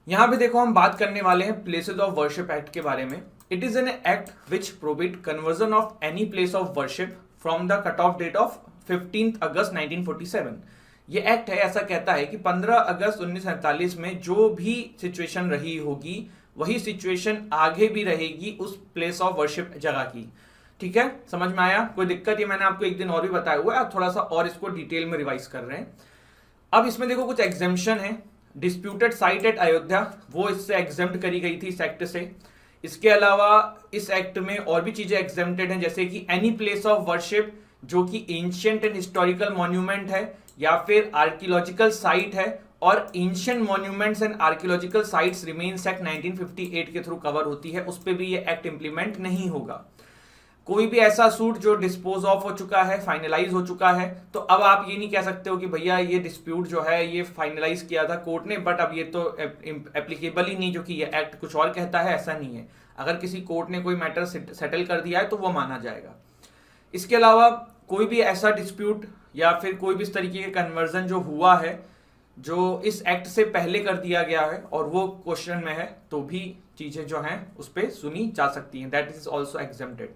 यहाँ पे देखो हम बात करने वाले हैं प्लेसेस ऑफ वर्शिप एक्ट के बारे में। It is an act which prohibit conversion of any place of worship from the cut off date of 15 August 1947। ये एक्ट है, ऐसा कहता है कि 15 अगस्त 1947 में जो भी सिचुएशन रही होगी वही सिचुएशन आगे भी रहेगी उस प्लेस ऑफ वर्शिप जगह की। ठीक है, समझ में आया? कोई दिक्कत? ये मैंने आपको एक दिन और भी बताया हुआ है, आप थोड़ा सा और इसको डिटेल में रिवाइज कर रहे हैं। अब इसमें देखो कुछ एग्जेम्पशन है। डिस्प्यूटेड साइट एट अयोध्या, वो इससे एग्जेम्प्ट करी गई थी इस एक्ट से। इसके अलावा इस एक्ट में और भी चीजें एग्जेम्प्टेड हैं, जैसे कि एनी प्लेस ऑफ वर्शिप जो कि एंशिएंट एंड हिस्टोरिकल मॉन्यूमेंट है या फिर आर्कियोलॉजिकल साइट है, और ancient monuments and archaeological sites remains act 1958 के थ्रू कवर होती है, उस पर भी ये एक्ट इंप्लीमेंट नहीं होगा। कोई भी ऐसा सूट जो डिस्पोज ऑफ हो चुका है, फाइनलाइज हो चुका है, तो अब आप ये नहीं कह सकते हो कि भैया ये डिस्प्यूट जो है ये फाइनलाइज किया था कोर्ट ने, बट अब ये तो एप्लीकेबल ही नहीं, जो कि ये एक्ट कुछ और कहता है, ऐसा नहीं है। अगर किसी कोर्ट ने कोई मैटर सेटल कर दिया है तो वो माना जाएगा। इसके अलावा कोई भी ऐसा डिस्प्यूट या फिर कोई भी इस तरीके के कन्वर्जन जो हुआ है जो इस एक्ट से पहले कर दिया गया है और वो क्वेश्चन में है, तो भी चीजें जो हैं उस पर सुनी जा सकती हैं। That is also exempted.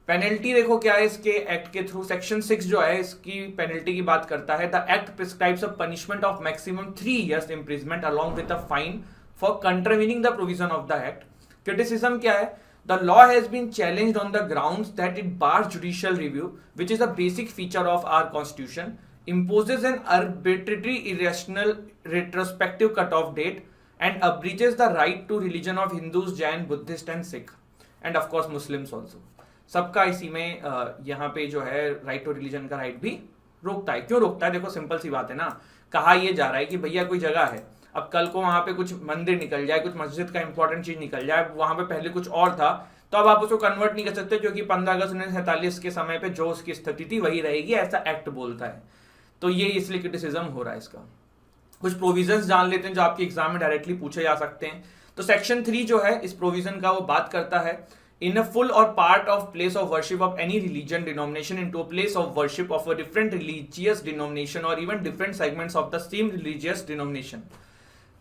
Penalty देखो क्या है इसके एक्ट के थ्रू। सेक्शन 6 जो है इसकी पेनल्टी की बात करता है। The act prescribes a punishment of maximum 3 years imprisonment along with a fine for contravening the provision of the act. Criticism क्या है? The law has been challenged on the grounds that it bars judicial review which is a basic feature of our constitution, imposes an arbitrary irrational retrospective cutoff date and abridges the right to religion of Hindus, Jain, Buddhist and Sikh and of course Muslims also। सबका इसी में यहाँ पे जो है right to religion का right भी रोकता है। क्यों रोकता है? देखो सिंपल सी बात है ना, कहा यह जा रहा है कि भैया कोई जगह है, अब कल को वहां पे कुछ मंदिर निकल जाए, कुछ मस्जिद का इंपॉर्टेंट चीज निकल जाए, वहां पे पहले कुछ और था, तो अब आप उसको कन्वर्ट नहीं कर सकते, क्योंकि 15 अगस्त 1947 के समय पे जो उसकी स्थिति थी वही रहेगी, ऐसा एक्ट बोलता है। तो ये इसलिए क्रिटिसिज्म हो रहा है इसका। कुछ प्रोविजंस जान लेते हैं जो आपके एग्जाम में डायरेक्टली पूछे जा सकते हैं। तो सेक्शन 3 जो है इस प्रोविजन का वो बात करता है, in a full or part of place of worship of any religion denomination into a place of worship of a different religious denomination or even different segments of the same religious denomination.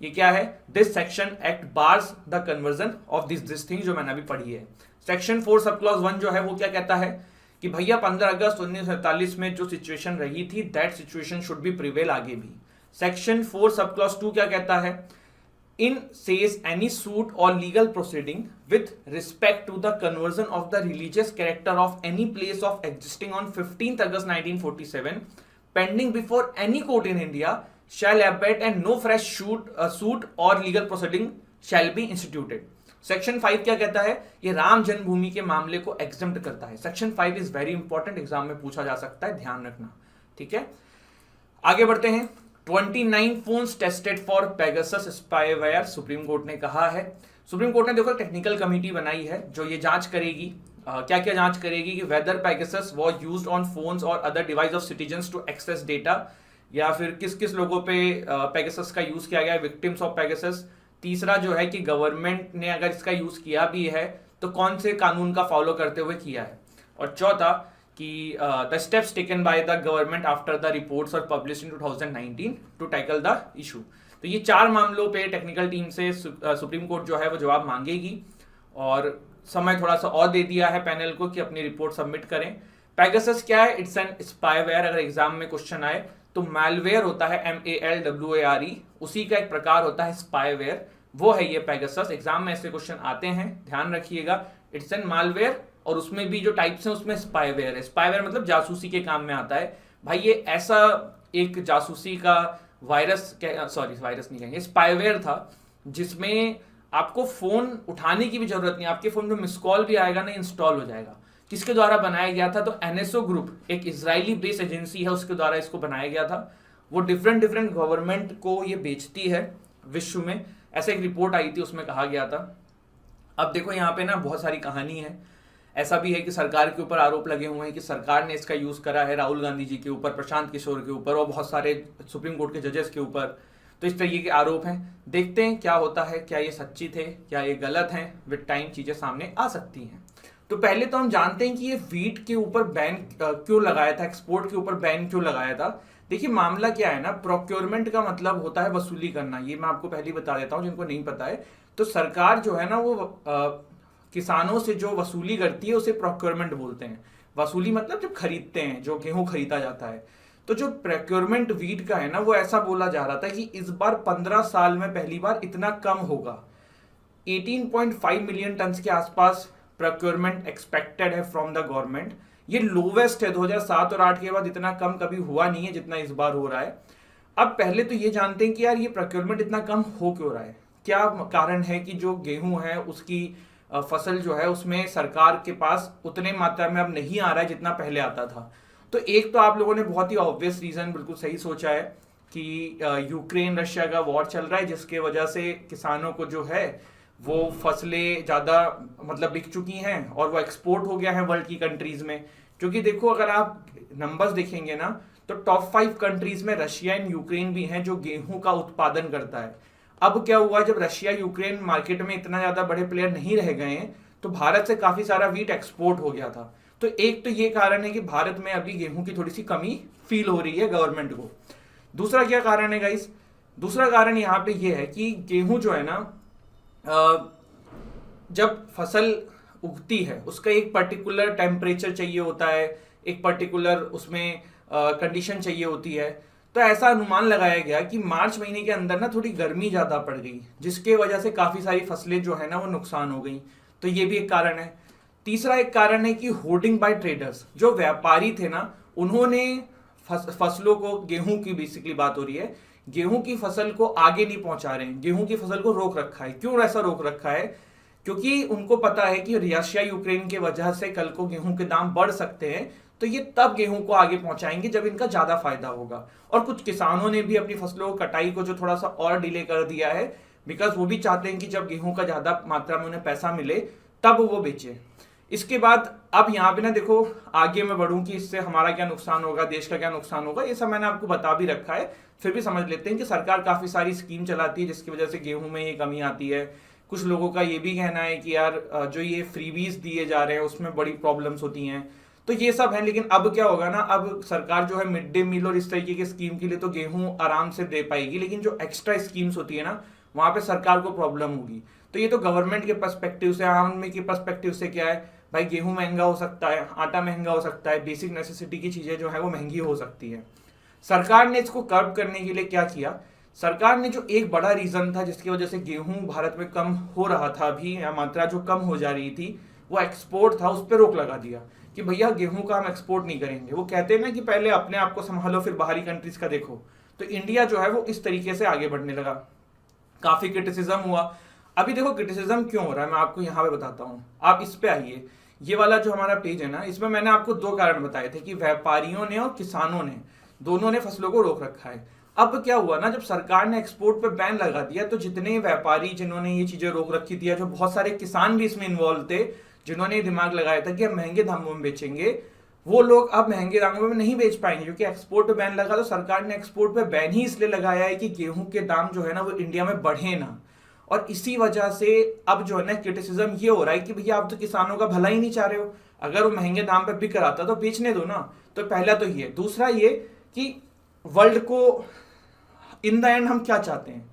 ये क्या है? This section act bars the conversion of this thing जो मैंने अभी पढ़ी है। Section 4 sub clause 1 जो है वो क्या कहता है कि भैया 15 अगस्त 1947 में जो सिचुएशन रही थी that situation should be prevail आगे भी। सेक्शन 4 सब क्लॉज 2 क्या कहता है? In says any suit or legal proceeding with respect to the conversion of the religious character of any place of existing on 15 August 1947 pending before any court in India shall abate and no fresh suit or legal proceeding shall be instituted। Section 5 क्या कहता है? ये राम जन्मभूमि के मामले को exempt करता है। Section 5 is very important, exam में पूछा जा सकता है, ध्यान रखना। ठीक है, आगे बढ़ते हैं। 29 phones tested for Pegasus spyware, supreme court ने कहा है। सुप्रीम कोर्ट ने देखो टेक्निकल कमेटी बनाई है जो ये जांच करेगी, क्या क्या जांच करेगी कि whether Pegasus was used on phones or other device of citizens to access data, या फिर किस किस लोगों पे पेगासस का यूज किया गया है, विक्टिम्स ऑफ पेगासस। तीसरा जो है कि गवर्नमेंट ने अगर इसका यूज किया भी है तो कौन से कानून का फॉलो करते हुए किया है। और चौथा कि the steps taken by the government after the reports और publish in 2019 to tackle the issue. तो ये 4 मामलों पे टेक्निकल टीम से सुप्रीम कोर्ट जो है वो जवाब मांगेगी, और समय थोड़ा सा और दे दिया है पैनल को कि अपनी रिपोर्ट सबमिट करें। पेगासस क्या है? It's an spyware. अगर एग्जाम में क्वेश्चन आए तो मैलवेयर होता है MALWARE, उसी का एक प्रकार होता है स्पाईवेयर, वो है ये पेगासस। एग्जाम में ऐसे क्वेश्चन आते हैं, ध्यान रखिएगा। इट्स एन मैलवेयर, और उसमें भी जो टाइप्स हैं उसमें स्पाईवेयर है। स्पाईवेयर मतलब जासूसी के काम में आता है। भाई ये ऐसा एक जासूसी का वायरस, सॉरी वायरस नहीं कहेंगे, स्पाईवेयर था जिसमें आपको फोन उठाने की भी जरूरत नहीं, आपके फोन में मिस कॉल भी आएगा ना, इंस्टॉल हो जाएगा। किसके द्वारा बनाया गया था? तो NSO ग्रुप, एक इजरायली बेस्ड एजेंसी है, उसके द्वारा इसको बनाया गया था। वो डिफरेंट गवर्नमेंट को ये बेचती है विश्व में, ऐसे एक रिपोर्ट आई थी उसमें कहा गया था। अब देखो यहाँ पे ना बहुत सारी कहानी है। ऐसा भी है कि सरकार के ऊपर आरोप लगे हुए हैं कि सरकार ने इसका यूज करा है राहुल गांधी जी के ऊपर, प्रशांत किशोर के ऊपर और बहुत सारे सुप्रीम कोर्ट के जजेस के ऊपर। तो इस तरीके के आरोप हैं। देखते हैं क्या होता है, क्या ये सच्ची थे, क्या ये गलत हैं। विद टाइम चीजें सामने आ सकती हैं। तो पहले तो हम जानते हैं कि ये वीट के ऊपर बैन क्यों लगाया था, एक्सपोर्ट के ऊपर बैन क्यों लगाया था। देखिए मामला क्या है ना, प्रोक्योरमेंट का मतलब होता है वसूली करना, ये मैं आपको पहले ही बता देता हूँ जिनको नहीं पता है। तो सरकार जो है ना वो किसानों से जो वसूली करती है उसे प्रोक्योरमेंट बोलते हैं। वसूली मतलब जब खरीदते हैं, जो गेहूं खरीदा जाता है। तो जो प्रोक्योरमेंट वीट का है ना, वो ऐसा बोला जा रहा था कि इस बार 15 साल में पहली बार इतना कम होगा। 18.5 मिलियन टन के आसपास प्रोक्योरमेंट एक्सपेक्टेड है फ्रॉम द गवर्नमेंट। ये लोवेस्ट है, 2007 और 8 के बाद इतना कम कभी हुआ नहीं है जितना इस बार हो रहा है। अब पहले तो ये जानते हैं कि यार ये प्रोक्योरमेंट इतना कम हो क्यों रहा है, क्या कारण है कि जो गेहूं है उसकी फसल जो है उसमें सरकार के पास उतने मात्रा में अब नहीं आ रहा है जितना पहले आता था। तो एक तो आप लोगों ने बहुत ही ऑब्वियस रीजन बिल्कुल सही सोचा है कि यूक्रेन रशिया का वॉर चल रहा है, जिसके वजह से किसानों को जो है वो फसलें ज़्यादा मतलब बिक चुकी हैं और वो एक्सपोर्ट हो गया है वर्ल्ड की कंट्रीज में। क्योंकि देखो अगर आप नंबर्स देखेंगे ना, तो टॉप 5 कंट्रीज में रशिया एंड यूक्रेन भी हैं जो गेहूं का उत्पादन करता है। अब क्या हुआ, जब रशिया यूक्रेन मार्केट में इतना ज़्यादा बड़े प्लेयर नहीं रह गए हैं तो भारत से काफ़ी सारा वीट एक्सपोर्ट हो गया था। तो एक तो ये कारण है कि भारत में अभी गेहूं की थोड़ी सी कमी फील हो रही है गवर्नमेंट को। दूसरा क्या कारण है गाइस, दूसरा कारण यहाँ पे ये है कि गेहूं जो है ना, जब फसल उगती है उसका एक पर्टिकुलर टेम्परेचर चाहिए होता है, एक पर्टिकुलर उसमें कंडीशन चाहिए होती है। तो ऐसा अनुमान लगाया गया कि मार्च महीने के अंदर ना थोड़ी गर्मी ज़्यादा पड़ गई, जिसके वजह से काफ़ी सारी फसलें जो है ना वो नुकसान हो गई। तो ये भी एक कारण है। तीसरा एक कारण है कि होर्डिंग बाय ट्रेडर्स, जो व्यापारी थे ना उन्होंने फसलों को, गेहूं की बेसिकली बात हो रही है, गेहूं की फसल को आगे नहीं पहुंचा रहे हैं, गेहूं की फसल को रोक रखा है। क्यों ऐसा रोक रखा है? क्योंकि उनको पता है कि रशिया यूक्रेन की वजह से कल को गेहूं के दाम बढ़ सकते हैं, तो ये तब गेहूं को आगे पहुंचाएंगे जब इनका ज्यादा फायदा होगा। और कुछ किसानों ने भी अपनी फसलों को कटाई को जो थोड़ा सा और डिले कर दिया है, बिकॉज वो भी चाहते हैं कि जब गेहूं का ज्यादा मात्रा में उन्हें पैसा मिले तब वो बेचे। इसके बाद अब यहाँ पे ना देखो, आगे मैं बढ़ूं कि इससे हमारा क्या नुकसान होगा, देश का क्या नुकसान होगा, ये सब मैंने आपको बता भी रखा है। फिर भी समझ लेते हैं कि सरकार काफी सारी स्कीम चलाती है जिसकी वजह से गेहूं में ये कमी आती है। कुछ लोगों का ये भी कहना है कि यार जो ये फ्रीबीज दिए जा रहे हैं उसमें बड़ी प्रॉब्लम्स होती हैं। तो ये सब है, लेकिन अब क्या होगा ना, अब सरकार जो है मिड डे मील और इस तरीके की स्कीम के लिए तो गेहूं आराम से दे पाएगी, लेकिन जो एक्स्ट्रा स्कीम्स होती है ना वहां पे सरकार को प्रॉब्लम होगी। तो ये तो गवर्नमेंट के पर्सपेक्टिव से, आम आदमी के पर्सपेक्टिव से क्या है भाई, गेहूं महंगा हो सकता है, आटा महंगा हो सकता है, बेसिक नेसेसिटी की चीजें जो है वो महंगी हो सकती है। सरकार ने इसको कर्ब करने के लिए क्या किया, सरकार ने जो एक बड़ा रीजन था जिसकी वजह से गेहूं भारत में कम हो रहा था अभी, या मात्रा जो कम हो जा रही थी, वो एक्सपोर्ट था, उस पर रोक लगा दिया कि भैया गेहूं का हम एक्सपोर्ट नहीं करेंगे। वो कहते हैं ना कि पहले अपने आप को संभालो फिर बाहरी कंट्रीज का देखो। तो इंडिया जो है वो इस तरीके से आगे बढ़ने लगा। काफी क्रिटिसिज्म हुआ। अभी देखो क्रिटिसिज्म क्यों हो रहा है, मैं आपको यहाँ पे बताता हूँ। आप इस पे आइए, ये वाला जो हमारा पेज है ना, इसमें मैंने आपको 2 कारण बताए थे कि व्यापारियों ने और किसानों ने, दोनों ने फसलों को रोक रखा है। अब क्या हुआ ना, जब सरकार ने एक्सपोर्ट पे बैन लगा दिया तो जितने व्यापारी जिन्होंने ये चीजें रोक रखी थी, जो बहुत सारे किसान भी इसमें इन्वॉल्व थे जिन्होंने दिमाग लगाया था कि हम महंगे दामों में बेचेंगे, वो लोग अब महंगे दामों में नहीं बेच पाएंगे क्योंकि एक्सपोर्ट पे बैन लगा। तो सरकार ने एक्सपोर्ट पे बैन ही इसलिए लगाया है कि गेहूं के दाम जो है ना वो इंडिया में बढ़े ना। और इसी वजह से अब जो है ना क्रिटिसिज्म ये हो रहा है कि भैया आप तो किसानों का भला ही नहीं चाह रहे हो, अगर वो महंगे दाम पे बिक रहा था तो बेचने दो ना। तो पहला तो ये। दूसरा ये कि वर्ल्ड को इन द एंड हम क्या चाहते हैं,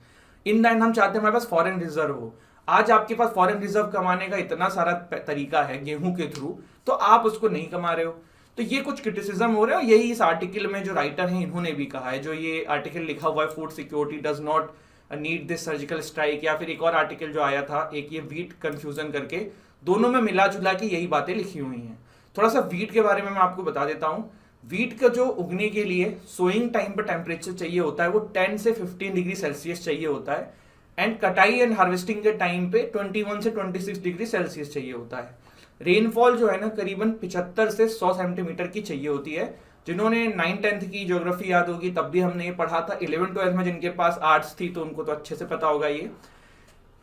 इन द एंड हम चाहते हैं हमारे पास फॉरेन रिजर्व हो। आज आपके पास फॉरेन रिजर्व कमाने का इतना सारा तरीका है गेहूं के थ्रू, तो आप उसको नहीं कमा रहे हो। तो ये कुछ क्रिटिसिज्म हो रहा है। और यही इस आर्टिकल में जो राइटर हैं इन्होंने भी कहा है, जो ये आर्टिकल लिखा हुआ है food security does not need this surgical strike, या फिर एक और आर्टिकल जो आया था एक ये वीट कंफ्यूजन करके, दोनों में मिला जुला के यही बातें लिखी हुई हैं। थोड़ा सा वीट के बारे में मैं आपको बता देता हूँ। वीट का जो उगने के लिए सोइंग टाइम पर टेम्परेचर चाहिए होता है वो 10 से 15 डिग्री सेल्सियस चाहिए होता है, एंड कटाई एंड हार्वेस्टिंग के टाइम पे 21 से 26 डिग्री सेल्सियस चाहिए होता है। रेनफॉल जो है ना करीबन 75 से 100 सेंटीमीटर की चाहिए होती है। जिन्होंने 9th-10th की ज्योग्राफी याद होगी तब भी हमने ये पढ़ा था। 11th-12th में जिनके पास आर्ट्स थी तो उनको तो अच्छे से पता होगा। ये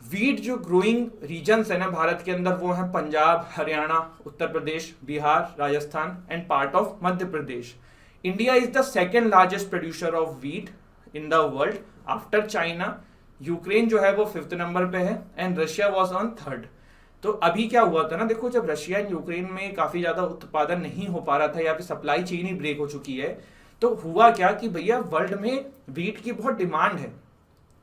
वीट जो ग्रोइंग रीजन्स है ना भारत के अंदर, वो है Punjab, Haryana, Uttar Pradesh, Bihar, Rajasthan and part of Madhya Pradesh. India is the second largest producer of wheat in the world after China. Ukraine जो है वो 5th नंबर पे है and Russia was on 3rd। तो अभी क्या हुआ था ना, देखो जब रशिया एंड यूक्रेन में काफी ज्यादा उत्पादन नहीं हो पा रहा था या फिर सप्लाई चेन ही ब्रेक हो चुकी है, तो हुआ क्या कि भैया वर्ल्ड में वीट की बहुत डिमांड है।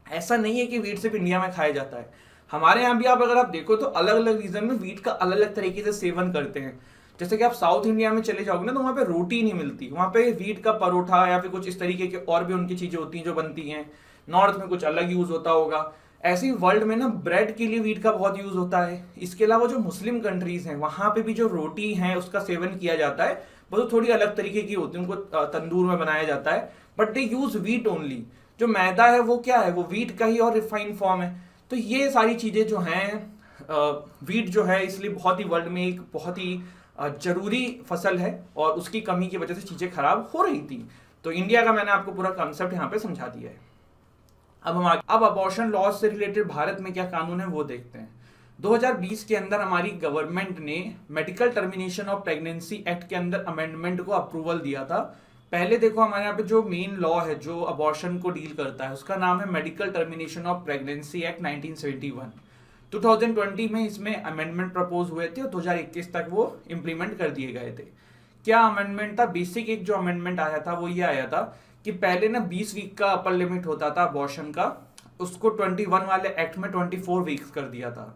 ऐसा नहीं है कि वीट सिर्फ इंडिया में खाया जाता है, हमारे यहाँ भी आप अगर आप देखो तो अलग अलग रीजन में वीट का अलग अलग तरीके से सेवन करते हैं। जैसे कि आप साउथ इंडिया में चले जाओगे ना तो वहाँ पे रोटी नहीं मिलती, वहाँ पे वीट का परोठा या फिर कुछ इस तरीके के और भी उनकी चीजें होती हैं जो बनती हैं। नॉर्थ में कुछ अलग यूज होता होगा। ऐसे ही वर्ल्ड में ना ब्रेड के लिए वीट का बहुत यूज होता है। इसके अलावा जो मुस्लिम कंट्रीज हैं वहां पे भी जो रोटी है उसका सेवन किया जाता है, वो थोड़ी अलग तरीके की होती है, उनको तंदूर में बनाया जाता है, but they use wheat only. जो मैदा है वो क्या है, वो वीट का ही और रिफाइंड फॉर्म है। तो ये सारी चीजें जो हैं, वीट जो है इसलिए बहुत ही वर्ल्ड में एक बहुत ही जरूरी फसल है, और उसकी कमी की वजह से चीजें खराब हो रही थी। तो इंडिया का मैंने आपको पूरा कॉन्सेप्ट यहाँ पे समझा दिया है। अब अबॉर्शन लॉज से रिलेटेड भारत में क्या कानून है वो देखते हैं। 2020 के अंदर हमारी गवर्नमेंट ने medical termination of pregnancy act के अंदर अमेंडमेंट को अप्रूवल दिया था। पहले देखो हमारे यहाँ पे जो मेन लॉ है जो अबॉर्शन को डील करता है उसका नाम है medical termination of pregnancy act 1971। 2020 में इसमें अमेंडमेंट प्रपोज हुए थे और 2021 तक वो इम्प्लीमेंट कर दिए गए थे। क्या अमेंडमेंट था? बेसिक एक जो अमेंडमेंट आया था वो ये आया था कि पहले ना 20 वीक का अपर लिमिट होता था अबॉर्शन का, उसको 21 वाले एक्ट में 24 वीक्स कर दिया था।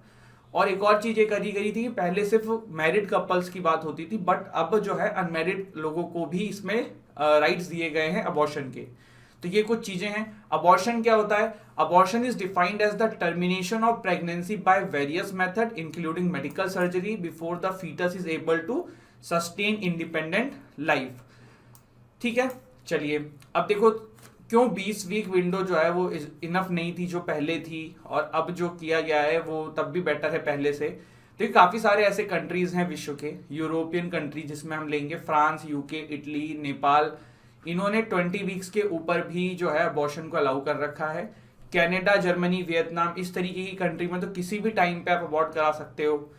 और एक और चीज ये करी गई थी, पहले सिर्फ मैरिड कपल्स की बात होती थी, बट अब जो है अनमैरिड लोगों को भी इसमें राइट्स दिए गए हैं अबॉर्शन के। तो ये कुछ चीजें हैं। अबॉर्शन क्या होता है? Abortion is defined as the termination of pregnancy by various method including medical surgery before the foetus is able to sustain independent life. ठीक है, चलिए अब देखो क्यों 20 वीक विंडो जो है वो इनफ नहीं थी जो पहले थी, और अब जो किया गया है वो तब भी बेटर है पहले से। तो काफी सारे ऐसे कंट्रीज हैं विश्व के, यूरोपियन कंट्री जिसमें हम लेंगे फ्रांस, यूके, इटली, नेपाल, इन्होंने 20 वीक्स के ऊपर भी जो है अबॉर्शन को अलाउ कर रखा है। कनाडा, जर्मनी, वियतनाम, इस तरीके की कंट्री में तो किसी भी टाइम पे आप अबॉर्ट करा सकते हो।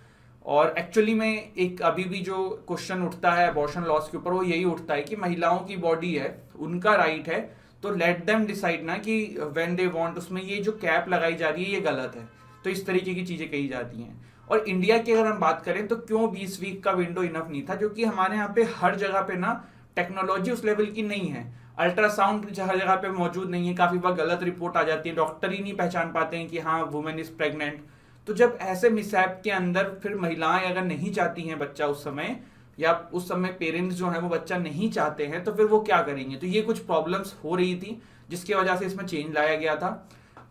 और एक्चुअली में एक अभी भी जो क्वेश्चन उठता है अबॉर्शन लॉस के ऊपर वो यही उठता है कि महिलाओं की बॉडी है, उनका राइट है, तो लेट देम डिसाइड ना कि व्हेन दे वांट। उसमें ये जो कैप लगाई जा रही है ये गलत है। तो इस तरीके की चीजें कही जाती हैं। और इंडिया की अगर हम बात करें तो क्यों 20 वीक का विंडो इनफ नहीं था, क्योंकि हमारे यहाँ पे हर जगह पे ना टेक्नोलॉजी उस लेवल की नहीं है। अल्ट्रासाउंड हर जगह पे मौजूद नहीं है, काफी बार गलत रिपोर्ट आ जाती है, डॉक्टर ही नहीं पहचान पाते हैं कि हाँ वुमेन इज प्रेग्नेंट। तो जब ऐसे मिसहैप के अंदर फिर महिलाएं अगर नहीं चाहती हैं बच्चा उस समय, या उस समय पेरेंट्स जो है वो बच्चा नहीं चाहते हैं, तो फिर वो क्या करेंगे? तो ये कुछ प्रॉब्लम्स हो रही थी जिसकी वजह से इसमें चेंज लाया गया था।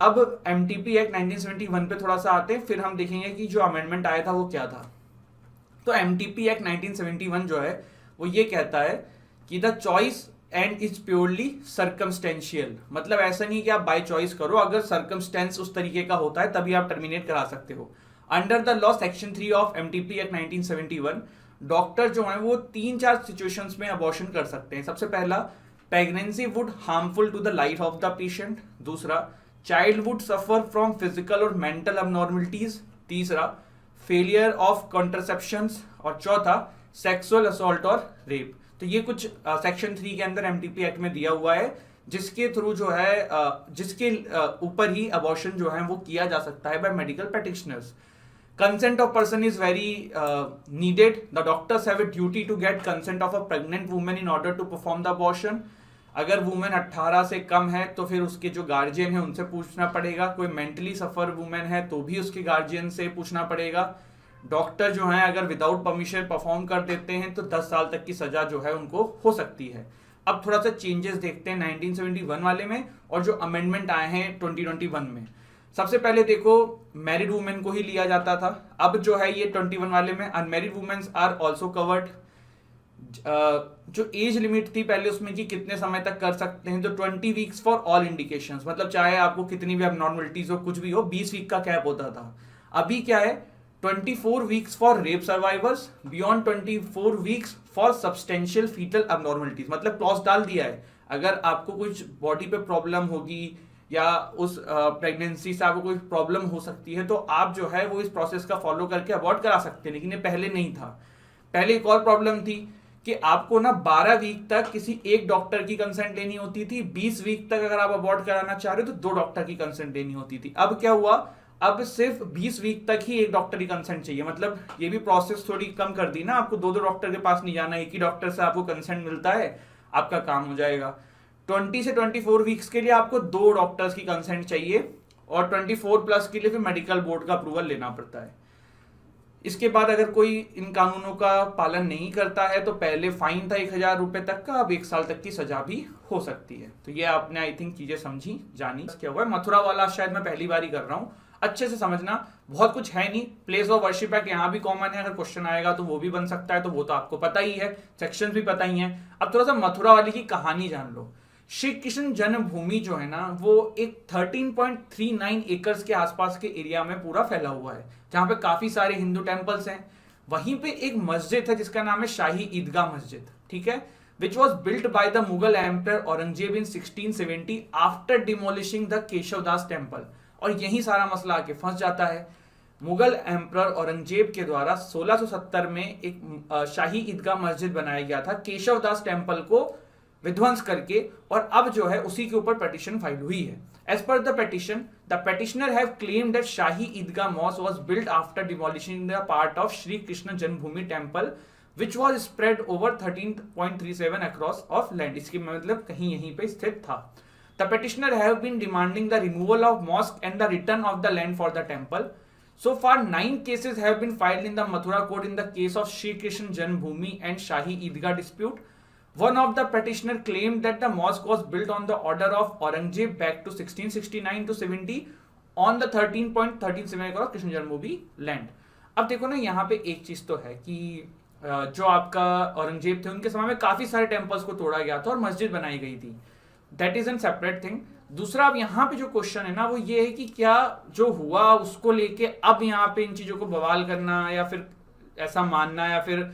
अब एमटीपी एक्ट 1971 पे थोड़ा सा आते हैं, फिर हम देखेंगे कि जो अमेंडमेंट आया था वो क्या था। तो एमटीपी एक्ट 1971 जो है वो ये कहता है कि the choice and is purely circumstantial. मतलब ऐसा नहीं कि आप बाय चॉइस करो, अगर सर्कमस्टेंस उस तरीके का होता है तभी आप टर्मिनेट करा सकते हो। Under the law section 3 of MTP act 1971 doctor जो है वो 3-4 सिचुएशंस में अबॉर्शन कर सकते हैं। सबसे पहला, pregnancy would harmful to the life of the patient. दूसरा, child would suffer from physical और मेंटल अबनॉर्मलिटीज। तीसरा, फेलियर ऑफ कॉन्ट्रसेप्शंस। और चौथा, सेक्सुअल असॉल्ट और रेप। तो ये कुछ सेक्शन 3 के अंदर एमटीपी एक्ट में दिया हुआ है, जिसके थ्रू जो है जिसके ऊपर ही अबॉर्शन जो है वो किया जा सकता है by medical practitioners. Consent of person is very needed. The doctors have a duty to get consent of a pregnant woman in order to perform the abortion. अगर वुमेन 18 से कम है तो फिर उसके जो गार्जियन है उनसे पूछना पड़ेगा। कोई मेंटली सफर वुमेन है तो भी उसके गार्जियन से पूछना पड़ेगा। डॉक्टर जो है अगर विदाउट परमिशन परफॉर्म कर देते हैं तो 10 साल तक की सजा जो है उनको हो सकती है। अब थोड़ा सा चेंजेस देखते हैं 1971 वाले में और जो अमेंडमेंट आए हैं 2021 में। सबसे पहले देखो मैरिड वुमेन को ही लिया जाता था, अब जो है ये 21 वाले में unmarried womens are also covered. जो एज लिमिट थी पहले उसमें कि कितने समय तक कर सकते हैं, तो 20 वीक्स फॉर ऑल इंडिकेशंस, मतलब चाहे आपको कितनी भी अबनॉर्मलिटीज हो कुछ भी हो, 20 वीक का कैप होता था। अभी क्या है, 24 weeks for rape survivors, beyond 24 weeks for substantial foetal abnormalities. मतलब क्लॉज डाल दिया है, अगर आपको कुछ बॉडी पे प्रॉब्लम होगी या उस प्रेगनेंसी से आपको कोई प्रॉब्लम हो सकती है तो आप जो है वो इस प्रोसेस का फॉलो करके अबॉर्ट करा सकते हैं, लेकिन ये पहले नहीं था। पहले एक और प्रॉब्लम थी कि आपको ना 12 वीक तक किसी एक डॉक्टर की कंसेंट लेनी होती थी, 20 वीक तक अगर आप अबॉर्ट कराना चाह रहे हो तो 2 डॉक्टर की कंसेंट लेनी होती थी। अब क्या हुआ, अब सिर्फ 20 वीक तक ही एक डॉक्टर की कंसेंट चाहिए। मतलब ये भी प्रोसेस थोड़ी कम कर दी ना, आपको 2 डॉक्टर के पास नहीं जाना, एक ही डॉक्टर से आपको कंसेंट मिलता है। आपका काम हो जाएगा। 20 से 24 वीक्स के लिए आपको 2 डॉक्टर्स की कंसेंट चाहिए और 24 प्लस के लिए फिर मेडिकल बोर्ड का अप्रूवल लेना पड़ता है। इसके बाद अगर कोई इन कानूनों का पालन नहीं करता है तो पहले फाइन था 1,000 रुपए तक का, अब 1 साल तक की सजा भी हो सकती है। तो ये आपने आई थिंक चीजें समझी जानी। क्या हुआ है, मथुरा वाला शायद मैं पहली बार ही कर रहा हूँ, अच्छे से समझना, बहुत कुछ है नहीं। प्लेस ऑफ वर्शिप एक्ट यहाँ भी कॉमन है, अगर क्वेश्चन आएगा तो वो भी बन सकता है, तो वो तो आपको पता ही है, सेक्शन भी पता ही है। अब थोड़ा सा मथुरा वाली की कहानी जान लो। श्री कृष्ण जन्मभूमि जो है ना, वो एक 13.39 एकर्स के आसपास के एरिया में पूरा फैला हुआ है, जहां पे काफी सारे हिंदू टेम्पल्स हैं। वहीं पे एक मस्जिद है जिसका नाम है शाही ईदगाह मस्जिद, ठीक है, which was built by the Mughal emperor Aurangzeb in 1670 after demolishing the Keshavdas temple. और यही सारा मसला आके फंस जाता है। मुगल एम्पर औरंगजेब के द्वारा 1670 में एक शाही ईदगाह मस्जिद बनाया गया था केशवदास टेम्पल को विध्वंस करके, और अब जो है उसी के ऊपर पिटीशन फाइल हुई है। एज पर the petition, the petitioner have claimed that Shahi Idgah mosque was built after demolishing the part of Shri Krishna Janmabhoomi temple which was spread over 13.37 acres of land. इसकी मतलब कहीं यहीं पे स्थित था। The petitioner have been demanding the removal of mosque and the return of the land for the temple. So far, 9 cases have been filed in the Mathura court in the case of Shri Krishna Janmabhoomi and Shahi Eidgah dispute. One of the petitioner claimed that the mosque was built on the order of Aurangzeb back to 1669 to 70 on the 13.37 acre of Krishna Janmabhoomi land. अब देखो ना, यहाँ पे एक चीज तो है कि जो आपका औरंगजेब थे उनके समय में काफी सारे टेम्पल्स को तोड़ा गया था और मस्जिद बनाई गई थी। That is an separate thing. दूसरा, अब यहाँ पे जो क्वेश्चन है ना, वो ये है कि क्या जो हुआ उसको लेके अब यहाँ पे इन चीजों को बवाल करना या फिर ऐसा मानना या फिर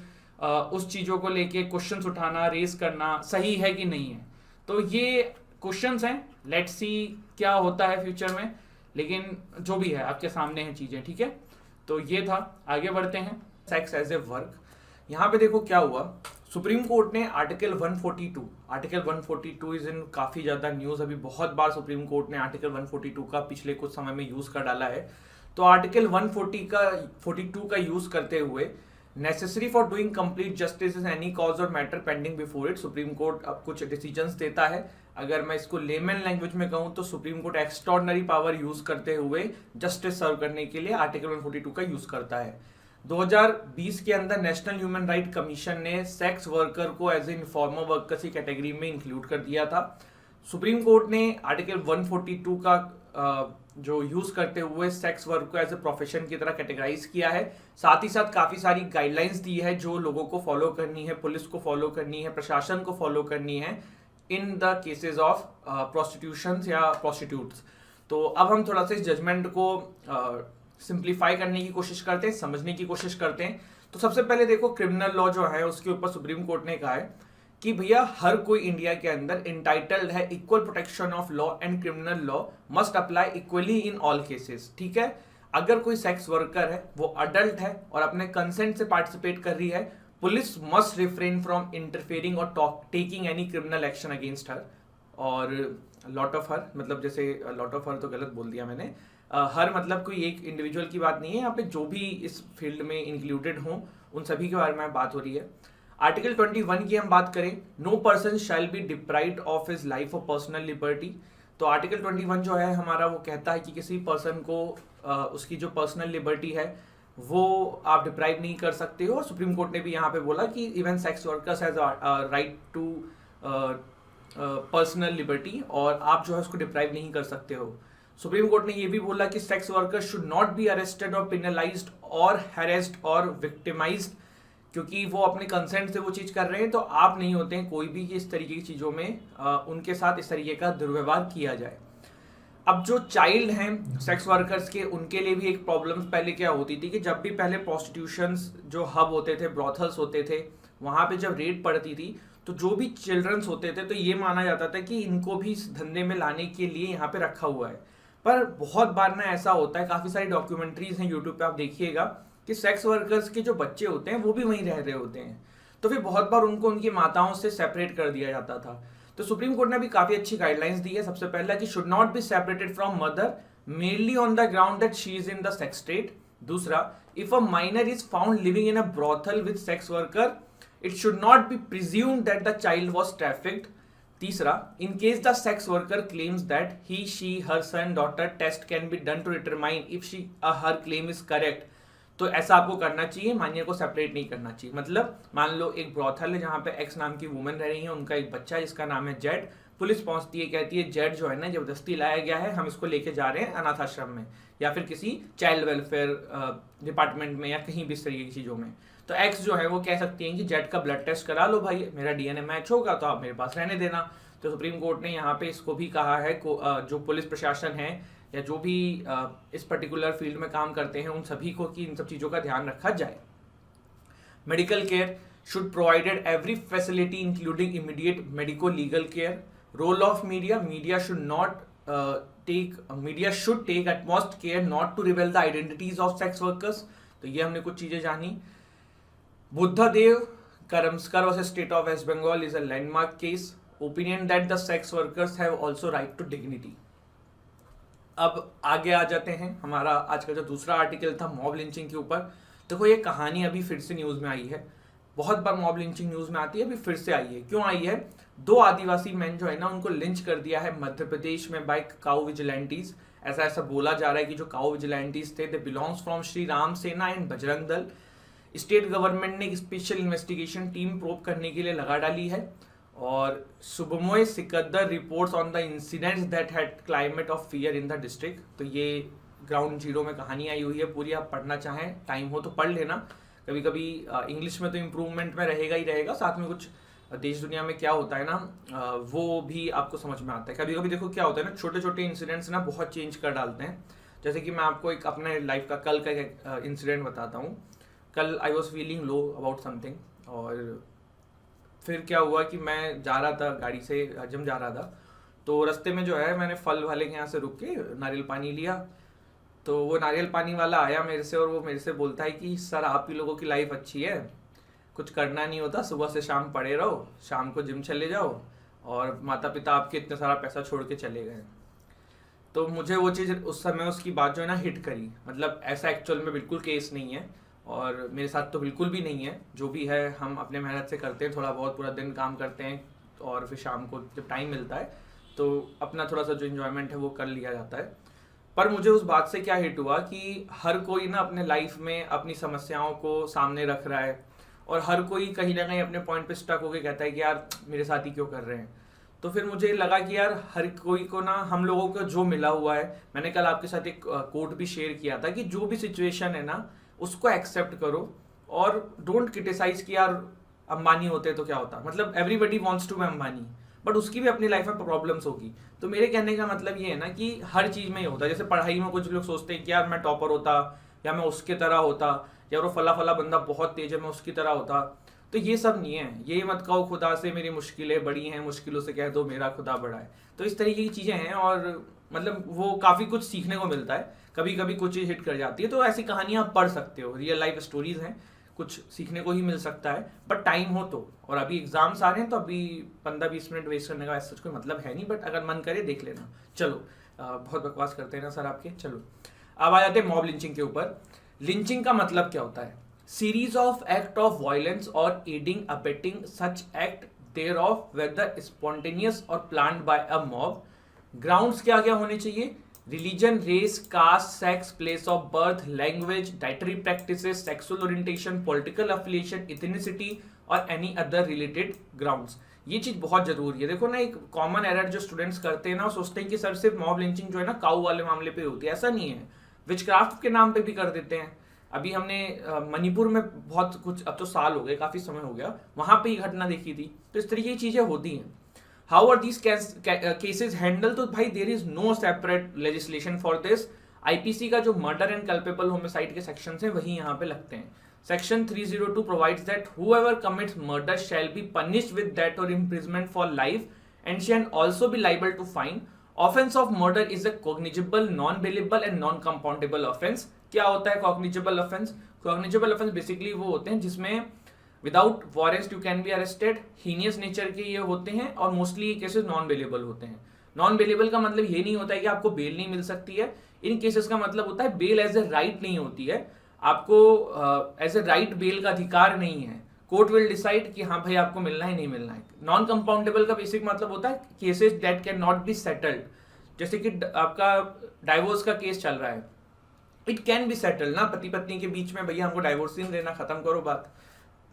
उस चीजों को लेके क्वेश्चंस उठाना, रेस करना सही है कि नहीं है। तो ये क्वेश्चंस हैं, लेट्स सी क्या होता है फ्यूचर में, लेकिन जो भी है आपके सामने है चीजें, ठीक है। तो ये था, आगे बढ़ते हैं। सेक्स एज ए वर्क, यहाँ पे देखो क्या हुआ। सुप्रीम कोर्ट ने आर्टिकल 142 इज इन काफी ज्यादा न्यूज, अभी बहुत बार सुप्रीम कोर्ट ने आर्टिकल 142 का पिछले कुछ समय में यूज कर डाला है। तो आर्टिकल 142 का यूज करते हुए necessary for doing complete justice in any cause or matter pending before it, supreme court अब कुछ डिसीजंस देता है। अगर मैं इसको लेमन लैंग्वेज में कहूं तो supreme court extraordinary power use करते हुए जस्टिस सर्व करने के लिए आर्टिकल 142 का यूज करता है। 2020 के अंदर नेशनल ह्यूमन राइट कमीशन ने सेक्स वर्कर को एज ए इन्फॉर्मर वर्कर्स की कैटेगरी में इंक्लूड कर दिया था। सुप्रीम कोर्ट ने आर्टिकल 142 का जो यूज करते हुए सेक्स वर्क को एज ए प्रोफेशन की तरह कैटेगराइज किया है। साथ ही साथ काफी सारी गाइडलाइंस दी है जो लोगों को फॉलो करनी है, पुलिस को फॉलो करनी है, प्रशासन को फॉलो करनी है in the cases of prostitution या प्रोस्टिट्यूट्स। तो अब हम थोड़ा सा इस जजमेंट को सिंप्लीफाई करने की कोशिश करते हैं, समझने की कोशिश करते हैं। तो सबसे पहले देखो, क्रिमिनल लॉ जो है उसके ऊपर सुप्रीम कोर्ट ने कहा है कि भैया हर कोई इंडिया के अंदर इंटाइटल्ड है equal protection of law and criminal law must apply equally in all cases, ठीक है। अगर कोई सेक्स वर्कर है, वो अडल्ट है और अपने कंसेंट से पार्टिसिपेट कर रही है, police must refrain from interfering or taking any criminal action against her. और लॉट ऑफ हर मतलब, जैसे लॉट ऑफ हर तो गलत बोल दिया मैंने, हर मतलब कोई एक इंडिविजुअल की बात नहीं है, यहाँ पे जो भी इस फील्ड में इंक्लूडेड हों उन सभी के बारे में बात हो रही है। आर्टिकल 21 की हम बात करें, no person shall be deprived of his life और पर्सनल लिबर्टी। तो आर्टिकल 21 जो है हमारा, वो कहता है कि किसी पर्सन को उसकी जो पर्सनल लिबर्टी है वो आप डिप्राइव नहीं कर सकते हो। और सुप्रीम कोर्ट ने भी यहाँ पे बोला कि even sex workers has right to personal liberty, और आप जो है उसको डिप्राइव नहीं कर सकते हो। सुप्रीम कोर्ट ने ये भी बोला कि sex workers should not be arrested और पेनलाइज्ड और हैरेस्ड और विक्टिमाइज्ड, क्योंकि वो अपने कंसेंट से वो चीज कर रहे हैं, तो आप नहीं होते हैं कोई भी कि इस तरीके की चीजों में उनके साथ इस तरीके का दुर्व्यवहार किया जाए। अब जो चाइल्ड हैं सेक्स वर्कर्स के, उनके लिए भी एक प्रॉब्लम पहले क्या होती थी कि जब भी पहले प्रोस्टिट्यूशंस जो हब होते थे, ब्रॉथल्स होते थे, वहां पे जब रेड पड़ती थी तो जो भी चिल्ड्रंस होते थे तो ये माना जाता था कि इनको भी इस धंधे में लाने के लिए यहाँ पे रखा हुआ है। पर बहुत बार ना ऐसा होता है, काफी सारी डॉक्यूमेंट्रीज हैं यूट्यूब पे, आप देखिएगा कि सेक्स वर्कर्स के जो बच्चे होते हैं वो भी वहीं रह रहे होते हैं, तो फिर बहुत बार उनको उनकी माताओं से सेपरेट कर दिया जाता था। तो सुप्रीम कोर्ट ने भी काफी अच्छी गाइडलाइंस दी है। सबसे पहला कि should not be separated from mother mainly on the ground that she is in the sex state. दूसरा, if a minor is found living in a brothel with sex worker, it should not be presumed that the child was trafficked. तीसरा, in case the sex worker claims that he she her son daughter test can be done to determine if she her claim is correct, तो ऐसा आपको करना चाहिए, मान्य को separate नहीं करना चाहिए। मतलब मान लो एक ब्रॉथल है जहां पे एक्स नाम की वुमेन रह रही है, उनका एक बच्चा है जिसका नाम है जेड, पुलिस पहुंचती है, कहती है जेड जो है ना जबरदस्ती लाया गया है, हम इसको लेके जा रहे हैं अनाथ आश्रम में या फिर किसी चाइल्ड वेलफेयर डिपार्टमेंट में या कहीं भी इस तरीके की चीजों में। तो एक्स जो है वो कह सकती है कि जेड का ब्लड टेस्ट करा लो भाई, मेरा डीएनए मैच होगा तो आप मेरे पास रहने देना। तो सुप्रीम कोर्ट ने यहाँ पे इसको भी कहा है, जो पुलिस प्रशासन है या जो भी इस पर्टिकुलर फील्ड में काम करते हैं उन सभी को कि इन सब चीजों का ध्यान रखा जाए। Medical care should provided every facility including immediate medico legal care. Role of media, media should take utmost care not to reveal the identities of sex workers. तो ये हमने कुछ चीजें जानी। Buddhadev Karmaskar versus state of West Bengal is a landmark case. Opinion that the sex workers have also right to dignity. अब आगे आ जाते हैं, हमारा आज का जो दूसरा आर्टिकल था मॉब लिंचिंग के ऊपर। देखो ये कहानी अभी फिर से न्यूज में आई है, बहुत बार मॉब लिंचिंग न्यूज में आती है, अभी फिर से आई है। क्यों आई है? 2 आदिवासी मैन जो है ना उनको लिंच कर दिया है मध्य प्रदेश में बाय काउ विजिलेंटीज। ऐसा बोला जा रहा है कि जो काउ विजिलेंटीज थे दे बिलोंग्स फ्रॉम श्री राम सेना and Bajrang Dal. State government ने एक स्पेशल इन्वेस्टिगेशन टीम प्रोब करने के लिए लगा डाली है। और Subhamoy Sikdar reports on the incidents that had climate of fear in the district. तो ये ग्राउंड जीरो में कहानी आई हुई है पूरी, आप पढ़ना चाहें टाइम हो तो पढ़ लेना। कभी कभी इंग्लिश में तो इम्प्रूवमेंट में रहेगा ही रहेगा, साथ में कुछ देश दुनिया में क्या होता है ना वो भी आपको समझ में आता है। कभी कभी देखो क्या होता है ना, छोटे छोटे इंसिडेंट्स ना बहुत चेंज कर डालते हैं। जैसे कि मैं आपको एक अपने लाइफ का कल का एक इंसिडेंट बताता हूँ। कल I was feeling low about something, और फिर क्या हुआ कि मैं जा रहा था गाड़ी से जिम जा रहा था, तो रास्ते में जो है मैंने फल वाले के यहाँ से रुक के नारियल पानी लिया। तो वो नारियल पानी वाला आया मेरे से और वो मेरे से बोलता है कि सर आप ही लोगों की लाइफ अच्छी है, कुछ करना नहीं होता, सुबह से शाम पड़े रहो, शाम को जिम चले जाओ और माता पिता आपके इतना सारा पैसा छोड़ के चले गए। तो मुझे वो चीज़ उस समय उसकी बात जो है ना हिट करी। मतलब ऐसा एक्चुअल में बिल्कुल केस नहीं है और मेरे साथ तो बिल्कुल भी नहीं है। जो भी है हम अपने मेहनत से करते हैं, थोड़ा बहुत पूरा दिन काम करते हैं और फिर शाम को जब टाइम मिलता है तो अपना थोड़ा सा जो इन्जॉयमेंट है वो कर लिया जाता है। पर मुझे उस बात से क्या हिट हुआ कि हर कोई ना अपने लाइफ में अपनी समस्याओं को सामने रख रहा है और हर कोई कहीं ना कहीं अपने पॉइंट पे स्टक होकर कहता है कि यार मेरे साथ ही क्यों कर रहे हैं। तो फिर मुझे लगा कि यार हर कोई को ना हम लोगों को जो मिला हुआ है, मैंने कल आपके साथ एक कोट भी शेयर किया था कि जो भी सिचुएशन है ना उसको एक्सेप्ट करो और डोंट क्रिटिसाइज कि यार अंबानी होते तो क्या होता। मतलब everybody wants to be Ambani, but उसकी भी अपनी लाइफ में प्रॉब्लम्स होगी। तो मेरे कहने का मतलब ये है ना कि हर चीज में ही होता है। जैसे पढ़ाई में कुछ लोग सोचते हैं कि यार मैं टॉपर होता या मैं उसके तरह होता, या वो फला फला बंदा बहुत तेज है मैं उसकी तरह होता। तो ये सब नहीं है। ये मत कहो खुदा से मेरी मुश्किलें बड़ी हैं, मुश्किलों से कह दो मेरा खुदा बड़ा है। तो इस तरीके की चीजें हैं और मतलब वो काफी कुछ सीखने को मिलता है। कभी कभी कुछ चीज हिट कर जाती है, तो ऐसी कहानियां आप पढ़ सकते हो, रियल लाइफ स्टोरीज हैं, कुछ सीखने को ही मिल सकता है बट टाइम हो तो। और अभी एग्जाम्स आ रहे हैं तो अभी 15-20 मिनट वेस्ट करने का ऐसा कोई मतलब है नहीं, बट अगर मन करे देख लेना। चलो बहुत बकवास करते हैं ना सर आपके। चलो अब आ जाते हैं मॉब लिंचिंग के ऊपर। लिंचिंग का मतलब क्या होता है? Series of act of violence or aiding abetting such act thereof whether spontaneous or planned by a mob. Grounds क्या क्या होने चाहिए? Religion, race, caste, sex, place of birth, language, dietary practices, sexual orientation, political affiliation, ethnicity or any other related grounds. ये चीज बहुत जरूरी है। देखो ना, एक कॉमन एरर जो स्टूडेंट्स करते हैं ना, सोचते हैं कि सर सिर्फ मॉब लिंचिंग जो है ना काऊ वाले मामले पे होती है। ऐसा नहीं है, विचक्राफ्ट के नाम पे भी कर देते हैं। अभी हमने मणिपुर में बहुत कुछ, अब तो साल हो गए, काफी समय हो गया, वहां पे ही घटना देखी थी। तो इस तरीके की चीजें होती हैं। How are these cases handle? तो भाई there is no separate legislation for this. IPC का जो मर्डर एंड कल्पेबल होमिसाइड के सेक्शंस हैं वही यहाँ पे लगते हैं। Section 302 provides that whoever commits murder shall be punished with death or imprisonment for life and shall also be liable to fine. Offense of murder is a cognizable, non-bailable and non-compoundable offense. क्या होता है cognizable offense? Cognizable offense basically वो होते हैं जिसमें without warrant you can be arrested, heinous nature के ये होते हैं और मोस्टली ये केसेस नॉन बेलेबल होते हैं। नॉन बेलेबल का मतलब ये नहीं होता है कि आपको बेल नहीं मिल सकती है। इन केसेस का मतलब होता है बेल एज ए राइट नहीं होती है, आपको एज ए राइट बेल का अधिकार नहीं है। कोर्ट विल डिसाइड कि हाँ भाई आपको मिलना है नहीं मिलना है। नॉन कंपाउंडेबल का बेसिक मतलब होता है cases that can not be settled. जैसे कि आपका डाइवोर्स का केस चल रहा है, इट कैन बी सेटल्ड ना पति पत्नी के बीच में, भैया हमको डाइवोर्स नहीं देना, खत्म करो बात,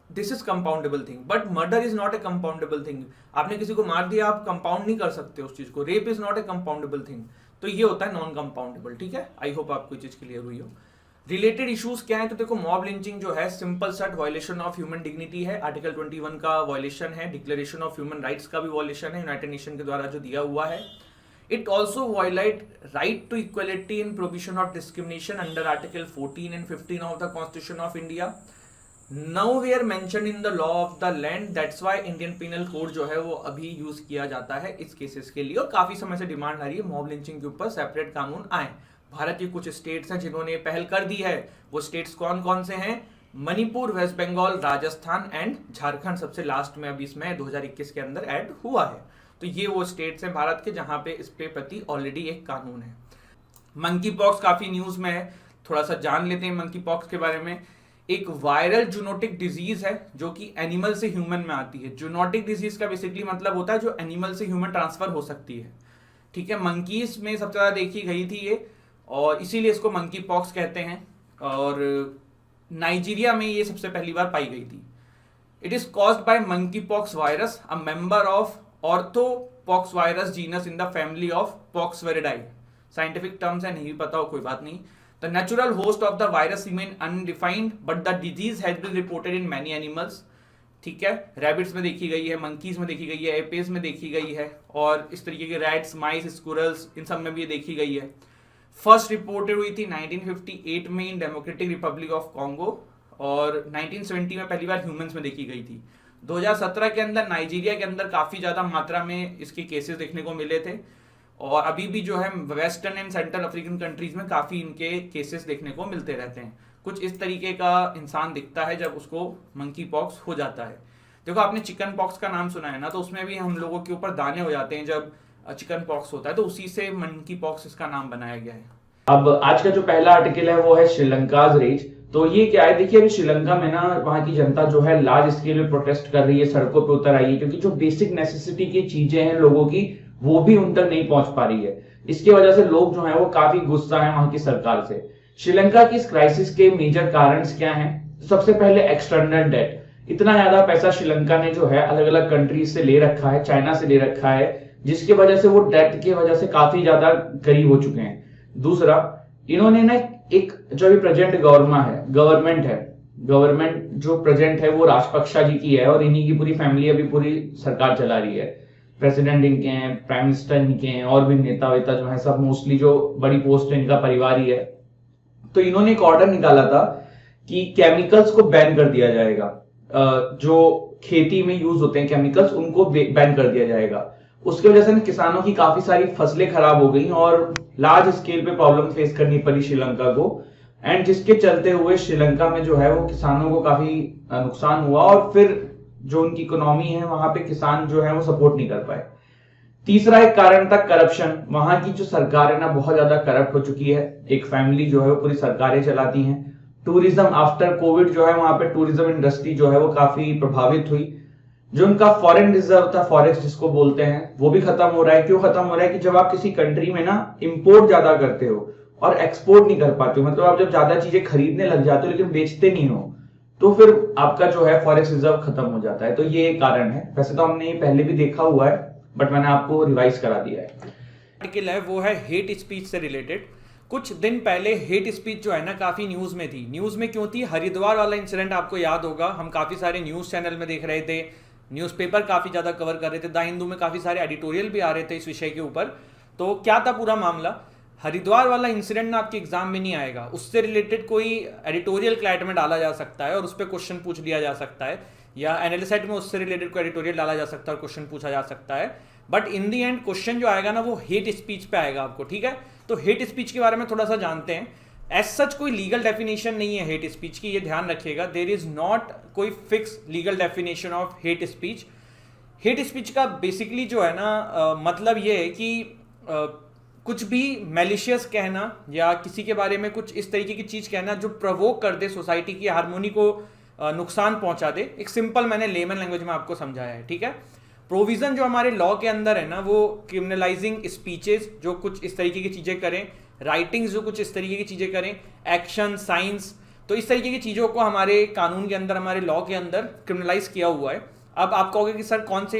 this is compoundable thing. But murder is not a compoundable thing. आपने किसी को मार दिया, आप कंपाउंड नहीं कर सकते उस चीज को। Rape is not a compoundable thing. तो ये होता है नॉन कंपाउंडेबल, ठीक है। आई होप आपको चीज क्लियर हुई हो। रिलेटेड इश्यूज क्या है, तो देखो मॉब लिंचिंग जो है सिंपल सट वायलेशन ऑफ ह्यूमन डिग्निटी है, आर्टिकल 21 का वायलेशन है, डिक्लेरेशन ऑफ ह्यूमन राइट्स का भी वायलेशन है यूनाइटेड नेशन के द्वारा जो दिया हुआ है। It also violate right to equality in provision of discrimination under article 14 and 15 of the constitution of India. Nowhere mention in the law of the land, that's why Indian penal code जो है वो अभी use किया जाता है इस cases के लिए। और काफी समय से डिमांड आ रही है मॉब लिंचिंग के ऊपर सेपरेट कानून आए। भारत के कुछ स्टेट्स हैं जिन्होंने पहल कर दी है। वो स्टेट्स कौन कौन से हैं? मणिपुर, वेस्ट बंगाल, राजस्थान एंड झारखंड सबसे लास्ट में अभी इसमें 2021 के अंदर ऐड हुआ है। तो ये वो स्टेट्स हैं भारत के जहां पे इस पे प्रति ऑलरेडी एक कानून है। मंकी पॉक्स काफी न्यूज में है, थोड़ा सा जान लेते हैं मंकी पॉक्स के बारे में। एक वायरल जूनोटिक डिजीज है जो कि एनिमल से ह्यूमन में आती है। जूनोटिक डिजीज का बेसिकली मतलब होता है जो एनिमल से ह्यूमन ट्रांसफर हो सकती है, ठीक है। मंकीज में सबसे ज्यादा देखी गई थी ये, और इसीलिए इसको मंकी पॉक्स कहते हैं। और नाइजीरिया में ये सबसे पहली बार पाई गई थी। It is caused by monkey pox virus, a member of orthopox virus genus in the family of poxviridae. Scientific terms है, नहीं पता हो कोई बात नहीं। The natural host of the virus remain undefined, but the disease has been reported in many animals. ठीक है, rabbits में देखी गई है, मंकीज में देखी गई है, एपेज में देखी गई है, और इस तरीके के रैट्स, माइस, स्क्विरल्स, इन सब में भी ये देखी गई है। फर्स्ट रिपोर्टेड हुई थी 1958 में in democratic Republic of Congo, और 1970 में पहली बार ह्यूमंस में देखी गई थी। 2017 के अंदर नाइजीरिया के अंदर काफी ज्यादा मात्रा में इसके केसेस देखने को मिले थे, और अभी भी जो है western and central African countries में काफी इनके केसेस देखने को मिलते रहते हैं। कुछ इस तरीके का इंसान दिखता है जब उसको मंकी पॉक्स हो जाता है। देखो आपने चिकन पॉक्स का नाम सुना है ना, तो उसमें भी हम लोगों के ऊपर दाने हो जाते हैं जब चिकन पॉक्स होता है, तो उसी से मंकी पॉक्स इसका नाम बनाया गया है। अब आज का जो पहला आर्टिकल है वो है श्रीलंकाज रेज। तो ये क्या है, देखिए अभी श्रीलंका में ना वहां की जनता जो है लार्ज स्केल में प्रोटेस्ट कर रही है, सड़कों पे उतर आई है, क्योंकि जो बेसिक नेसेसिटी की चीजें हैं लोगों की वो भी उन तक नहीं पहुंच पा रही है। इसकी वजह से लोग जो है वो काफी गुस्सा है वहां की सरकार से। श्रीलंका की इस क्राइसिस के मेजर कारण क्या हैं? सबसे पहले एक्सटर्नल डेट। इतना ज्यादा पैसा श्रीलंका ने जो है अलग अलग कंट्रीज से ले रखा है, चाइना से ले रखा है, जिसकी वजह से वो डेट की वजह से काफी ज्यादा गरीब हो चुके हैं। दूसरा, इन्होंने ना एक जो भी प्रेजेंट गवर्नमेंट जो प्रेजेंट है वो राजपक्षा जी की है, और इन्हीं की पूरी फैमिली अभी पूरी सरकार चला रही है। प्रेसिडेंट इनके हैं, प्राइम मिनिस्टर इनके हैं, और भी नेता वेता जो है सब मोस्टली जो बड़ी पोस्ट है इनका परिवार ही है। तो इन्होंने एक ऑर्डर निकाला था कि केमिकल्स को बैन कर दिया जाएगा, जो खेती में यूज होते हैं केमिकल्स उनको बैन कर दिया जाएगा। उसकी वजह से किसानों की काफी सारी फसलें खराब हो गई और लार्ज स्केल पे प्रॉब्लम फेस करनी पड़ी श्रीलंका को, एंड जिसके चलते हुए श्रीलंका में जो है वो किसानों को काफी नुकसान हुआ, और फिर जो उनकी इकोनॉमी है वहां पे किसान जो है वो सपोर्ट नहीं कर पाए। तीसरा एक कारण था करप्शन। वहां की जो सरकार है ना बहुत ज्यादा करप्ट हो चुकी है। एक फैमिली जो है वो पूरी सरकारें चलाती हैं। टूरिज्म आफ्टर कोविड जो है वहां पे टूरिज्म इंडस्ट्री जो है वो काफी प्रभावित हुई। जो उनका फॉरेन रिजर्व था, फॉरेक्स जिसको बोलते हैं, वो भी खत्म हो रहा है। क्यों खत्म हो रहा है कि जब आप किसी कंट्री में ना इंपोर्ट ज्यादा करते हो और एक्सपोर्ट नहीं कर पाते हो, मतलब आप जब ज्यादा चीजें खरीदने लग जाते हो लेकिन बेचते नहीं हो, तो फिर आपका जो है फॉरेक्स रिजर्व खत्म हो जाता है। तो ये कारण है। वैसे तो हमने ये पहले भी देखा हुआ है, बट मैंने आपको रिवाइज करा दिया है। आर्टिकल है वो है हेट स्पीच से रिलेटेड। कुछ दिन पहले हेट स्पीच जो है ना काफी न्यूज में थी। न्यूज में क्यों थी? हरिद्वार वाला इंसिडेंट आपको याद होगा, हम काफी सारे न्यूज चैनल में देख रहे थे, न्यूज़पेपर काफी ज्यादा कवर कर रहे थे, द हिंदू में काफी सारे एडिटोरियल भी आ रहे थे इस विषय के ऊपर। तो क्या था पूरा मामला? हरिद्वार वाला इंसिडेंट ना आपके एग्जाम में नहीं आएगा, उससे रिलेटेड कोई एडिटोरियल क्लैट में डाला जा सकता है और उस पर क्वेश्चन पूछ लिया जा सकता है, या एनालिसाइट में उससे रिलेटेड कोई एडिटोरियल डाला जा सकता है और क्वेश्चन पूछा जा सकता है। But in the and question जो आएगा ना वो हेट स्पीच पे आएगा आपको, ठीक है। तो हेट स्पीच के बारे में थोड़ा सा जानते हैं। एज सच कोई लीगल डेफिनेशन नहीं है हेट स्पीच की, ये ध्यान रखिएगा। देयर इज नॉट कोई fix legal definition of hate speech. Hate speech का बेसिकली जो है ना मतलब ये है कि कुछ भी मैलिशियस कहना या किसी के बारे में कुछ इस तरीके की चीज कहना जो प्रोवोक कर दे सोसाइटी की हार्मोनी को नुकसान पहुंचा दे। एक सिंपल मैंने लेमन लैंग्वेज में आपको समझाया है, ठीक है। प्रोविजन जो हमारे लॉ के अंदर है ना, वो क्रिमिनलाइजिंग स्पीचेस जो कुछ इस तरीके की चीजें करें, राइटिंग्स जो कुछ इस तरीके की चीजें करें, एक्शन, साइंस, तो इस तरीके की चीजों को हमारे कानून के अंदर, हमारे लॉ के अंदर क्रिमिनलाइज किया हुआ है। अब आप कहोगे कि सर कौन से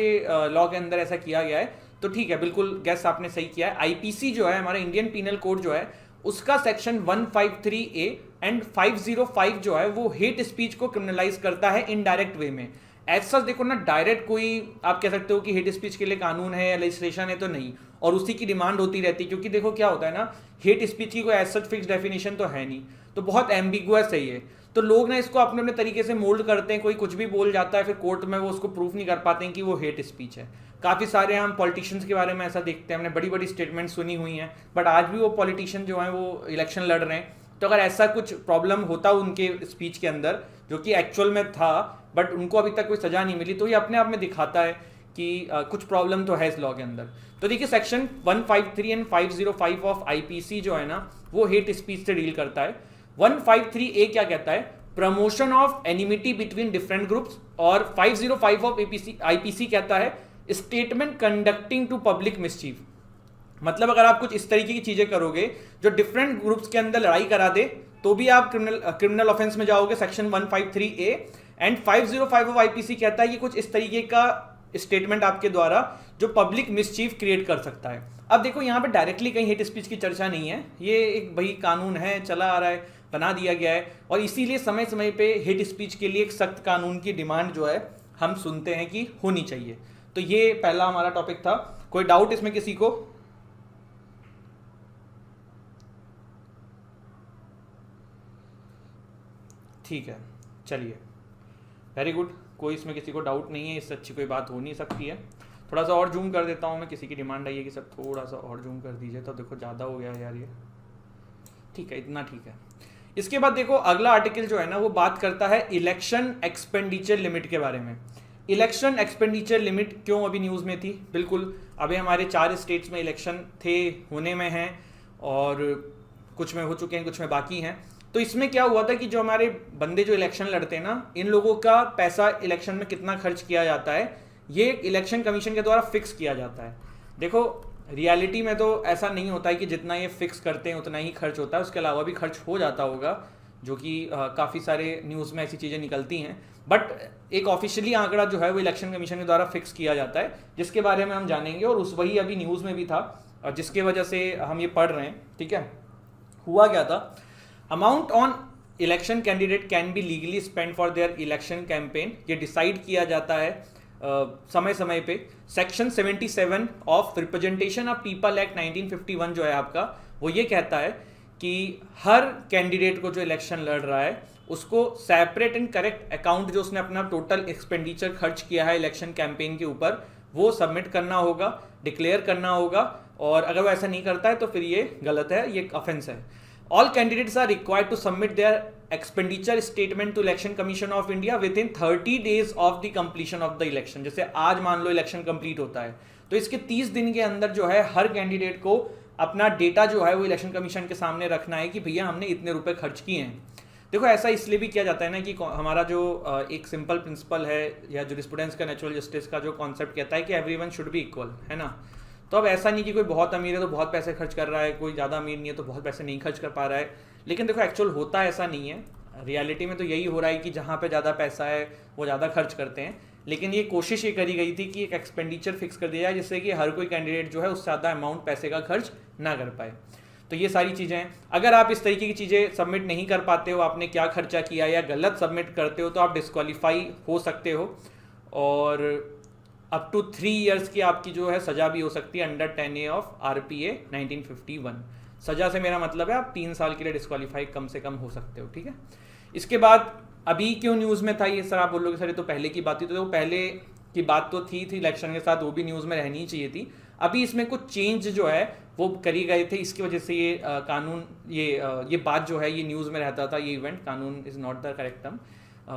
लॉ के अंदर ऐसा किया गया है, तो ठीक है, बिल्कुल गैस आपने सही किया है। आईपीसी जो है, हमारा इंडियन पीनल कोड जो है, उसका सेक्शन 153A एंड 505 जो है वो हेट स्पीच को क्रिमिनलाइज करता है इनडायरेक्ट वे में। एज सच देखो ना, डायरेक्ट कोई आप कह सकते हो कि हेट स्पीच के लिए कानून है या लेजिस्लेशन है तो नहीं, और उसी की डिमांड होती रहती है, क्योंकि देखो क्या होता है ना, हेट स्पीच की कोई एज सच फिक्स डेफिनेशन तो है नहीं, तो बहुत एम्बिगुअस है ये। तो लोग ना इसको अपने अपने तरीके से मोल्ड करते हैं, कोई कुछ भी बोल जाता है, फिर कोर्ट में वो उसको प्रूफ नहीं कर पाते हैं कि वो हेट स्पीच है। काफ़ी सारे हम पॉलिटिशियंस के बारे में ऐसा देखते हैं, हमने बड़ी बड़ी स्टेटमेंट सुनी हुई हैं, बट आज भी वो पॉलिटिशियन जो हैं वो इलेक्शन लड़ रहे हैं। तो अगर ऐसा कुछ प्रॉब्लम होता उनके स्पीच के अंदर जो कि एक्चुअल में था, बट उनको अभी तक कोई सजा नहीं मिली, तो ये अपने आप में दिखाता है कि कुछ प्रॉब्लम तो है इस लॉ के अंदर। तो देखिए सेक्शन 153 एंड 505 ऑफ आईपीसी जो है ना, वो हेट स्पीच से डील करता है। 153A क्या कहता है, promotion of enmity between different groups, और 505 ऑफ आईपीसी कहता है statement conducting to public mischief. मतलब अगर आप कुछ इस तरीके की चीजें करोगे जो डिफरेंट ग्रुप्स के अंदर लड़ाई करा दे, तो भी आप क्रिमिनल ऑफेंस में जाओगे, सेक्शन 153A। एंड 505 ऑफ आईपीसी कहता है कि कुछ इस तरीके का स्टेटमेंट आपके द्वारा जो पब्लिक मिसचीफ क्रिएट कर सकता है। अब देखो यहाँ पे डायरेक्टली कहीं हेट स्पीच की चर्चा नहीं है, ये एक भाई कानून है, चला आ रहा है, बना दिया गया है, और इसीलिए समय समय पे हेट स्पीच के लिए एक सख्त कानून की डिमांड जो है हम सुनते हैं कि होनी चाहिए। तो ये पहला हमारा टॉपिक था। कोई डाउट इसमें किसी को? ठीक है, चलिए, वेरी गुड। कोई इसमें किसी को डाउट नहीं है, इससे अच्छी कोई बात हो नहीं सकती है। थोड़ा सा और जूम कर देता हूँ मैं, किसी की डिमांड आई है कि सर थोड़ा सा और जूम कर दीजिए, तो देखो ज़्यादा हो गया यार ये। ठीक है, इतना ठीक है। इसके बाद देखो अगला आर्टिकल जो है ना, वो बात करता है इलेक्शन एक्सपेंडिचर लिमिट के बारे में। इलेक्शन एक्सपेंडिचर लिमिट क्यों अभी न्यूज़ में थी? बिल्कुल, अभी हमारे 4 स्टेट्स में इलेक्शन थे, होने में हैं, और कुछ में हो चुके हैं, कुछ में बाकी हैं। तो इसमें क्या हुआ था कि जो हमारे बंदे जो इलेक्शन लड़ते हैं ना, इन लोगों का पैसा इलेक्शन में कितना खर्च किया जाता है, ये इलेक्शन कमीशन के द्वारा फिक्स किया जाता है। देखो रियलिटी में तो ऐसा नहीं होता है कि जितना ये फिक्स करते हैं उतना ही खर्च होता है, उसके अलावा भी खर्च हो जाता होगा, जो कि काफ़ी सारे न्यूज़ में ऐसी चीज़ें निकलती हैं। बट एक ऑफिशियली आंकड़ा जो है वो इलेक्शन कमीशन के द्वारा फिक्स किया जाता है, जिसके बारे में हम जानेंगे, और उस वही अभी न्यूज़ में भी था, और जिसके वजह से हम ये पढ़ रहे हैं। ठीक है, हुआ क्या था, amount on election candidate can be legally spend for their election campaign, ये डिसाइड किया जाता है समय समय पे। Section 77 of representation of people act 1951 जो है आपका, वो ये कहता है कि हर कैंडिडेट को जो इलेक्शन लड़ रहा है उसको सेपरेट एंड करेक्ट अकाउंट, जो उसने अपना टोटल एक्सपेंडिचर खर्च किया है इलेक्शन कैंपेन के ऊपर, वो सबमिट करना होगा, डिक्लेयर करना होगा, और अगर वो ऐसा नहीं करता है तो फिर ये गलत है, ये ऑफेंस है। All candidates are required to submit their expenditure statement to election commission of India within 30 days of the completion of the election. जैसे आज मान लो इलेक्शन कंप्लीट होता है, तो इसके 30 दिन के अंदर जो है हर कैंडिडेट को अपना डेटा जो है वो इलेक्शन कमीशन के सामने रखना है कि भैया हमने इतने रुपए खर्च किए हैं। देखो ऐसा इसलिए भी किया जाता है ना कि हमारा जो एक सिंपल प्रिंसिपल है, या जूरिस्प्रूडेंस का, नेचुरल जस्टिस का जो कॉन्सेप्ट कहता है कि एवरीवन शुड बी इक्वल, है ना। तो अब ऐसा नहीं कि कोई बहुत अमीर है तो बहुत पैसे खर्च कर रहा है, कोई ज़्यादा अमीर नहीं है तो बहुत पैसे नहीं खर्च कर पा रहा है। लेकिन देखो एक्चुअल होता ऐसा नहीं है, रियलिटी में तो यही हो रहा है कि जहाँ पे ज़्यादा पैसा है वो ज़्यादा खर्च करते हैं। लेकिन ये कोशिश ये करी गई थी कि एक एक्सपेंडिचर फिक्स कर दिया जाए, जिससे कि हर कोई कैंडिडेट जो है उससे ज़्यादा अमाउंट पैसे का खर्च ना कर पाए। तो ये सारी चीज़ें हैं। अगर आप इस तरीके की चीज़ें सबमिट नहीं कर पाते हो, आपने क्या खर्चा किया या गलत सबमिट करते हो, तो आप डिस्क्वालीफाई हो सकते हो, और अप टू 3 ईयर्स की आपकी जो है सज़ा भी हो सकती है अंडर 10A ऑफ RPA 1951। सज़ा से मेरा मतलब है आप 3 साल के लिए डिस्क्वालीफाई कम से कम हो सकते हो। ठीक है, इसके बाद अभी क्यों न्यूज़ में था ये? सर आप बोलोगे सर ये तो पहले की बात थी, तो पहले की बात तो थी इलेक्शन के साथ, वो भी न्यूज़ में रहनी ही चाहिए थी। अभी इसमें कुछ चेंज जो है वो करी गए थे, इसकी वजह से ये कानून, ये बात जो है ये न्यूज़ में रहता था। ये इवेंट, कानून is not the correct term,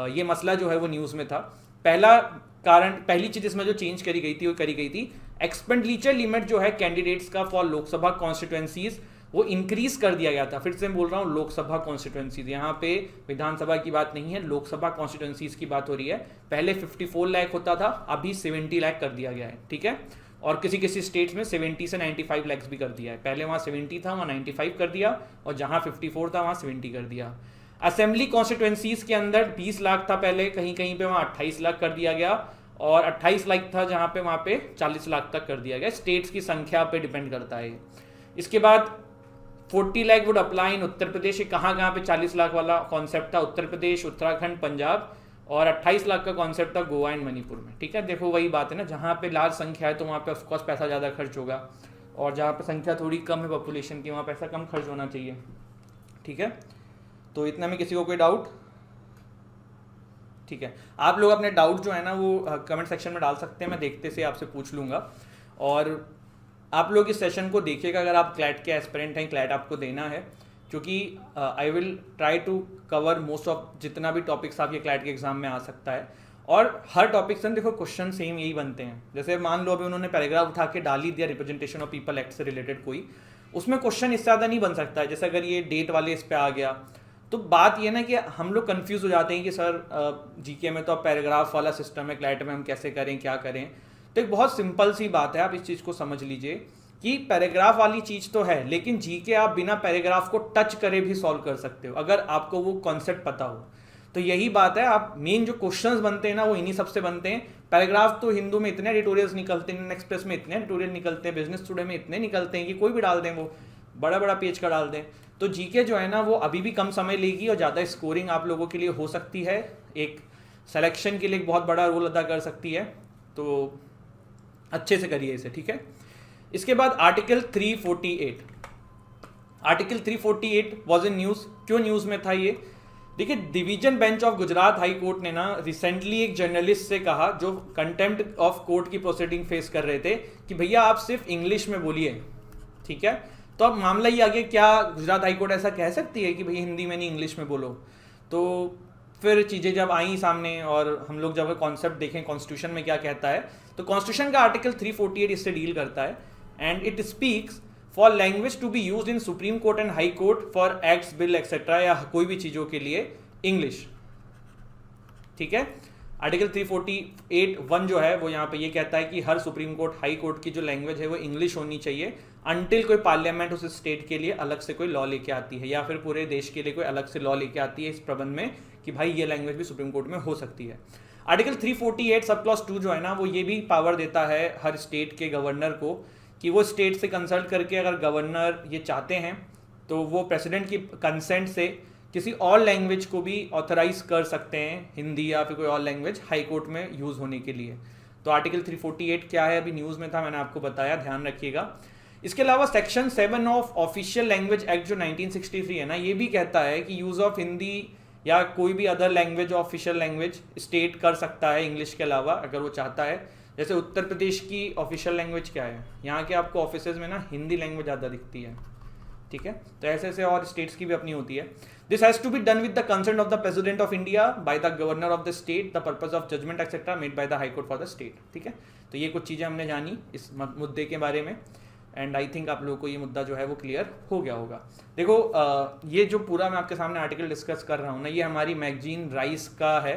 ये मसला जो है वो न्यूज़ में था। पहली चीज़ इसमें जो चेंज करी गई थी वो करी गई थी एक्सपेंडिचर लिमिट जो है कैंडिडेट्स का फॉर लोकसभा कॉन्स्टिट्यूएंसीज, वो इंक्रीज कर दिया गया था। फिर से मैं बोल रहा हूँ लोकसभा कॉन्स्टिट्यूंसीज, यहाँ पे विधानसभा की बात नहीं है, लोकसभा कॉन्स्टिट्यूंसीज की बात हो रही है। पहले 54 लाख होता था, अभी 70 लाख कर दिया गया है, ठीक है। और किसी किसी स्टेट्स में 70 से 95 लाख भी कर दिया है। पहले वहाँ 70 था, वहाँ 95 कर दिया, और जहाँ 54 था वहाँ 70 कर दिया। असेंबली कॉन्स्टिट्यूंसीज के अंदर 20 लाख था पहले, कहीं कहीं पे वहाँ 28 लाख कर दिया गया, और 28 लाख था जहाँ पे वहाँ पे 40 लाख तक कर दिया गया। स्टेट्स की संख्या पे डिपेंड करता है। इसके बाद 40 lakh would apply in Uttar Pradesh. कहाँ पे 40 लाख वाला कॉन्सेप्ट था? उत्तर प्रदेश, उत्तराखंड, पंजाब, और 28 लाख का कॉन्सेप्ट था गोवा एंड मणिपुर में, ठीक है। देखो वही बात है ना, जहाँ पे लार्ज संख्या है तो वहाँ पे ऑफकोर्स पैसा ज़्यादा खर्च होगा, और जहाँ पे संख्या थोड़ी कम है पॉपुलेशन की, वहाँ पैसा कम खर्च होना चाहिए, ठीक है। तो इतना में किसी को कोई डाउट? ठीक है, आप लोग अपने डाउट जो है ना वो कमेंट सेक्शन में डाल सकते हैं, मैं देखते से आपसे पूछ लूँगा। और आप लोग इस सेशन को देखिएगा अगर आप क्लैट के एस्पिरेंट हैं, क्लैट आपको देना है, क्योंकि I will try to cover most of जितना भी टॉपिक्स आपके क्लैट के एग्जाम में आ सकता है। और हर टॉपिक से देखो क्वेश्चन सेम यही बनते हैं। जैसे मान लो अभी उन्होंने पैराग्राफ उठा के डाल ही दिया रिप्रेजेंटेशन ऑफ पीपल एक्ट से रिलेटेड कोई, उसमें क्वेश्चन इससे ज़्यादा नहीं बन सकता है। जैसे अगर ये डेट वाले इस पे आ गया, तो बात ये ना कि हम लोग कंफ्यूज हो जाते हैं कि सर जीके में तो अब पैराग्राफ वाला सिस्टम है, क्लैट में हम कैसे करें, क्या करें। तो एक बहुत सिंपल सी बात है, आप इस चीज़ को समझ लीजिए कि पैराग्राफ वाली चीज़ तो है, लेकिन जीके आप बिना पैराग्राफ को टच करे भी सॉल्व कर सकते हो अगर आपको वो कॉन्सेप्ट पता हो। तो यही बात है, आप मेन जो क्वेश्चंस बनते हैं ना वो इन्हीं सबसे बनते हैं। पैराग्राफ तो हिंदू में इतने एडिटोरियल्स निकलते हैं, इंडियन एक्सप्रेस में इतने एडिटोरियल निकलते हैं, बिजनेस टुडे में इतने निकलते हैं कि कोई भी डाल दें, वो बड़ा बड़ा पेज का डाल दें। तो जीके जो है ना वो अभी भी कम समय लेगी और ज़्यादा स्कोरिंग आप लोगों के लिए हो सकती है, एक सिलेक्शन के लिए एक बहुत बड़ा रोल अदा कर सकती है। तो अच्छे से करिए इसे, ठीक है। इसके बाद article 348, article 348 was in news. क्यों न्यूज़ में था ये? देखिए, division bench of Gujarat high court ने ना रिसेंटली एक जर्नलिस्ट से कहा जो कंटेम्प्ट ऑफ कोर्ट की प्रोसीडिंग फेस कर रहे थे कि भैया आप सिर्फ इंग्लिश में बोलिए, ठीक है। तो अब मामला ये आ गया, क्या गुजरात हाई कोर्ट ऐसा कह सकती है कि भैया हिंदी में नहीं इंग्लिश में बोलो? तो फिर चीज़ें जब आई सामने और हम लोग जब कॉन्सेप्ट देखें कॉन्स्टिट्यूशन में क्या कहता है, तो कॉन्स्टिट्यूशन का आर्टिकल 348 इससे डील करता है। And it speaks for language to be use in supreme court and high court for acts, bill etcetera, या कोई भी चीज़ों के लिए इंग्लिश, ठीक है। आर्टिकल 348(1) जो है वो यहाँ पे ये कहता है कि हर सुप्रीम कोर्ट, हाई कोर्ट की जो लैंग्वेज है वो इंग्लिश होनी चाहिए अनटिल कोई पार्लियामेंट उस स्टेट के लिए अलग से कोई लॉ लेके आती है, या फिर पूरे देश के लिए कोई अलग से लॉ लेके आती है इस प्रबंध में कि भाई ये लैंग्वेज भी सुप्रीम कोर्ट में हो सकती है। आर्टिकल 348 सब क्लॉज 2 जो है ना वो ये भी पावर देता है हर स्टेट के गवर्नर को कि वो स्टेट से कंसल्ट करके अगर गवर्नर ये चाहते हैं तो वो प्रेसिडेंट की कंसेंट से किसी और लैंग्वेज को भी ऑथराइज कर सकते हैं, हिंदी या फिर कोई और लैंग्वेज हाई कोर्ट में यूज़ होने के लिए। तो आर्टिकल 348 क्या है, अभी न्यूज़ में था, मैंने आपको बताया, ध्यान रखिएगा। इसके अलावा section 7 of official language act जो 1963 है ना, ये भी कहता है कि यूज़ ऑफ हिंदी या कोई भी other language official language state कर सकता है इंग्लिश के अलावा अगर वो चाहता है। जैसे उत्तर प्रदेश की ऑफिशियल लैंग्वेज क्या है, यहाँ के आपको ऑफिसेज में ना हिंदी लैंग्वेज ज़्यादा दिखती है, ठीक है। तो ऐसे ऐसे और स्टेट्स की भी अपनी होती है। This has to be done with the consent of the president of India by the governor of the state, the purpose of judgement etcetera made by the high court for the state, ठीक है। तो ये कुछ चीज़ें हमने जानी इस मुद्दे के बारे में, एंड आई थिंक आप लोगों को ये मुद्दा जो है वो क्लियर हो गया होगा। देखो ये जो पूरा मैं आपके सामने आर्टिकल डिस्कस कर रहा हूँ ना, ये हमारी मैगजीन राइज का है,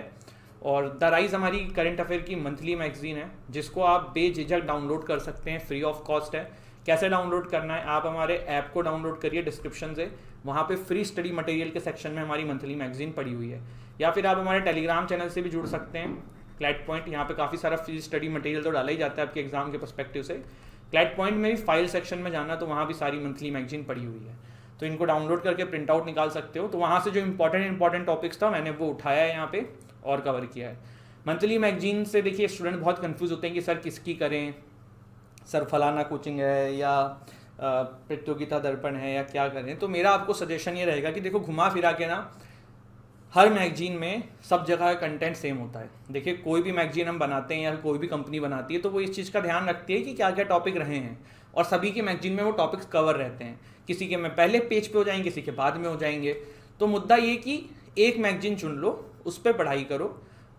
और द राइज हमारी करंट अफेयर की मंथली मैगजीन है जिसको आप बेझिझक डाउनलोड कर सकते हैं, फ्री ऑफ कॉस्ट है। कैसे डाउनलोड करना है, आप हमारे ऐप को डाउनलोड करिए डिस्क्रिप्शन से, वहाँ पे फ्री स्टडी मटेरियल के सेक्शन में हमारी मंथली मैगजीन पड़ी हुई है, या फिर आप हमारे टेलीग्राम चैनल से भी जुड़ सकते हैं, क्लैट पॉइंट। यहाँ पे काफ़ी सारा फ्री स्टडी मटेरियल तो डाला ही जाता है आपके एग्जाम के पर्सपेक्टिव से। क्लैट पॉइंट में भी फाइल सेक्शन में जाना तो वहाँ भी सारी मंथली मैगजीन पड़ी हुई है, तो इनको डाउनलोड करके प्रिंट आउट निकाल सकते हो। तो वहाँ से जो इंपॉर्टेंट टॉपिक्स था मैंने वो उठाया है यहाँ पे और कवर किया है। मंथली मैगजीन से देखिए स्टूडेंट बहुत कंफ्यूज होते हैं कि सर किसकी करें, सर फलाना कोचिंग है या प्रतियोगिता दर्पण है या क्या करें। तो मेरा आपको सजेशन ये रहेगा कि देखो घुमा फिरा के ना हर मैगजीन में सब जगह का कंटेंट सेम होता है। देखिए कोई भी मैगजीन हम बनाते हैं या कोई भी कंपनी बनाती है तो वो इस चीज़ का ध्यान रखती है कि क्या क्या टॉपिक रहे हैं, और सभी के मैगजीन में वो टॉपिक्स कवर रहते हैं। किसी के में पहले पेज पे हो जाएंगे, किसी के बाद में हो जाएंगे। तो मुद्दा ये कि एक मैगजीन चुन लो, उस पर पढ़ाई करो,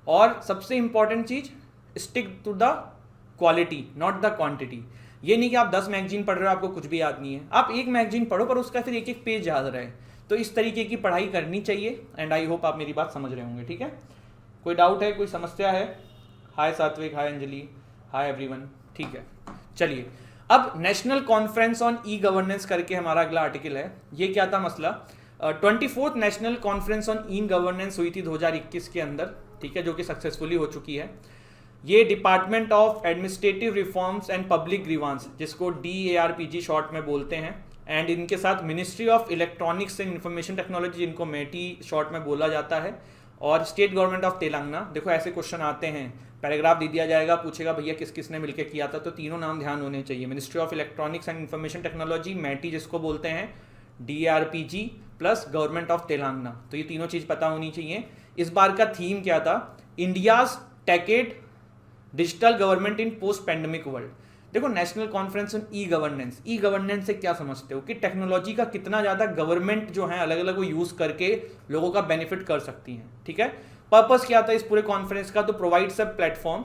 और सबसे इंपॉर्टेंट चीज़ stick to the quality not the quantity. ये नहीं कि आप 10 मैगजीन पढ़ रहे हो आपको कुछ भी याद नहीं है, आप एक मैगजीन पढ़ो पर उसका फिर एक एक पेज याद रहे। तो इस तरीके की पढ़ाई करनी चाहिए एंड आई होप आप मेरी बात समझ रहे होंगे। ठीक है, कोई डाउट है, कोई समस्या है? हाय सात्विक, हाय अंजलि, हाय एवरीवन। ठीक है, चलिए अब national conference on e governance करके हमारा अगला आर्टिकल है। ये क्या था मसला? 24th national conference on e governance हुई थी 2021 के अंदर, ठीक है, जो कि सक्सेसफुली हो चुकी है। ये department of administrative reforms and public grievance, जिसको DARPG शॉर्ट में बोलते हैं, एंड इनके साथ ministry of electronics and information technology, जिनको METI शॉर्ट में बोला जाता है, और स्टेट गवर्नमेंट ऑफ तेलंगाना। देखो ऐसे क्वेश्चन आते हैं, पैराग्राफ दे दिया जाएगा, पूछेगा भैया किस किस ने मिलकर किया था, तो तीनों नाम ध्यान होने चाहिए। Ministry of electronics and information technology, METI जिसको बोलते हैं, DARPG plus government of Telangana. तो ये तीनों चीज़ पता होनी चाहिए। इस बार का थीम क्या था? India's techade digital government in post pandemic world. देखो national conference on e governance, e governance से क्या समझते हो कि टेक्नोलॉजी का कितना ज़्यादा गवर्नमेंट जो है अलग अलग वो यूज़ करके लोगों का बेनिफिट कर सकती हैं। ठीक है, पर्पस क्या था इस पूरे कॉन्फ्रेंस का? तो प्रोवाइड सब प्लेटफॉर्म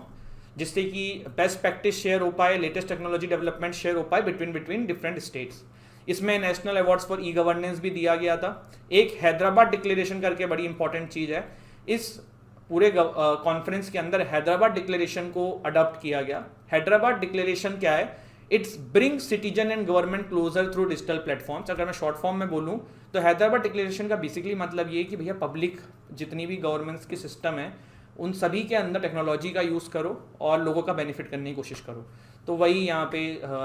जिससे कि बेस्ट प्रैक्टिस शेयर हो पाए, लेटेस्ट टेक्नोलॉजी डेवलपमेंट शेयर हो पाए बिटवीन डिफरेंट स्टेट्स। इसमें national awards for e governance भी दिया गया था। एक हैदराबाद डिक्लेरेशन करके बड़ी इंपॉर्टेंट चीज़ है, इस पूरे कॉन्फ्रेंस के अंदर हैदराबाद डिक्लेरेशन को अडॉप्ट किया गया। हैदराबाद डिक्लेरेशन क्या है? It's bring citizen and government closer through digital platforms. अगर मैं शॉर्ट फॉर्म में बोलूँ तो हैदराबाद डिक्लेरेशन का बेसिकली मतलब ये कि भैया पब्लिक जितनी भी गवर्नमेंट्स की सिस्टम है उन सभी के अंदर टेक्नोलॉजी का यूज़ करो और लोगों का बेनिफिट करने की कोशिश करो। तो वही यहाँ पे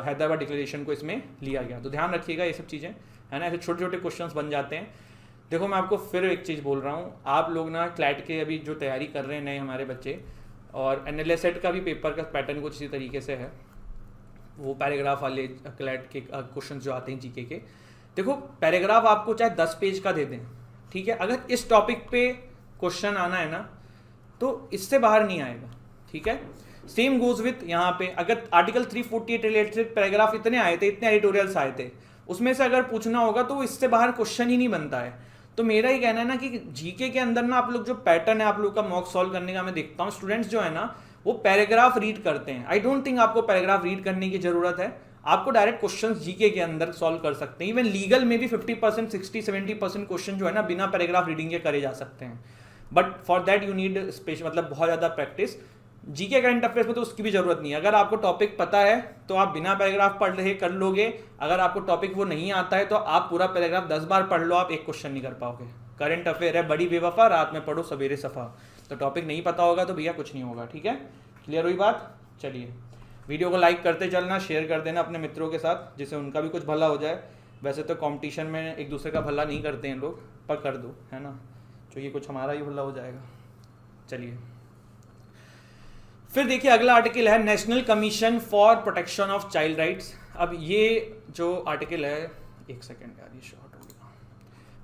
हैदराबाद डिक्लेरेशन को इसमें लिया गया। तो ध्यान रखिएगा ये सब चीज़ें, है ना, ऐसे छोटे छोटे क्वेश्चंस बन जाते हैं। देखो मैं आपको फिर एक चीज़ बोल रहा हूँ, आप लोग ना क्लैट के अभी जो तैयारी कर रहे हैं नए हमारे बच्चे, और NLSET का भी पेपर का पैटर्न कुछ इसी तरीके से है। वो पैराग्राफ वाले क्लैट के क्वेश्चन जो आते हैं GK के, देखो पैराग्राफ आपको चाहे 10 पेज का दे दें, ठीक है, अगर इस टॉपिक पे क्वेश्चन आना है ना तो इससे बाहर नहीं आएगा। ठीक है, सेम गोज विथ यहाँ पे अगर आर्टिकल 348 रिलेटेड पैराग्राफ इतने आए थे, इतने एडिटोरियल्स आए थे, उसमें से अगर पूछना होगा तो इससे बाहर क्वेश्चन ही नहीं बनता है। तो मेरा ही कहना है ना कि GK के अंदर ना आप लोग जो पैटर्न है आप लोग का मॉक सॉल्व करने का, मैं देखता हूँ स्टूडेंट्स जो है ना वो पैराग्राफ रीड करते हैं। आई डोंट थिंक आपको पैराग्राफ रीड करने की जरूरत है, आपको डायरेक्ट क्वेश्चंस GK के अंदर सॉल्व कर सकते हैं। इवन लीगल में भी 50%, 60-70% क्वेश्चन जो है ना बिना पैराग्राफ रीडिंग के करे जा सकते हैं, but for that you need special, मतलब बहुत ज़्यादा प्रैक्टिस। GK करंट अफेयर्स में तो उसकी भी जरूरत नहीं है। अगर आपको टॉपिक पता है तो आप बिना पैराग्राफ पढ़ रहे कर लोगे, अगर आपको टॉपिक वो नहीं आता है तो आप पूरा पैराग्राफ 10 बार पढ़ लो, आप एक क्वेश्चन नहीं कर पाओगे। करंट अफेयर है बड़ी बेवफा, रात में पढ़ो सवेरे सफा। तो टॉपिक नहीं पता होगा तो भैया कुछ नहीं होगा। ठीक है, क्लियर हुई बात? चलिए वीडियो को लाइक करते चलना, शेयर कर देना अपने मित्रों के साथ जिससे उनका भी कुछ भला हो जाए। वैसे तो कंपटीशन में एक दूसरे का भला नहीं करते हैं लोग, पर कर दो, है ना, तो ये कुछ हमारा ही भला हो जाएगा। चलिए फिर देखिए अगला आर्टिकल है national commission for protection of child rights. अब ये जो आर्टिकल है, एक सेकेंड यार ये शॉर्ट हो गया,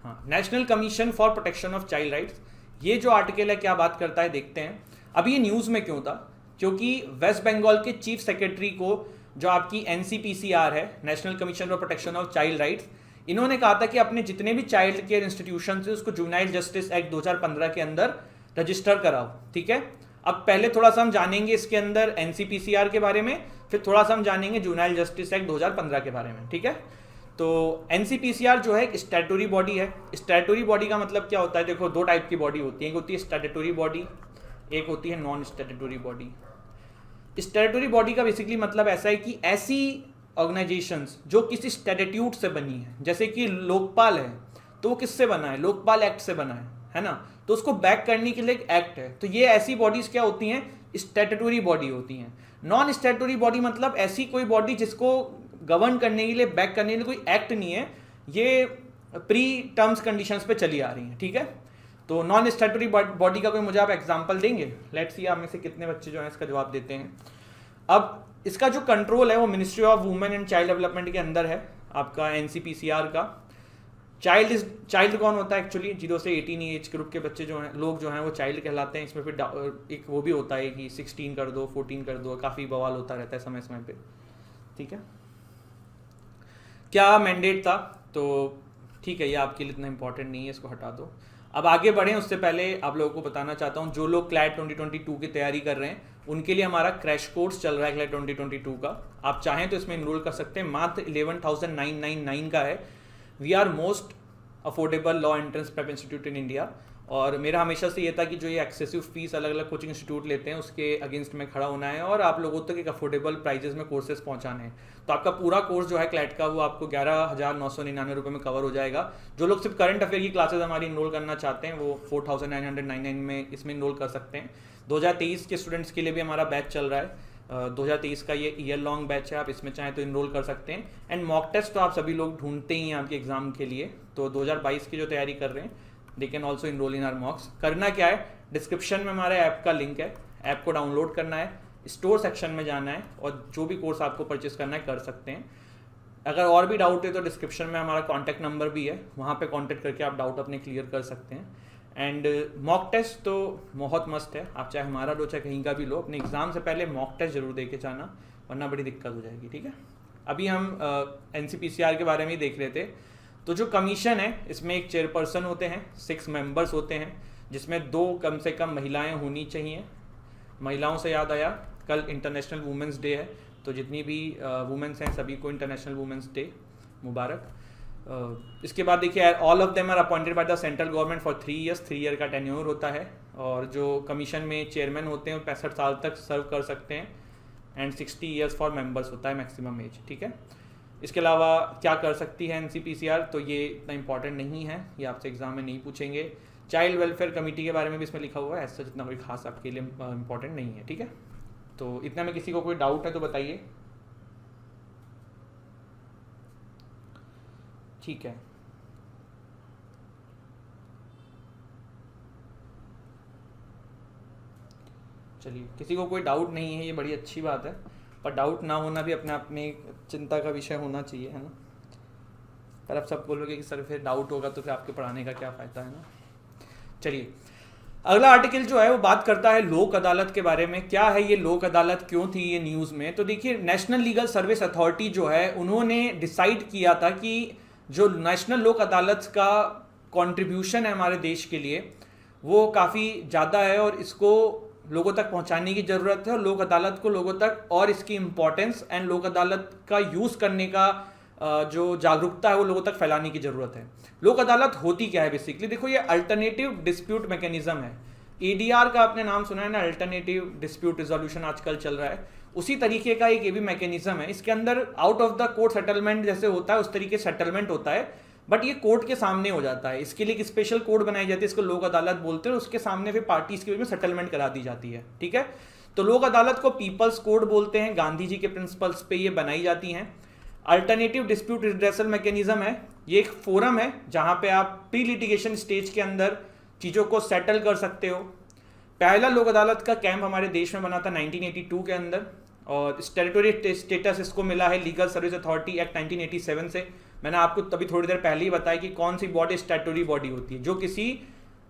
हाँ, national commission for protection of child rights, ये जो आर्टिकल है क्या बात करता है देखते हैं। अब ये न्यूज़ में क्यों था? क्योंकि वेस्ट बंगाल के चीफ सेक्रेटरी को, जो आपकी NCPCR है, national commission for protection of child rights, इन्होंने कहा था कि अपने जितने भी चाइल्ड केयर इंस्टीट्यूशन है उसको जुवेनाइल जस्टिस एक्ट 2015 के अंदर रजिस्टर कराओ। ठीक है, अब पहले थोड़ा सा हम जानेंगे इसके अंदर NCPCR के बारे में, फिर थोड़ा सा हम जानेंगे जुवेनाइल जस्टिस एक्ट 2015 के बारे में। ठीक है, तो NCPCR जो है एक स्टैट्यूटरी बॉडी है। स्टैट्यूटरी बॉडी का मतलब क्या होता है? देखो दो टाइप की बॉडी होती है, एक होती है स्टैट्यूटरी बॉडी, एक होती है non statutory body. Statutory body का बेसिकली मतलब ऐसा है कि ऐसी ऑर्गेनाइजेशंस जो किसी स्टैट्यूट से बनी है, जैसे कि लोकपाल है तो वो किससे बना है? लोकपाल एक्ट से बना है ना, तो उसको बैक करने के लिए एक एक्ट है। तो ये ऐसी बॉडीज क्या होती हैं? स्टैट्यूटरी बॉडी होती हैं। नॉन स्टैट्यूटरी बॉडी मतलब ऐसी कोई बॉडी जिसको गवर्न करने के लिए, बैक करने के लिए कोई एक्ट नहीं है, ये प्री टर्म्स कंडीशंस पे चली आ रही है। ठीक है, तो नॉन स्टैट्यूटरी बॉडी का कोई मुझे आप एग्जांपल देंगे? लेट्स सी आप में से कितने बच्चे जो हैं इसका जवाब देते हैं। अब इसका जो कंट्रोल है वो ministry of women and child development के अंदर है, आपका NCPCR का। चाइल्ड कौन होता है एक्चुअली? 0 से 18 एज ग्रुप के बच्चे जो हैं, लोग जो हैं वो चाइल्ड कहलाते हैं। इसमें फिर एक वो भी होता है कि 16 कर दो, 14 कर दो, काफ़ी बवाल होता रहता है समय समय पे। ठीक है, क्या मैंडेट था? तो ठीक है, ये आपके लिए इतना इंपॉर्टेंट नहीं है, इसको हटा दो। अब आगे बढ़ें उससे पहले आप लोगों को बताना चाहता हूँ, जो लोग क्लैट 2022 की तैयारी कर रहे हैं उनके लिए हमारा क्रैश कोर्स चल रहा है क्लैट 2022 का। आप चाहें तो इसमें इनरोल कर सकते हैं, मात्र 11,999 का है। We are most affordable law entrance prep institute in India. और मेरा हमेशा से ये था कि जो ये एक्सेसिव फीस अलग अलग कोचिंग इंस्टीट्यूट लेते हैं उसके अगेंस्ट में खड़ा होना है और आप लोगों तक एक अफोर्डेबल प्राइजेस में कोर्सेज पहुंचाने हैं। तो आपका पूरा कोर्स जो है क्लैट का वो आपको 11,999 रुपये में कवर हो जाएगा। जो लोग सिर्फ करंट अफेयर की क्लासेज हमारी इनरोल करना चाहते हैं वो 4,999 में इसमें इनरोल कर सकते हैं। 2023 के स्टूडेंट्स के लिए भी हमारा बैच चल रहा है। 2023 का ये ईयर लॉन्ग बैच है, आप इसमें चाहें तो इनरोल कर सकते हैं। एंड मॉक टेस्ट तो आप सभी लोग ढूंढते ही हैं आपके एग्जाम के लिए, तो 2022 की जो तैयारी कर रहे हैं they can also enrol in our mocks. करना क्या है, डिस्क्रिप्शन में हमारे ऐप का लिंक है, ऐप को डाउनलोड करना है, स्टोर सेक्शन में जाना है और जो भी कोर्स आपको परचेस करना है कर सकते हैं। अगर और भी डाउट है तो डिस्क्रिप्शन में हमारा कॉन्टैक्ट नंबर भी है, वहाँ पे कॉन्टैक्ट करके आप डाउट अपने क्लियर कर सकते हैं। एंड मॉक टेस्ट तो बहुत मस्त है, आप चाहे हमारा लो चाहे कहीं का भी लो, अपने एग्जाम से पहले मॉक टेस्ट जरूर दे के जाना, वरना बड़ी दिक्कत हो जाएगी। ठीक है, अभी हम NCPCR के बारे में ही देख रहे थे। तो जो कमीशन है इसमें एक चेयरपर्सन होते हैं, 6 मेंबर्स होते हैं, जिसमें 2 कम से कम महिलाएं होनी चाहिए। महिलाओं से याद आया, कल इंटरनेशनल वुमेंस डे है, तो जितनी भी वुमेंस हैं सभी को इंटरनेशनल वुमेंस डे मुबारक। इसके बाद देखिए, all of them are appointed by the central government for 3 years, 3 year का टेन्योर होता है। और जो कमीशन में चेयरमैन होते हैं वो 65 साल तक सर्व कर सकते हैं। एंड 60 ईयर्स फॉर मेंबर्स होता है मैक्सिमम एज। ठीक है, इसके अलावा क्या कर सकती है NCPCR, तो ये इतना इंपॉर्टेंट नहीं है, ये आपसे एग्जाम में नहीं पूछेंगे। चाइल्ड वेलफेयर कमेटी के बारे में भी इसमें लिखा हुआ है, ऐसा जितना कोई खास आपके लिए इंपॉर्टेंट नहीं है। ठीक है, तो इतना में किसी को कोई डाउट है तो बताइए। ठीक है, चलिए, किसी को कोई डाउट नहीं है, ये बड़ी अच्छी बात है, पर डाउट ना होना भी अपने आप में एक चिंता का विषय होना चाहिए, है ना। पर आप सब बोलोगे कि सर फिर डाउट होगा तो फिर आपके पढ़ाने का क्या फ़ायदा, है ना। चलिए, अगला आर्टिकल जो है वो बात करता है लोक अदालत के बारे में। क्या है ये लोक अदालत, क्यों थी ये न्यूज़ में? तो देखिए, नेशनल लीगल सर्विस अथॉरिटी जो है उन्होंने डिसाइड किया था कि जो नेशनल लोक अदालत का कंट्रीब्यूशन है हमारे देश के लिए वो काफ़ी ज़्यादा है और इसको लोगों तक पहुंचाने की ज़रूरत है, और लोक अदालत को लोगों तक और इसकी इम्पोर्टेंस एंड लोक अदालत का यूज़ करने का जो जागरूकता है वो लोगों तक फैलाने की ज़रूरत है। लोक अदालत होती क्या है बेसिकली? देखो, ये अल्टरनेटिव डिस्प्यूट मैकेनिज्म है। ADR का आपने नाम सुना है ना, अल्टरनेटिव डिस्प्यूट रिजोल्यूशन आजकल चल रहा है, उसी तरीके का एक ये भी मैकेनिज्म है। इसके अंदर out of the court settlement जैसे होता है उस तरीके सेटलमेंट होता है, बट ये कोर्ट के सामने हो जाता है। इसके लिए एक स्पेशल कोड बनाई जाती है, इसको लोक अदालत बोलते हैं, उसके सामने फिर पार्टीज के बीच में सेटलमेंट करा दी जाती है। ठीक है, तो लोक अदालत को पीपल्स कोड बोलते हैं, गांधी जी के प्रिंसिपल्स पे ये बनाई जाती हैं। अल्टरनेटिव डिस्प्यूट रिड्रेसल मैकेनिज्म है, ये एक फोरम है जहां पे आप प्री लिटिगेशन स्टेज के अंदर चीज़ों को सेटल कर सकते हो। पहला लोक अदालत का कैंप हमारे देश में बना था 1982 के अंदर, और स्टेटूटरी स्टेटस इसको मिला है लीगल सर्विस अथॉरिटी एक्ट 1987 से। मैंने आपको तभी थोड़ी देर पहले ही बताया कि कौन सी बॉडी स्टैट्यूटरी बॉडी होती है जो किसी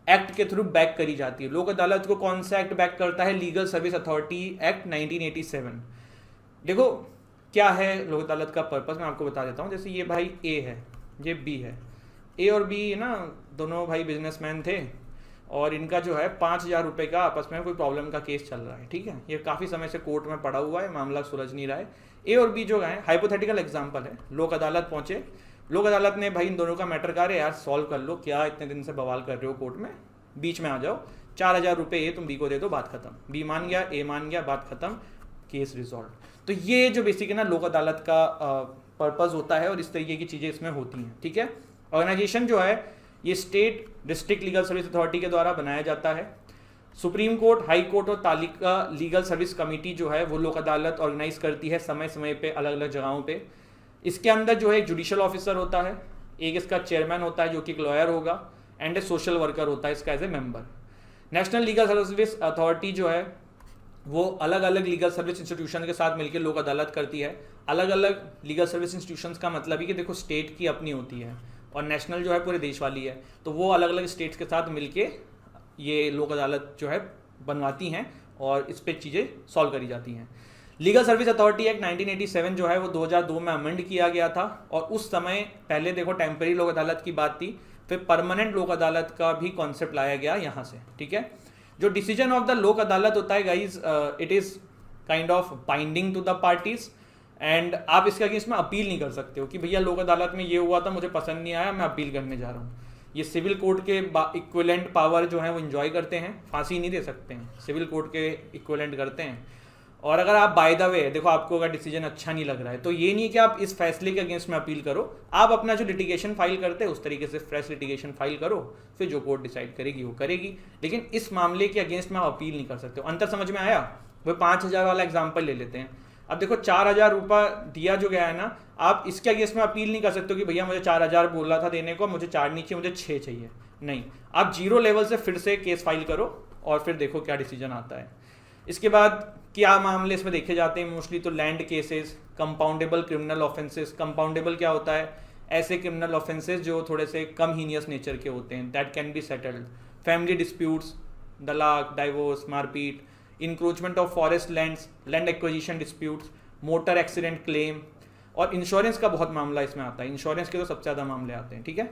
एक्ट के थ्रू बैक करी जाती है। लोक अदालत को कौन सा एक्ट बैक करता है? Legal service authority act 1987। देखो क्या है लोक अदालत का पर्पस, मैं आपको बता देता हूँ। जैसे ये भाई ए है, ये बी है, ए और बी ना दोनों भाई बिजनेसमैन थे, और इनका जो है 5,000 रुपये का आपस में कोई प्रॉब्लम का केस चल रहा है। ठीक है, ये काफ़ी समय से कोर्ट में पड़ा हुआ है, मामला सुलझ नहीं रहा है। ए और बी जो है हाइपोथेटिकल एग्जाम्पल है, लोक अदालत पहुंचे, लोक अदालत ने भाई इन दोनों का मैटर कहा, यार सॉल्व कर लो, क्या इतने दिन से बवाल कर रहे हो कोर्ट में, बीच में आ जाओ, 4,000 रुपये ए तुम बी को दे दो, बात खत्म। बी मान गया, ए मान गया, बात खत्म, केस रिजॉल्व। तो ये जो बेसिक है ना लोक अदालत का पर्पस होता है, और इस तरीके की चीज़ें इसमें होती हैं। ठीक है, ऑर्गेनाइजेशन जो है ये state district legal service authority के द्वारा बनाया जाता है। सुप्रीम कोर्ट, हाई कोर्ट और तालिका लीगल सर्विस कमेटी जो है वो लोक अदालत ऑर्गेनाइज करती है समय समय पे अलग अलग जगहों पे। इसके अंदर जो है एक जुडिशियल ऑफिसर होता है, एक इसका चेयरमैन होता है जो कि एक लॉयर होगा, एंड ए सोशल वर्कर होता है इसका as a member. National legal service authority जो है वो अलग अलग लीगल सर्विस इंस्टीट्यूशन के साथ मिलकर लोक अदालत करती है। अलग अलग लीगल सर्विस इंस्टीट्यूशंस का मतलब ही कि देखो स्टेट की अपनी होती है और नेशनल जो है पूरे देश वाली है, तो वो अलग अलग स्टेट्स के साथ मिलके ये लोक अदालत जो है बनवाती हैं और इस पे चीज़ें सॉल्व करी जाती हैं। लीगल सर्विस अथॉरिटी एक्ट 1987 जो है वो 2002 में अमेंड किया गया था, और उस समय पहले देखो टेम्पररी लोक अदालत की बात थी, फिर परमानेंट लोक अदालत का भी कॉन्सेप्ट लाया गया यहाँ से, ठीक है। जो डिसीजन ऑफ द लोक अदालत होता है guys, it is kind of binding to the parties, and आप इसके अगेंस्ट में अपील नहीं कर सकते हो कि भैया लोक अदालत में ये हुआ था, मुझे पसंद नहीं आया, मैं अपील करने जा रहा हूँ। ये सिविल कोर्ट के इक्विवेलेंट पावर जो है वो इंजॉय करते हैं, फांसी नहीं दे सकते हैं, सिविल कोर्ट के इक्विवेलेंट करते हैं। और अगर आप बाय द वे देखो, आपको अगर डिसीजन अच्छा नहीं लग रहा है तो ये नहीं कि आप इस फैसले के अगेंस्ट में अपील करो, आप अपना जो लिटिगेशन फाइल करते हैं उस तरीके से फ्रेश लिटिगेशन फाइल करो, फिर जो कोर्ट डिसाइड करेगी वो करेगी, लेकिन इस मामले के अगेंस्ट में आप अपील नहीं कर सकते हो। अंतर समझ में आया? वो 5,000 वाला एग्जाम्पल ले लेते हैं। अब देखो 4,000 रुपये दिया जो गया है ना, आप इसके अगेंस्ट में अपील नहीं कर सकते हो कि भैया मुझे 4,000 बोला था देने को, मुझे 4 नहीं चाहिए, मुझे 6 चाहिए। नहीं, आप 0 लेवल से फिर से केस फाइल करो और फिर देखो क्या डिसीजन आता है। इसके बाद क्या मामले इसमें देखे जाते हैं मोस्टली, तो land cases, compoundable criminal offences. Compoundable क्या होता है? ऐसे क्रिमिनल ऑफेंसेस जो थोड़े से कम हीनियस नेचर के होते हैं, that can be settled. Family disputes, तलाक, डाइवोर्स, मारपीट, encroachment of forest lands, land acquisition disputes, motor accident claim, और इंश्योरेंस का बहुत मामला इसमें आता है। इंश्योरेंस के तो सबसे ज़्यादा मामले आते हैं, ठीक है।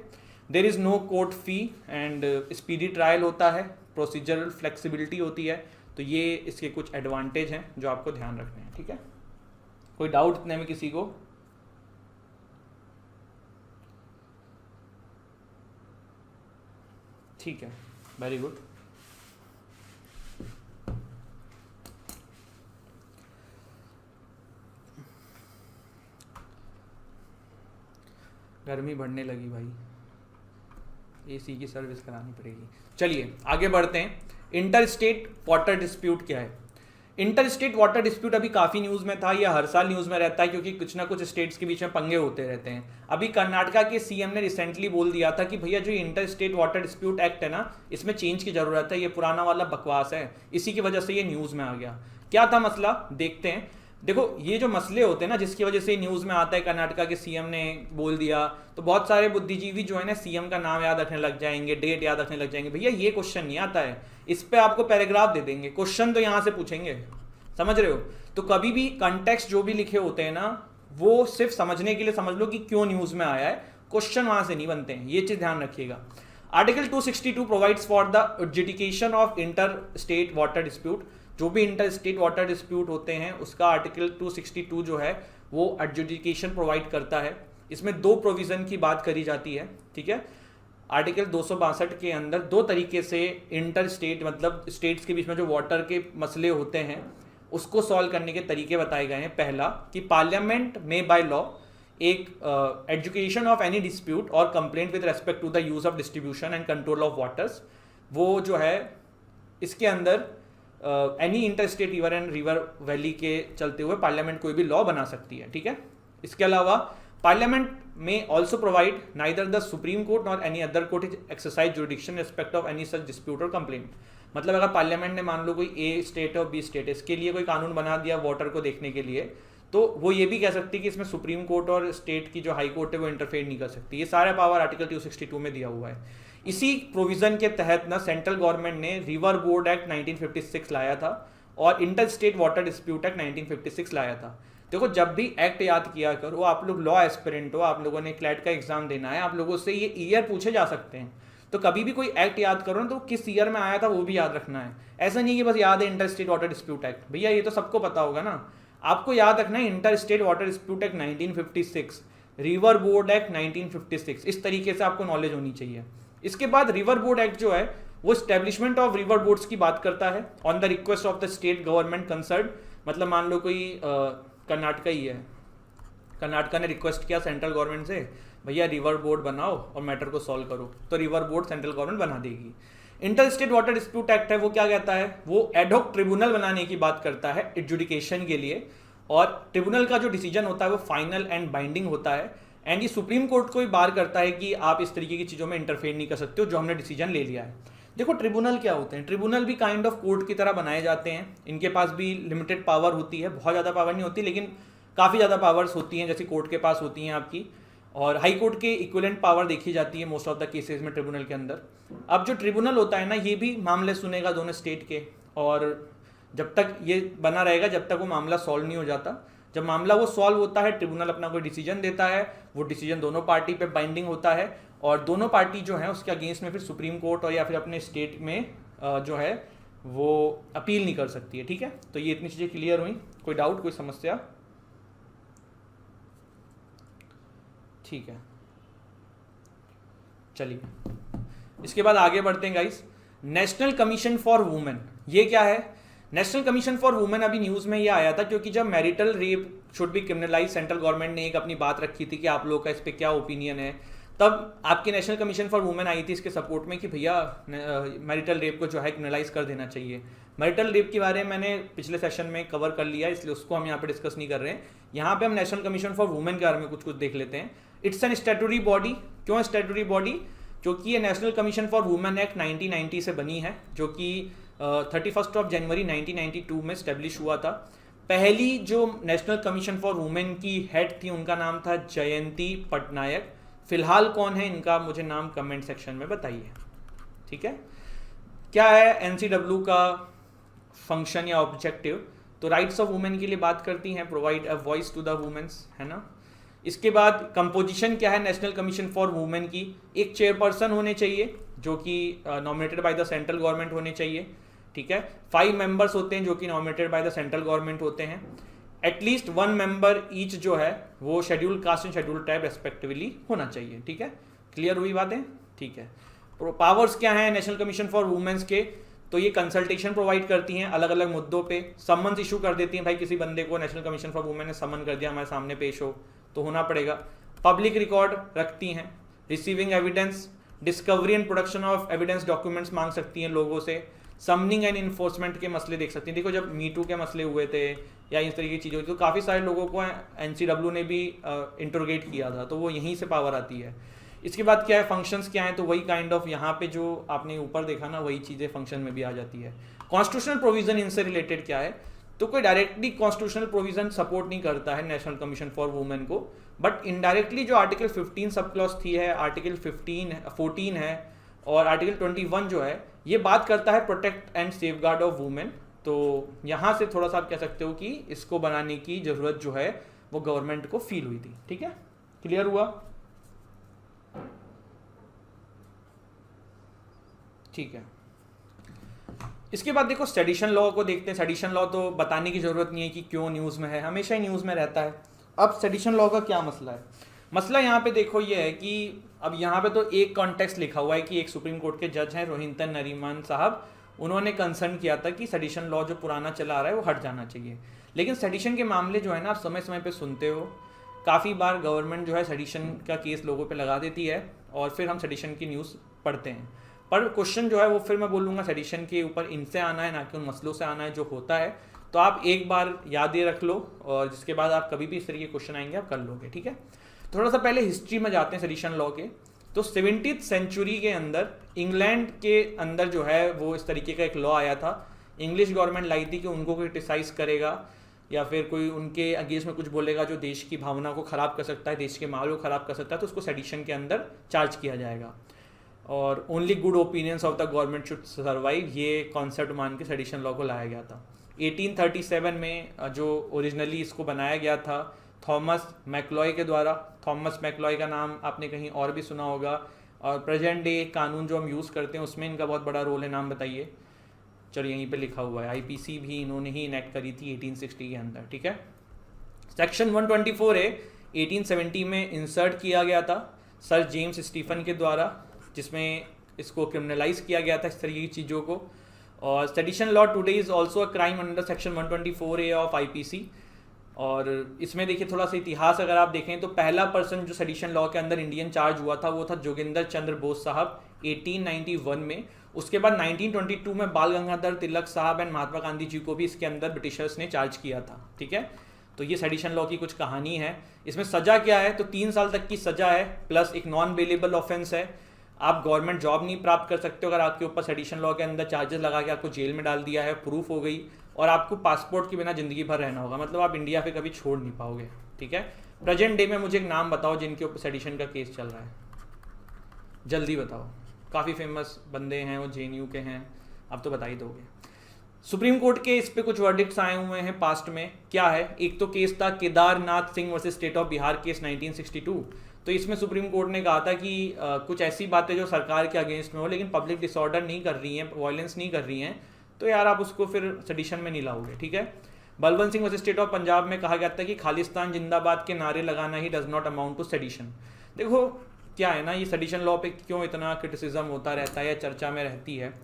There is no court fee and speedy trial होता है, प्रोसीजरल फ्लेक्सिबिलिटी होती है। तो ये इसके कुछ एडवांटेज हैं जो आपको ध्यान रखने हैं, ठीक है। कोई डाउट इतने में किसी को? ठीक है, वेरी गुड। गर्मी बढ़ने लगी भाई, एसी की सर्विस करानी पड़ेगी। चलिए आगे बढ़ते हैं। इंटर स्टेट वाटर डिस्प्यूट क्या है? इंटर स्टेट वाटर डिस्प्यूट अभी काफ़ी न्यूज़ में था, यह हर साल न्यूज़ में रहता है क्योंकि कुछ ना कुछ स्टेट्स के बीच में पंगे होते रहते हैं। अभी कर्नाटका के सीएम ने रिसेंटली बोल दिया था कि भैया जो inter state water dispute act है ना, इसमें चेंज की ज़रूरत है, ये पुराना वाला बकवास है। इसी की वजह से ये न्यूज़ में आ गया। क्या था मसला, देखते हैं। देखो ये जो मसले होते हैं ना जिसकी वजह से न्यूज़ में आता है कर्नाटका के सीएम ने बोल दिया, तो बहुत सारे बुद्धिजीवी जो है ना सीएम का नाम याद रखने लग जाएंगे, डेट याद रखने लग जाएंगे। भैया ये क्वेश्चन नहीं आता है, इस पे आपको पैराग्राफ दे देंगे, क्वेश्चन तो यहाँ से पूछेंगे, समझ रहे हो। तो कभी भी कंटेक्स्ट जो भी लिखे होते हैं ना, वो सिर्फ समझने के लिए समझ लो कि क्यों न्यूज़ में आया है, क्वेश्चन वहाँ से नहीं बनते हैं, ये चीज़ ध्यान रखिएगा। Article 262 provides for the adjudication of inter state water dispute. जो भी इंटर स्टेट वाटर डिस्प्यूट होते हैं उसका आर्टिकल 262 जो है वो एडजुडिकेशन प्रोवाइड करता है। इसमें 2 प्रोविज़न की बात करी जाती है, ठीक है। आर्टिकल 262 के अंदर 2 तरीके से इंटर स्टेट मतलब स्टेट्स के बीच में जो वाटर के मसले होते हैं उसको सॉल्व करने के तरीके बताए गए हैं। पहला कि पार्लियामेंट में बाय लॉ एक एजुकेशन ऑफ एनी डिस्प्यूट और complaint with respect to the use of distribution and control of waters, वो जो है इसके अंदर any inter state river and river valley के चलते हुए पार्लियामेंट कोई भी लॉ बना सकती है, ठीक है। इसके अलावा पार्लियामेंट में also provide neither the supreme court nor any other court is exercise जुडिक्शन respect of any such dispute और कंप्लेंट। मतलब अगर पार्लियामेंट ने मान लो कोई ए स्टेट और बी स्टेट इसके लिए कोई कानून बना दिया वाटर को देखने के लिए, तो वो ये भी कह सकती है कि इसमें सुप्रीम कोर्ट और स्टेट की जो हाई कोर्ट है वो इंटरफेयर नहीं कर सकती। ये सारा पावर आर्टिकल 262 में दिया हुआ है। इसी प्रोविजन के तहत ना सेंट्रल गवर्नमेंट ने रिवर बोर्ड एक्ट 1956 लाया था और inter state water dispute act 1956 लाया था। देखो जब भी एक्ट याद किया करो, आप लोग लॉ एस्पिरेंट हो, आप लोगों ने क्लैट का एग्जाम देना है, आप लोगों से ये ईयर पूछे जा सकते हैं। तो कभी भी कोई एक्ट याद करो ना तो किस ईयर में आया था वो भी याद रखना है। ऐसा नहीं है कि बस याद है inter state water dispute act, भैया ये तो सबको पता होगा ना। आपको याद रखना है inter state water dispute act 1956, river board act 1956, इस तरीके से आपको नॉलेज होनी चाहिए। इसके बाद रिवर बोर्ड एक्ट जो है वो स्टैब्लिशमेंट ऑफ रिवर बोर्ड्स की बात करता है on the request of the state government concern. मतलब मान लो कोई कर्नाटका ही है, कर्नाटका ने रिक्वेस्ट किया सेंट्रल गवर्नमेंट से भैया रिवर बोर्ड बनाओ और मैटर को सॉल्व करो, तो रिवर बोर्ड सेंट्रल गवर्नमेंट बना देगी। Inter state water dispute act है वो क्या कहता है, वो एडहॉक ट्रिब्यूनल बनाने की बात करता है एडजुडिकेशन के लिए, और ट्रिब्यूनल का जो डिसीजन होता है वो फाइनल एंड बाइंडिंग होता है। एंड ये सुप्रीम कोर्ट को भी बार करता है कि आप इस तरीके की चीज़ों में इंटरफेयर नहीं कर सकते हो जो हमने डिसीजन ले लिया है। देखो ट्रिब्यूनल क्या होते हैं, ट्रिब्यूनल भी काइंड ऑफ कोर्ट की तरह बनाए जाते हैं। इनके पास भी लिमिटेड पावर होती है, बहुत ज़्यादा पावर नहीं होती लेकिन काफ़ी ज़्यादा पावर्स होती हैं जैसे कोर्ट के पास होती हैं आपकी, और हाई कोर्ट के इक्विवेलेंट पावर देखी जाती है मोस्ट ऑफ द केसेस में ट्रिब्यूनल के अंदर। अब जो ट्रिब्यूनल होता है ना ये भी मामले सुनेगा दोनों स्टेट के, और जब तक ये बना रहेगा, जब तक वो मामला सॉल्व नहीं हो जाता। जब मामला वो सॉल्व होता है, ट्रिब्यूनल अपना कोई डिसीजन देता है, वो डिसीजन दोनों पार्टी पे बाइंडिंग होता है और दोनों पार्टी जो है उसके अगेंस्ट में फिर सुप्रीम कोर्ट और या फिर अपने स्टेट में जो है वो अपील नहीं कर सकती है। ठीक है, तो ये इतनी चीज़ें क्लियर हुई। कोई डाउट, कोई समस्या? ठीक है, चलिए इसके बाद आगे बढ़ते हैं guys. National commission for women, ये क्या है? नेशनल कमीशन फॉर वुमेन अभी न्यूज़ में ये आया था क्योंकि जब marital rape should be criminalize, central government ने एक अपनी बात रखी थी कि आप लोगों का इस पर क्या ओपिनियन है, तब आपकी national commission for women I थी इसके सपोर्ट में कि भैया मैरिटल रेप को जो है क्रिमिनलाइज कर देना चाहिए। मैरिटल रेप के बारे में मैंने पिछले सेशन में कवर कर लिया, इसलिए उसको हम यहाँ पे डिस्कस नहीं कर रहे हैं। यहाँ पे हम नेशनल कमीशन फॉर वुमेन के बारे में कुछ देख लेते हैं। It's an statutory body. क्यों स्टैट्यूटरी बॉडी? क्योंकि ये national commission for women act 1990 से बनी है, जो कि 31 जनवरी 1992 में स्टेब्लिश हुआ था। पहली जो नेशनल कमीशन फॉर वुमेन की हेड थी उनका नाम था जयंती पटनायक। फिलहाल कौन है इनका मुझे नाम कमेंट सेक्शन में बताइए। ठीक है, क्या है एनसीडब्ल्यू का फंक्शन या ऑब्जेक्टिव? तो राइट्स ऑफ वुमेन के लिए बात करती हैं, provide a voice to the womens, है ना। इसके बाद कंपोजिशन क्या है नेशनल कमीशन फॉर वुमेन की? एक चेयरपर्सन होने चाहिए जो कि nominated by the central government होने चाहिए। ठीक है, 5 मेंबर्स होते हैं जो कि nominated by the central government होते हैं। एटलीस्ट 1 मेंबर ईच जो है वो schedule caste and schedule tribe respectively होना चाहिए। ठीक है, क्लियर हुई बातें? ठीक है, पावर्स क्या है नेशनल कमीशन फॉर वुमेन्स के? तो ये कंसल्टेशन प्रोवाइड करती हैं अलग अलग मुद्दों पे, समन्स इशू कर देती हैं, भाई किसी बंदे को नेशनल कमीशन फॉर वुमेन ने समन कर दिया, हमारे सामने पेश हो, तो होना पड़ेगा। पब्लिक रिकॉर्ड रखती हैं, receiving evidence, discovery and production of evidence documents मांग सकती हैं लोगों से, समनिंग एंड इन्फोर्समेंट के मसले देख सकती हैं। देखो जब मीटू के मसले हुए थे या इस तरीके की चीज़ें हुई तो काफ़ी सारे लोगों को एनसीडब्ल्यू ने भी इंटरोगेट किया था, तो वो यहीं से पावर आती है। इसके बाद क्या है, फंक्शंस क्या हैं? तो वही काइंड ऑफ यहाँ पे जो आपने ऊपर देखा ना, वही चीज़ें फंक्शन में भी आ जाती है। कॉन्स्टिट्यूशनल प्रोविजन इनसे रिलेटेड क्या है? तो कोई डायरेक्टली कॉन्स्टिट्यूशनल प्रोविजन सपोर्ट नहीं करता है नेशनल कमीशन फॉर वुमेन को, बट इनडायरेक्टली जो आर्टिकल 15 सब क्लॉज 3 है, आर्टिकल 14 है और आर्टिकल 21 जो है, ये बात करता है protect and safeguard of women. तो यहाँ से थोड़ा सा आप कह सकते हो कि इसको बनाने की ज़रूरत जो है वो गवर्नमेंट को फील हुई थी। ठीक है, क्लियर हुआ? ठीक है, इसके बाद देखो सेडिशन लॉ को देखते हैं। सेडिशन लॉ तो बताने की जरूरत नहीं है कि क्यों न्यूज़ में है, हमेशा ही न्यूज़ में रहता है। अब सेडिशन लॉ का क्या मसला है? मसला यहाँ पे देखो ये है कि अब यहाँ पे तो एक कॉन्टेक्स्ट लिखा हुआ है कि एक सुप्रीम कोर्ट के जज हैं रोहिंटन नरीमन साहब, उन्होंने कंसर्न किया था कि सेडिशन लॉ जो पुराना चला रहा है वो हट जाना चाहिए। लेकिन सेडिशन के मामले जो है ना, आप समय समय पे सुनते हो, काफ़ी बार गवर्नमेंट जो है सेडिशन का केस लोगों पे लगा देती है और फिर हम सेडिशन की न्यूज़ पढ़ते हैं। पर क्वेश्चन जो है वो फिर मैं बोलूँगा सेडिशन के ऊपर इनसे आना है, ना कि उन मसलों से आना है जो होता है। तो आप एक बार याद ये रख लो और जिसके बाद आप कभी भी इस तरीके के क्वेश्चन आएंगे आप कर लोगे। ठीक है, थोड़ा सा पहले हिस्ट्री में जाते हैं सेडिशन लॉ के। तो 17th सेंचुरी के अंदर इंग्लैंड के अंदर जो है वो इस तरीके का एक लॉ आया था। इंग्लिश गवर्नमेंट लाई थी कि उनको क्रिटिसाइज करेगा या फिर कोई उनके अगेंस्ट में कुछ बोलेगा जो देश की भावना को ख़राब कर सकता है, देश के माहौल को ख़राब कर सकता है, तो उसको सेडिशन के अंदर चार्ज किया जाएगा। और only good opinions of the government should survive, ये कॉन्सेप्ट मान के सेडिशन लॉ को लाया गया था। 1837 में जो ओरिजिनली इसको बनाया गया था थॉमस मैकलॉय के द्वारा। थॉमस मैकलॉय का नाम आपने कहीं और भी सुना होगा, और प्रेजेंट डे कानून जो हम यूज़ करते हैं उसमें इनका बहुत बड़ा रोल है। नाम बताइए। चलिए यहीं पे लिखा हुआ है, आईपीसी भी इन्होंने ही इनेक्ट करी थी 1860 के अंदर। ठीक है, सेक्शन 124A 1870 में इंसर्ट किया गया था सर जेम्स स्टीफन के द्वारा, जिसमें इसको क्रिमिनलाइज किया गया था इस तरीके की चीज़ों को। और sedition law today is also a crime under section 124A of IPC. और इसमें देखिए थोड़ा सा इतिहास अगर आप देखें तो पहला पर्सन जो सेडिशन लॉ के अंदर इंडियन चार्ज हुआ था वो था जोगिंदर चंद्र बोस साहब 1891 में। उसके बाद 1922 में बाल गंगाधर तिलक साहब एंड महात्मा गांधी जी को भी इसके अंदर ब्रिटिशर्स ने चार्ज किया था। ठीक है, तो ये सेडिशन लॉ की कुछ कहानी है। इसमें सज़ा क्या है? तो 3 साल तक की सज़ा है, प्लस एक नॉन बेलेबल ऑफेंस है। आप गवर्नमेंट जॉब नहीं प्राप्त कर सकते हो अगर आपके ऊपर सेडिशन लॉ के अंदर चार्जेस लगा के आपको जेल में डाल दिया है, प्रूफ हो गई, और आपको पासपोर्ट के बिना ज़िंदगी भर रहना होगा, मतलब आप इंडिया पे कभी छोड़ नहीं पाओगे। ठीक है, प्रेजेंट डे में मुझे एक नाम बताओ जिनके ऊपर सेडिशन का केस चल रहा है, जल्दी बताओ। काफ़ी फेमस बंदे हैं वो, JNU के हैं, आप तो बता ही दोगे। सुप्रीम कोर्ट के इस पे कुछ वर्डिक्ट्स आए हुए हैं पास्ट में। क्या है, एक तो केस था Kedarnath Singh versus state of Bihar case 1962। तो इसमें सुप्रीम कोर्ट ने कहा था कि कुछ ऐसी बातें जो सरकार के अगेंस्ट में हो लेकिन पब्लिक डिसऑर्डर नहीं कर रही हैं, वायलेंस नहीं कर रही हैं, तो यार आप उसको फिर सेडिशन में नहीं लाओगे, ठीक है। Balwant Singh versus state of Punjab में कहा गया था कि खालिस्तान जिंदाबाद के नारे लगाना ही does not amount to sedition. देखो क्या है ना, ये सेडिशन लॉ पे क्यों इतना क्रिटिसिज्म होता रहता है या चर्चा में रहती है।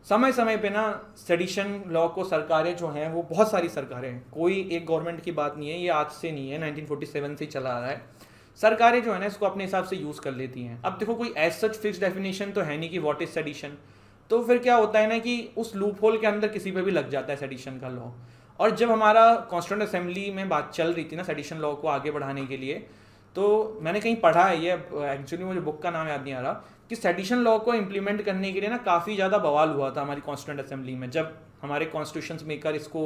समय समय पे ना सेडिशन लॉ को सरकारें जो हैं वो बहुत सारी सरकारें हैं, कोई एक गवर्नमेंट की बात नहीं है, ये आज से नहीं है, 1947 से चला आ रहा है। सरकारें जो है ना इसको अपने हिसाब से यूज़ कर लेती हैं। अब देखो कोई एज सच फिक्स डेफिनेशन तो है नहीं कि व्हाट इज सेडिशन, तो फिर क्या होता है ना कि उस लूप होल के अंदर किसी पे भी लग जाता है सेडिशन का लॉ। और जब हमारा कॉन्स्टिट्यूंट असेंबली में बात चल रही थी ना सेडिशन लॉ को आगे बढ़ाने के लिए, तो मैंने कहीं पढ़ा है, ये एक्चुअली मुझे बुक का नाम याद नहीं आ रहा, कि सेडिशन लॉ को इम्प्लीमेंट करने के लिए ना काफ़ी ज़्यादा बवाल हुआ था हमारी कॉन्स्टिट्यूंट असेंबली में, जब हमारे कॉन्स्टिट्यूशन मेकर इसको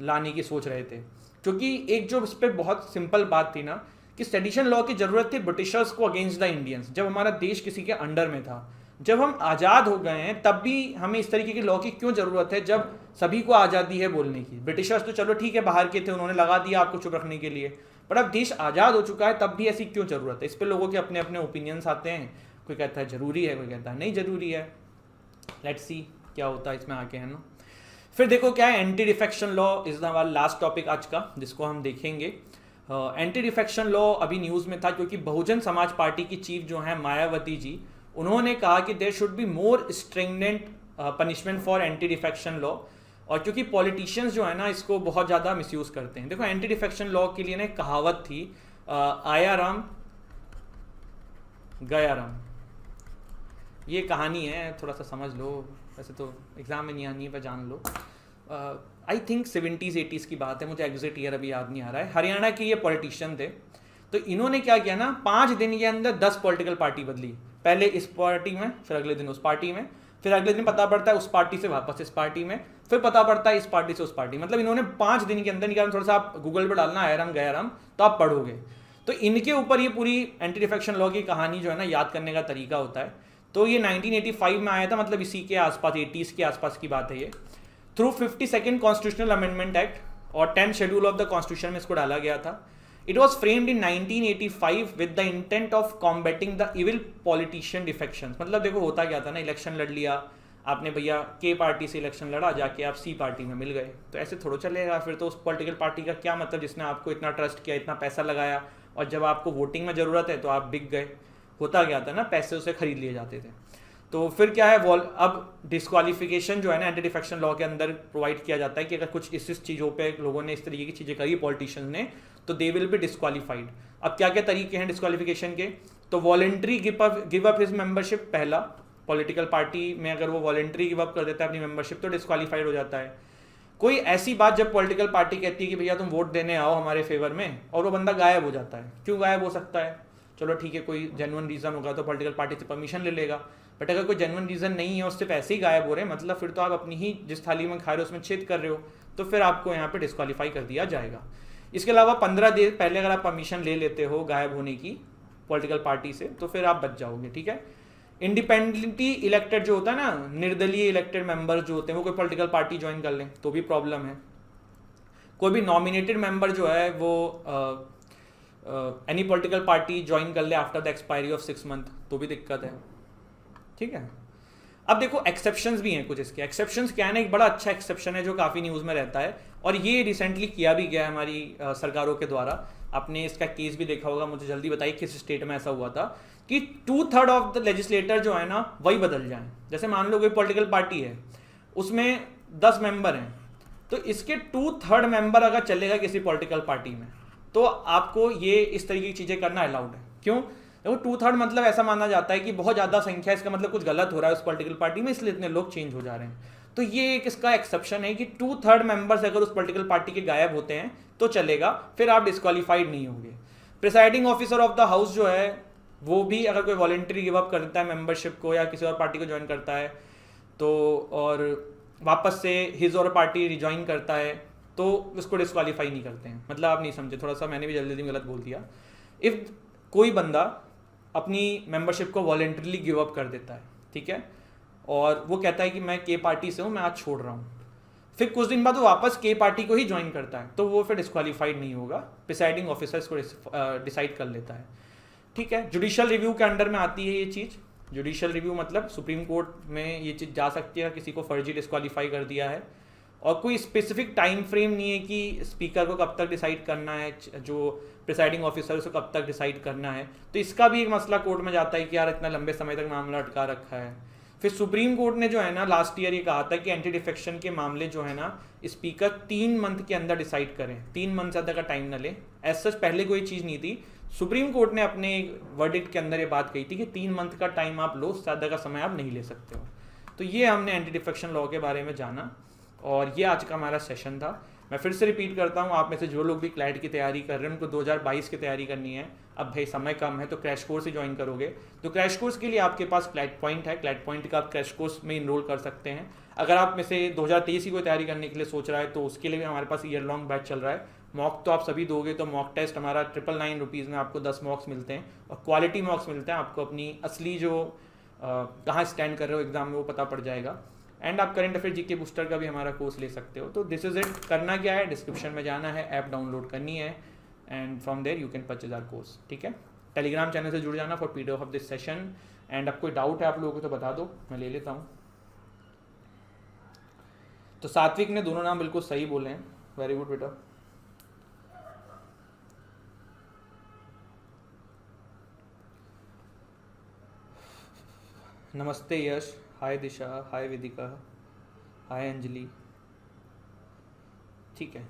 लाने की सोच रहे थे। क्योंकि एक जो इस पर बहुत सिंपल बात थी ना कि सेडिशन लॉ की ज़रूरत थी ब्रिटिशर्स को अगेंस्ट द इंडियंस, जब हमारा देश किसी के अंडर में था। जब हम आज़ाद हो गए हैं तब भी हमें इस तरीके की लॉ की क्यों ज़रूरत है, जब सभी को आज़ादी है बोलने की। ब्रिटिशर्स तो चलो ठीक है बाहर के थे, उन्होंने लगा दिया आपको चुप रखने के लिए, पर अब देश आज़ाद हो चुका है तब भी ऐसी क्यों ज़रूरत है। इस पर लोगों के अपने अपने ओपिनियंस आते हैं, कोई कहता है ज़रूरी है, कोई कहता है नहीं ज़रूरी है। लेट्स सी क्या होता है इसमें आके, है ना। फिर देखो क्या है, एंटी डिफेक्शन लॉ इज हमारा लास्ट टॉपिक आज का जिसको हम देखेंगे। एंटी डिफेक्शन लॉ अभी न्यूज़ में था क्योंकि बहुजन समाज पार्टी की चीफ जो है मायावती जी, उन्होंने कहा कि there should be more stringent punishment for anti defection law. और क्योंकि पॉलिटिशियंस जो है ना इसको बहुत ज़्यादा मिसयूज़ करते हैं। देखो एंटी डिफेक्शन लॉ के लिए ना एक कहावत थी, आया राम गया राम। ये कहानी है, थोड़ा सा समझ लो, वैसे तो एग्ज़ाम में नहीं आनी है पर जान लो। आई थिंक 70s 80s की बात है, मुझे एग्जैक्ट ईयर अभी याद नहीं आ रहा है। हरियाणा के ये पॉलिटिशियन थे, तो इन्होंने क्या किया ना, 5 दिन के अंदर 10 पॉलिटिकल पार्टी बदली। पहले इस पार्टी में, फिर अगले दिन उस पार्टी में, फिर अगले दिन पता पड़ता है उस पार्टी से वापस इस पार्टी में, फिर पता पड़ता है इस पार्टी से उस पार्टी। मतलब इन्होंने 5 दिन के अंदर निकाला। थोड़ा सा आप गूगल पर डालना आया राम गया राम तो आप पढ़ोगे। तो इनके ऊपर ये पूरी एंटी डिफेक्शन लॉ की कहानी जो है ना याद करने का तरीका होता है। तो ये 1985 में आया था, मतलब इसी के आसपास 80s के आसपास की बात है ये। Through 52nd constitutional amendment act और 10th schedule of the constitution में इसको डाला गया था। It was framed in 1985 with the intent of combating the evil politician defection. मतलब देखो होता क्या था ना, इलेक्शन लड़ लिया आपने भैया, के पार्टी से इलेक्शन लड़ा, जाके आप सी पार्टी में मिल गए, तो ऐसे थोड़ा चलेगा। फिर तो उस पॉलिटिकल पार्टी का क्या मतलब जिसने आपको इतना ट्रस्ट किया, इतना पैसा लगाया, और जब आपको वोटिंग में ज़रूरत है तो आप बिक गए। होता क्या था ना, पैसे उसे खरीद लिए जाते थे। तो फिर क्या है, अब डिस्क्वालिफिकेशन जो है ना एंटी डिफेक्शन लॉ के अंदर प्रोवाइड किया जाता है कि अगर कुछ इस चीज़ों पे लोगों ने इस तरीके की चीज़ें करी पॉलिटिशियंस ने, तो दे विल बी डिस्क्वालीफाइड। अब क्या क्या तरीके हैं डिस्क्वालिफिकेशन के, तो voluntary give up his membership, पहला पॉलिटिकल पार्टी में अगर वो वॉलेंट्री गिव अप कर देता है अपनी मेंबरशिप तो डिस्क्वालीफाइड हो जाता है। कोई ऐसी बात जब पॉलिटिकल पार्टी कहती है कि भैया तुम वोट देने आओ हमारे फेवर में, और वो बंदा गायब हो जाता है। क्यों गायब हो सकता है, चलो ठीक है कोई जेन्युइन रीज़न होगा तो पॉलिटिकल पार्टी से परमिशन ले लेगा, बट अगर कोई जेन्युइन रीज़न नहीं है, उससे पैसे ही गायब हो रहे हैं, मतलब फिर तो आप अपनी ही जिस थाली में खा रहे हो उसमें छेद कर रहे हो, तो फिर आपको यहाँ पे डिस्क्वालीफाई कर दिया जाएगा। इसके अलावा 15 दिन पहले अगर आप परमिशन ले लेते हो गायब होने की पॉलिटिकल पार्टी से तो फिर आप बच जाओगे, ठीक है। इंडिपेंडेंटली इलेक्टेड जो होता है ना, निर्दलीय इलेक्टेड मेंबर जो होते हैं, वो कोई पॉलिटिकल पार्टी ज्वाइन कर लें तो भी प्रॉब्लम है। कोई भी नॉमिनेटेड मेंबर जो है वो एनी पॉलिटिकल पार्टी ज्वाइन कर ले after the expiry of 6 month तो भी दिक्कत है, ठीक है। अब देखो एक्सेप्शंस भी हैं कुछ इसके। एक्सेप्शंस क्या है ना, एक बड़ा अच्छा एक्सेप्शन है जो काफ़ी न्यूज़ में रहता है, और ये रिसेंटली किया भी गया है हमारी सरकारों के द्वारा। आपने इसका केस भी देखा होगा, मुझे जल्दी बताइए किस स्टेट में ऐसा हुआ था कि 2/3 ऑफ द लेजिस्लेटर जो है ना वही बदल जाएं। जैसे मान लो कोई पॉलिटिकल पार्टी है, उसमें 10 मेंबर हैं, तो इसके 2/3 मेंबर अगर चलेगा किसी पॉलिटिकल पार्टी में तो आपको ये इस तरीके की चीज़ें करना अलाउड है। क्यों? देखो 2/3 मतलब ऐसा माना जाता है कि बहुत ज़्यादा संख्या, इसका मतलब कुछ गलत हो रहा है उस पॉलिटिकल पार्टी में, इसलिए इतने लोग चेंज हो जा रहे हैं। तो ये एक इसका एक्सेप्शन है कि 2/3 मेंबर्स अगर उस पॉलिटिकल पार्टी के गायब होते हैं तो चलेगा, फिर आप डिस्क्वालीफाइड नहीं होंगे। Presiding officer of the house जो है वो भी अगर कोई वॉलेंट्री गिव अप कर देता है मेंबरशिप को या किसी और पार्टी को ज्वाइन करता है तो, और वापस से हिज और पार्टी रिज्वाइन करता है तो उसको डिस्क्वालीफाई नहीं करते हैं। मतलब आप नहीं समझे, थोड़ा सा मैंने भी जल्दी गलत बोल दिया। इफ़ कोई बंदा अपनी मेंबरशिप को वॉलेंटरली गिव अप कर देता है, ठीक है, और वो कहता है कि मैं के पार्टी से हूँ, मैं आज छोड़ रहा हूँ, फिर कुछ दिन बाद वो वापस के पार्टी को ही ज्वाइन करता है, तो वो फिर डिस्क्वालीफाइड नहीं होगा, प्रिसाइडिंग ऑफिसर्स को डिसाइड कर लेता है। ठीक है, जुडिशियल रिव्यू के अंडर में आती है ये चीज़। जुडिशियल रिव्यू मतलब सुप्रीम कोर्ट में ये चीज़ जा सकती है, किसी को फर्जी डिस्क्वालीफाई कर दिया है, और कोई स्पेसिफिक टाइम फ्रेम नहीं है कि स्पीकर को कब तक डिसाइड करना है, जो प्रिसाइडिंग ऑफिसर को कब तक डिसाइड करना है। तो इसका भी एक मसला कोर्ट में जाता है कि यार इतना लंबे समय तक मामला अटका रखा है। फिर सुप्रीम कोर्ट ने जो है ना लास्ट ईयर ये कहा था कि एंटी डिफेक्शन के मामले जो है ना स्पीकर 3 मंथ के अंदर डिसाइड करें, 3 मंथ से ज़्यादा का टाइम न ले। एज सच पहले कोई चीज़ नहीं थी, सुप्रीम कोर्ट ने अपने वर्डिक्ट के अंदर ये बात कही थी कि 3 मंथ का टाइम आप लो, ज़्यादा का समय आप नहीं ले सकते हो। तो ये हमने एंटी डिफेक्शन लॉ के बारे में जाना, और ये आज का हमारा सेशन था। मैं फिर से रिपीट करता हूँ, आप में से जो लोग भी क्लैट की तैयारी कर रहे हैं उनको 2022 की तैयारी करनी है। अब भाई समय कम है तो क्रैश कोर्स ही ज्वाइन करोगे, तो क्रैश कोर्स के लिए आपके पास क्लैट पॉइंट है, क्लैट पॉइंट का आप क्रैश कोर्स में इनरोल कर सकते हैं। अगर आप में से 2023 की कोई तैयारी करने के लिए सोच रहा है तो उसके लिए भी हमारे पास ईयर लॉन्ग बैच चल रहा है। मॉक तो आप सभी दोगे, तो मॉक टेस्ट हमारा 999 रुपीज़ में आपको 10 मॉक्स मिलते हैं, और क्वालिटी मॉक्स मिलते हैं। आपको अपनी असली जो कहाँ स्टैंड कर रहे हो एग्जाम में वो पता पड़ जाएगा। एंड आप करंट अफेयर जीके बूस्टर का भी हमारा कोर्स ले सकते हो। तो दिस इज इट। करना क्या है, डिस्क्रिप्शन में जाना है, ऐप डाउनलोड करनी है, and from there you can purchase our course. ठीक है, टेलीग्राम चैनल से जुड़ जाना for PDF of this session. And अब कोई डाउट है आप लोगों को तो बता दो, मैं ले लेता हूँ। तो सात्विक ने दोनों नाम बिल्कुल सही बोले हैं, वेरी गुड बेटा। नमस्ते यश, हाय दिशा, हाय वेदिका, हाय अंजलि। ठीक है,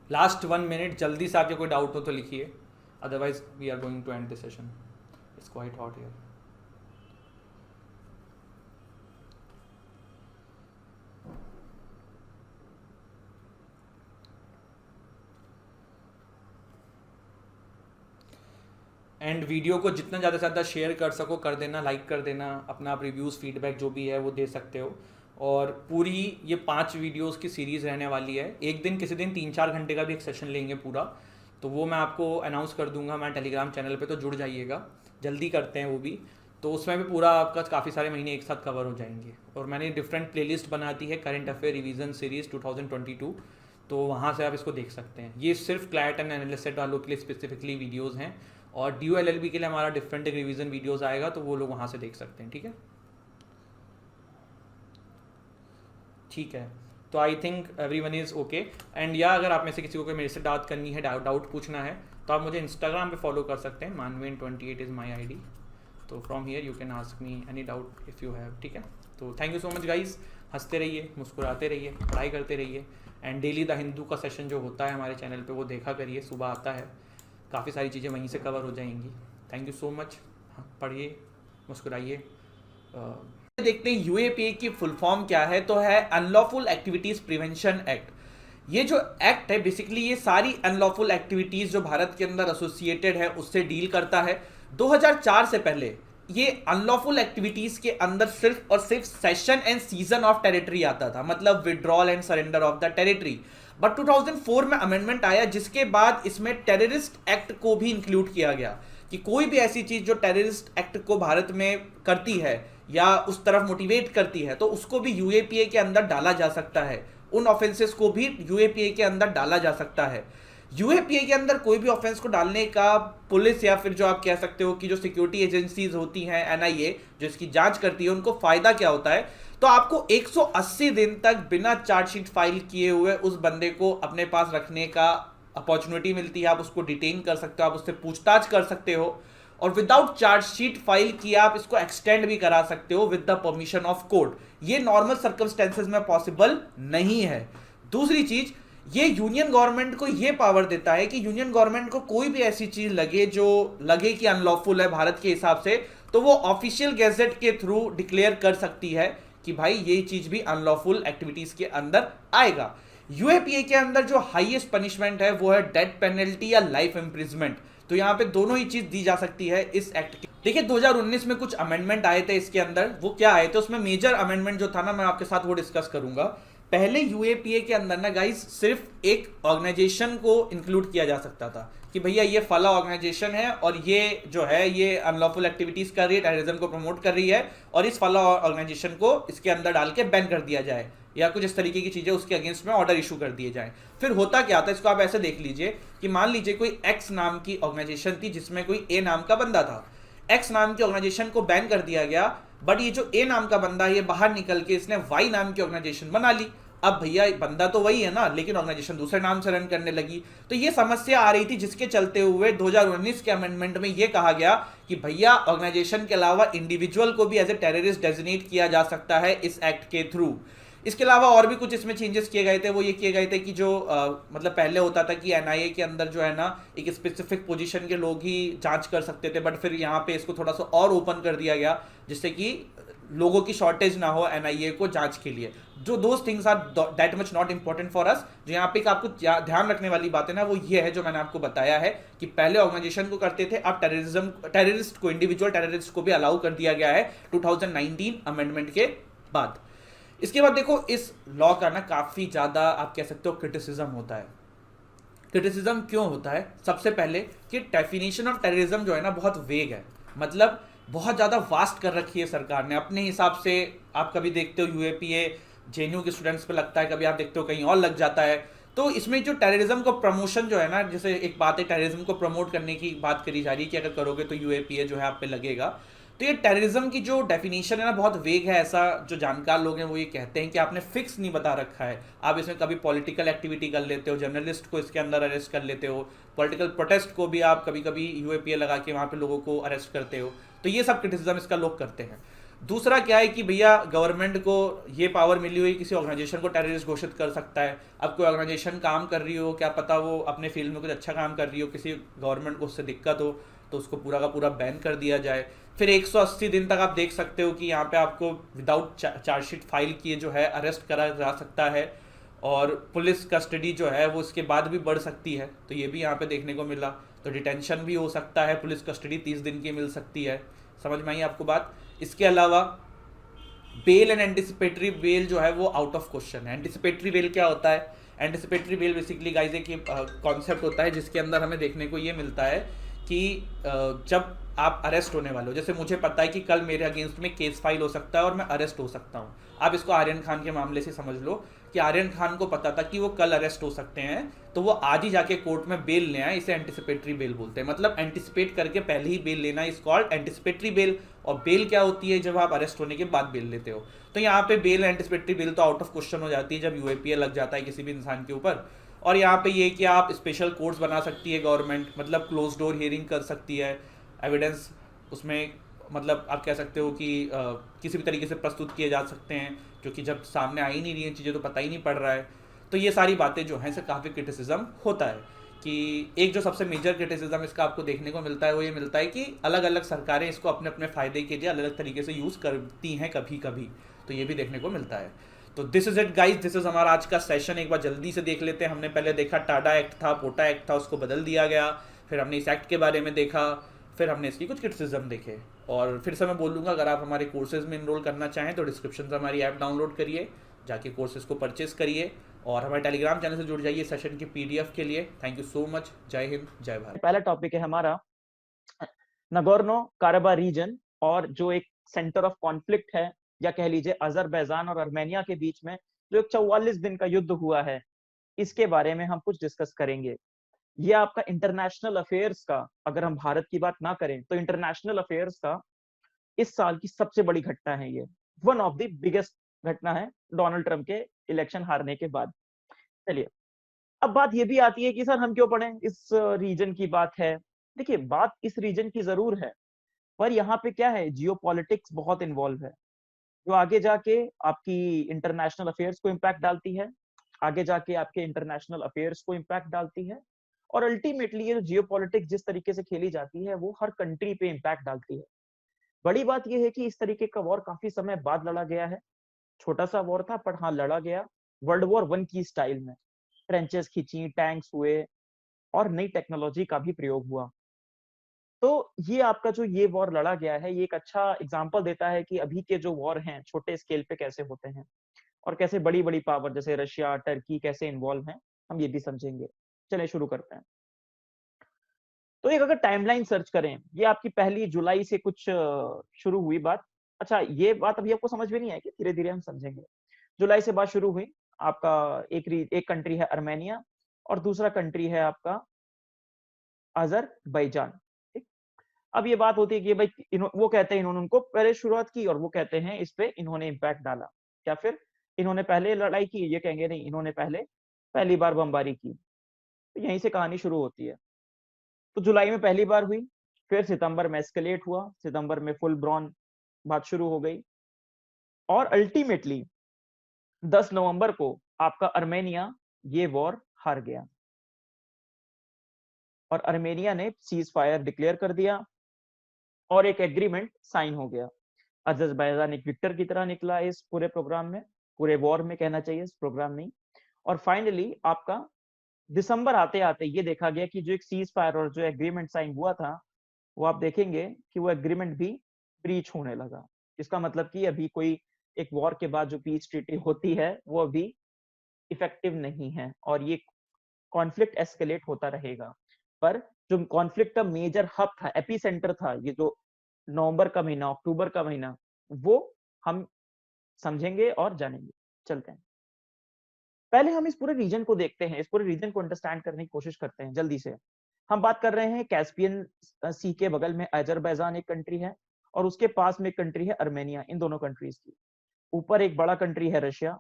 लास्ट 1 मिनट, जल्दी से आपके कोई डाउट हो तो लिखिए, otherwise we are going to end this session, it's quite hot here. And video को जितना ज़्यादा से ज़्यादा शेयर कर सको कर देना, लाइक कर देना, अपना आप रिव्यूज़ फीडबैक जो भी है वो दे सकते हो। और पूरी ये 5 वीडियोस की सीरीज़ रहने वाली है। एक दिन किसी दिन 3-4 घंटे का भी एक सेशन लेंगे पूरा, तो वो मैं आपको अनाउंस कर दूंगा मैं टेलीग्राम चैनल पे, तो जुड़ जाइएगा, जल्दी करते हैं वो भी। तो उसमें भी पूरा आपका काफ़ी सारे महीने एक साथ कवर हो जाएंगे। और मैंने डिफरेंट प्लेलिस्ट बना दी है, करंट अफेयर रिवीजन सीरीज़ 2022, तो वहाँ से आप इसको देख सकते हैं। ये सिर्फ क्लैट एंड एनालिसिस वालों के लिए स्पेसिफिकली वीडियोज़ हैं, और ड्यू एलएलबी के लिए हमारा डिफरेंट एक रिवीजन वीडियोस आएगा, तो वो लोग वहाँ से देख सकते हैं। ठीक है, ठीक है। तो I think everyone is okay. And या अगर आप में से किसी को कोई मेरे से बात करनी है, डाउट पूछना है, तो आप मुझे इंस्टाग्राम पे फॉलो कर सकते हैं, manvin28 इज़ माई ID। तो from here you can ask me any doubt if you have. ठीक है, तो thank you so much guys. हंसते रहिए, मुस्कुराते रहिए, पढ़ाई करते रहिए, एंड डेली द हिंदू का सेशन जो होता है हमारे चैनल पे वो देखा करिए, सुबह आता है, काफ़ी सारी चीज़ें वहीं से कवर हो जाएंगी। Thank you so much. पढ़िए, मुस्कुराइए। देखते हैं यूएपीए की फुल फॉर्म क्या है, तो है अनलॉफुल एक्टिविटीज़ प्रिवेंशन एक्ट। ये जो एक्ट है बेसिकली ये सारी अनलॉफुल एक्टिविटीज़ जो भारत के अंदर एसोसिएटेड है उससे डील करता है। 2004 से पहले ये अनलॉफुल एक्टिविटीज़ के अंदर सिर्फ और सिर्फ session and season of territory आता था, मतलब withdrawal and surrender of the territory. But 2004 में अमेंडमेंट आया, जिसके बाद इसमें टेररिस्ट एक्ट को भी इंक्लूड किया गया कि कोई भी ऐसी चीज़ जो टेररिस्ट एक्ट को भारत में करती है या उस तरफ मोटिवेट करती है, तो उसको भी यूएपीए के अंदर डाला जा सकता है, उन ऑफेंसेस को भी यूएपीए के अंदर डाला जा सकता है। यूएपीए के अंदर कोई भी ऑफेंस को डालने का पुलिस या फिर जो आप कह सकते हो कि जो सिक्योरिटी एजेंसीज होती हैं, एनआईए जो इसकी जांच करती है, उनको फायदा क्या होता है, तो आपको 180 दिन तक बिना चार्जशीट फाइल किए हुए उस बंदे को अपने पास रखने का अपॉर्चुनिटी मिलती है। आप उसको डिटेन कर सकते हो, आप उससे पूछताछ कर सकते हो, और विदाउट चार्जशीट फाइल किए आप इसको एक्सटेंड भी करा सकते हो with the permission of court. ये नॉर्मल सर्कमस्टेंसेस में पॉसिबल नहीं है। दूसरी चीज, ये यूनियन गवर्नमेंट को ये पावर देता है कि यूनियन गवर्नमेंट को कोई भी ऐसी चीज लगे जो लगे कि अनलॉफुल है भारत के हिसाब से, तो वो ऑफिशियल गैजेट के थ्रू डिक्लेयर कर सकती है कि भाई ये चीज भी अनलॉफुल एक्टिविटीज के अंदर आएगा। यूएपीए के अंदर जो हाईएस्ट पनिशमेंट है वो है डेथ पेनल्टी या लाइफ इंप्रिजमेंट। तो यहाँ पे दोनों ही चीज दी जा सकती है इस एक्ट की। देखिए 2019 में कुछ अमेंडमेंट आए थे इसके अंदर, वो क्या आए थे, उसमें मेजर अमेंडमेंट जो था ना, मैं आपके साथ वो डिस्कस करूंगा। पहले यूएपीए के अंदर ना गाइस सिर्फ एक ऑर्गेनाइजेशन को इंक्लूड किया जा सकता था कि भैया ये फला ऑर्गेनाइजेशन है और ये जो है ये अनलॉफुल एक्टिविटीज कर रही है, टेररिज्म को प्रमोट कर रही है, और इस फला ऑर्गेनाइजेशन को इसके अंदर डाल के बैन कर दिया जाए या कुछ इस तरीके की चीजें उसके अगेंस्ट में ऑर्डर इशू कर दिए जाएं। फिर होता क्या था, इसको आप ऐसे देख लीजिए कि मान लीजिए कोई एक्स नाम की ऑर्गेनाइजेशन थी जिसमें कोई ए नाम का बंदा था। एक्स नाम की ऑर्गेनाइजेशन को बैन कर दिया गया, बट ये जो ए नाम का बंदा है ये बाहर निकल के इसने वाई नाम की ऑर्गेनाइजेशन बना ली। अब भैया बंदा तो वही है ना, लेकिन ऑर्गेनाइजेशन दूसरे नाम से रन करने लगी। तो ये समस्या आ रही थी, जिसके चलते हुए 2019 के अमेंडमेंट में ये कहा गया कि भैया ऑर्गेनाइजेशन के अलावा इंडिविजुअल को भी एज ए टेररिस्ट डेजिग्नेट किया जा सकता है इस एक्ट के थ्रू। इसके अलावा और भी कुछ इसमें चेंजेस किए गए थे। वो ये किए गए थे कि जो मतलब पहले होता था कि एनआईए के अंदर जो है ना एक स्पेसिफिक पोजीशन के लोग ही जांच कर सकते थे, बट फिर यहाँ पे इसको थोड़ा सा और ओपन कर दिया गया जिससे कि लोगों की शॉर्टेज ना हो एनआईए को जांच के लिए। जो those things are that much not important for us. जो यहाँ पे आपको ध्यान रखने वाली बात है ना वो ये है जो मैंने आपको बताया है कि पहले ऑर्गेनाइजेशन को करते थे, अब टेररिस्ट को, इंडिविजुअल टेररिस्ट को भी अलाउ कर दिया गया है 2019 अमेंडमेंट के बाद। इसके बाद देखो इस लॉ का ना काफी ज्यादा आप कह सकते हो क्रिटिसिज्म होता है। क्रिटिसिज्म क्यों होता है? सबसे पहले कि डेफिनेशन ऑफ टेररिज्म जो है ना बहुत वेग है, मतलब बहुत ज़्यादा वास्ट कर रखी है सरकार ने अपने हिसाब से। आप कभी देखते हो यूएपीए जेएनयू के स्टूडेंट्स पे लगता है, कभी आप देखते हो कहीं और लग जाता है। तो इसमें जो टेररिज्म को प्रमोशन जो है ना, जैसे एक बात है टेररिज्म को प्रमोट करने की बात करी जा रही है कि अगर करोगे तो यूएपीए जो है आप पे लगेगा। तो ये टेररिज्म की जो डेफिनेशन है ना बहुत वेग है। ऐसा जो जानकार लोग हैं वो ये कहते हैं कि आपने फिक्स नहीं बता रखा है। आप इसमें कभी पॉलिटिकल एक्टिविटी कर लेते हो, जर्नलिस्ट को इसके अंदर अरेस्ट कर लेते हो, पॉलिटिकल प्रोटेस्ट को भी आप कभी कभी यूएपीए लगा के वहाँ पे लोगों को अरेस्ट करते हो। तो ये सब क्रिटिसिज्म इसका लोग करते हैं। दूसरा क्या है कि भैया गवर्नमेंट को ये पावर मिली हुई किसी ऑर्गेनाइजेशन को टेररिस्ट घोषित कर सकता है। अब कोई ऑर्गेनाइजेशन काम कर रही हो, क्या पता वो अपने फील्ड में कुछ अच्छा काम कर रही हो, किसी गवर्नमेंट को उससे दिक्कत हो तो उसको पूरा का पूरा बैन कर दिया जाए। फिर 180 दिन तक आप देख सकते हो कि यहाँ पे आपको विदाउट चार्जशीट फाइल किए जो है अरेस्ट करा जा सकता है, और पुलिस कस्टडी जो है वो इसके बाद भी बढ़ सकती है। तो ये भी यहाँ पे देखने को मिला। तो डिटेंशन भी हो सकता है, पुलिस कस्टडी 30 दिन की मिल सकती है। समझ में आई आपको बात? इसके अलावा बेल एंड एंटिसिपेटरी बेल जो है वो आउट ऑफ क्वेश्चन है। एंटिसिपेटरी बेल क्या होता है? एंटिसिपेटरी बेल बेसिकली गाइस एक कॉन्सेप्ट होता है जिसके अंदर हमें देखने को ये मिलता है कि जब आप अरेस्ट होने वाले हो, जैसे मुझे पता है कि कल मेरे अगेंस्ट में केस फाइल हो सकता है और मैं अरेस्ट हो सकता हूँ। आप इसको आर्यन खान के मामले से समझ लो कि आर्यन खान को पता था कि वो कल अरेस्ट हो सकते हैं, तो वो आज ही जाके कोर्ट में बेल ले आए। इसे एंटिसिपेटरी बेल बोलते हैं, मतलब एंटिसिपेट करके पहले ही बेल लेना इज कॉल्ड एंटिसिपेटरी बेल। और बेल क्या होती है? जब आप अरेस्ट होने के बाद बेल लेते हो। तो यहाँ पे बेल एंटिसिपेटरी बेल तो आउट ऑफ क्वेश्चन हो जाती है जब यूएपीए लग जाता है किसी भी इंसान के ऊपर। और यहाँ पे ये कि आप स्पेशल कोर्ट्स बना सकती है गवर्नमेंट, मतलब क्लोज डोर हियरिंग कर सकती है, एविडेंस उसमें मतलब आप कह सकते हो कि किसी भी तरीके से प्रस्तुत किए जा सकते हैं, क्योंकि जब सामने आ ही नहीं रही हैं चीज़ें तो पता ही नहीं पड़ रहा है। तो ये सारी बातें जो हैं इससे काफ़ी क्रिटिसिज्म होता है। कि एक जो सबसे मेजर क्रिटिसिज्म इसका आपको देखने को मिलता है वो ये मिलता है कि अलग अलग सरकारें इसको अपने अपने फ़ायदे के लिए अलग अलग तरीके से यूज़ करती हैं कभी कभी। तो ये भी देखने को मिलता है। तो this is it guys, this is हमारा आज का सेशन। एक बार जल्दी से देख लेते हैं। हमने पहले देखा टाडा एक्ट था, पोटा एक्ट था, उसको बदल दिया गया। फिर हमने इस एक्ट के बारे में देखा, फिर हमने इसकी कुछ क्रिटिसिज्म देखे। और फिर से मैं बोलूँगा अगर आप हमारे कोर्सेज में इनरोल करना चाहें तो डिस्क्रिप्शन से हमारी ऐप डाउनलोड करिए, जाके कोर्सेज को परचेस करिए और हमारे टेलीग्राम चैनल से जुड़ जाइए सेशन की पीडीएफ के लिए। Thank you so much. जय हिंद, जय भारत। पहला टॉपिक है हमारा नगोर्नो काराबा रीजन, और जो एक सेंटर ऑफ कॉन्फ्लिक्ट है, या कह लीजिए अजरबैजान और आर्मेनिया के बीच में जो एक 44 दिन का युद्ध हुआ है, इसके बारे में हम कुछ डिस्कस करेंगे। ये आपका इंटरनेशनल अफेयर्स का, अगर हम भारत की बात ना करें तो इंटरनेशनल अफेयर्स का इस साल की सबसे बड़ी घटना है। ये वन ऑफ द बिगेस्ट घटना है डोनाल्ड ट्रंप के इलेक्शन हारने के बाद। चलिए, अब बात ये भी आती है कि सर हम क्यों पढ़ें, इस रीजन की बात है। देखिए, बात इस रीजन की जरूर है, पर यहाँ पे क्या है, जियोपॉलिटिक्स बहुत इन्वॉल्व है, जो आगे जाके आपकी इंटरनेशनल अफेयर्स को इम्पैक्ट डालती है, आगे जाके आपके इंटरनेशनल अफेयर्स को इम्पैक्ट डालती है। और अल्टीमेटली ये जियोपॉलिटिक्स जिस तरीके से खेली जाती है वो हर कंट्री पे इम्पैक्ट डालती है। बड़ी बात यह है कि इस तरीके का वॉर काफी समय बाद लड़ा गया है। छोटा सा वॉर था, पर हाँ लड़ा गया, वर्ल्ड वॉर वन की स्टाइल में। ट्रेंचेस खींची, टैंक्स हुए, और नई टेक्नोलॉजी का भी प्रयोग हुआ। तो ये आपका जो ये वॉर लड़ा गया है, ये एक अच्छा एग्जांपल देता है कि अभी के जो वॉर हैं छोटे स्केल पे कैसे होते हैं। और कैसे बड़ी बड़ी पावर जैसे रशिया, टर्की कैसे इन्वॉल्व हैं, हम ये भी समझेंगे। चलिए शुरू करते हैं। तो एक अगर टाइमलाइन सर्च करें, ये आपकी पहली जुलाई से कुछ शुरू हुई बात। अच्छा, ये बात अभी आपको समझ में नहीं आएगी, धीरे धीरे हम समझेंगे। जुलाई से बात शुरू हुई आपका, एक कंट्री है अर्मेनिया और दूसरा कंट्री है आपका अजरबैजान। ठीक। अब ये बात होती है कि भाई वो कहते हैं इन्होंने उनको पहले शुरुआत की और वो कहते हैं इस पे इन्होंने इम्पैक्ट डाला। क्या फिर इन्होंने पहले लड़ाई की? ये कहेंगे नहीं, इन्होंने पहली बार बमबारी की। तो यहीं से कहानी शुरू होती है। तो जुलाई में पहली बार हुई, फिर सितंबर में एस्केलेट हुआ, सितंबर में फुल ब्रॉन बात शुरू हो गई और अल्टीमेटली 10 नवंबर को आपका अर्मेनिया ये वॉर हार गया और अर्मेनिया ने सीज फायर डिक्लेयर कर दिया और एक एग्रीमेंट साइन हो गया। अजरबैजान एक विक्टर की तरह निकला इस पूरे प्रोग्राम में, पूरे वॉर में कहना चाहिए, इस प्रोग्राम में। और फाइनली आपका दिसंबर आते आते ये देखा गया कि जो एक सीज फायर और जो एग्रीमेंट साइन हुआ था, वो आप देखेंगे कि वो एग्रीमेंट भी ब्रीच होने लगा। इसका मतलब कि अभी कोई एक वॉर के बाद जो पीस ट्रीटी होती है वो अभी इफेक्टिव नहीं है और ये कॉन्फ्लिक्ट एस्केलेट होता रहेगा। पर जो कॉन्फ्लिक्ट का मेजर हब था, एपी सेंटर था, ये जो नवंबर का महीना, अक्टूबर का महीना, वो हम समझेंगे और जानेंगे। चलते हैं, पहले हम इस पूरे रीजन को देखते हैं, इस पूरे रीजन को अंडरस्टैंड करने की कोशिश करते हैं जल्दी से। हम बात कर रहे हैं कैस्पियन सी के बगल में अजरबैजान एक कंट्री है और उसके पास में एक कंट्री है अर्मेनिया। इन दोनों कंट्रीज की ऊपर एक बड़ा कंट्री है रशिया,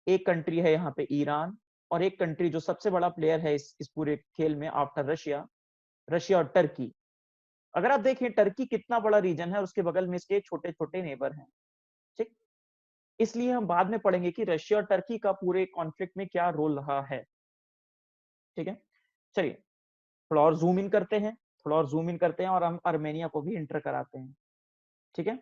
एक कंट्री है यहाँ पे ईरान और एक कंट्री जो सबसे बड़ा प्लेयर है इस पूरे खेल में आफ्टर रशिया, रशिया और टर्की। अगर आप देखें टर्की कितना बड़ा रीजन है और उसके बगल में इसके छोटे छोटे नेबर हैं। ठीक, इसलिए हम बाद में पढ़ेंगे कि रशिया और टर्की का पूरे कॉन्फ्लिक्ट में क्या रोल रहा है। ठीक है, चलिए थोड़ा और जूम इन करते हैं, थोड़ा और जूम इन करते हैं और हम अर्मेनिया को भी इंटर कराते हैं। ठीक है,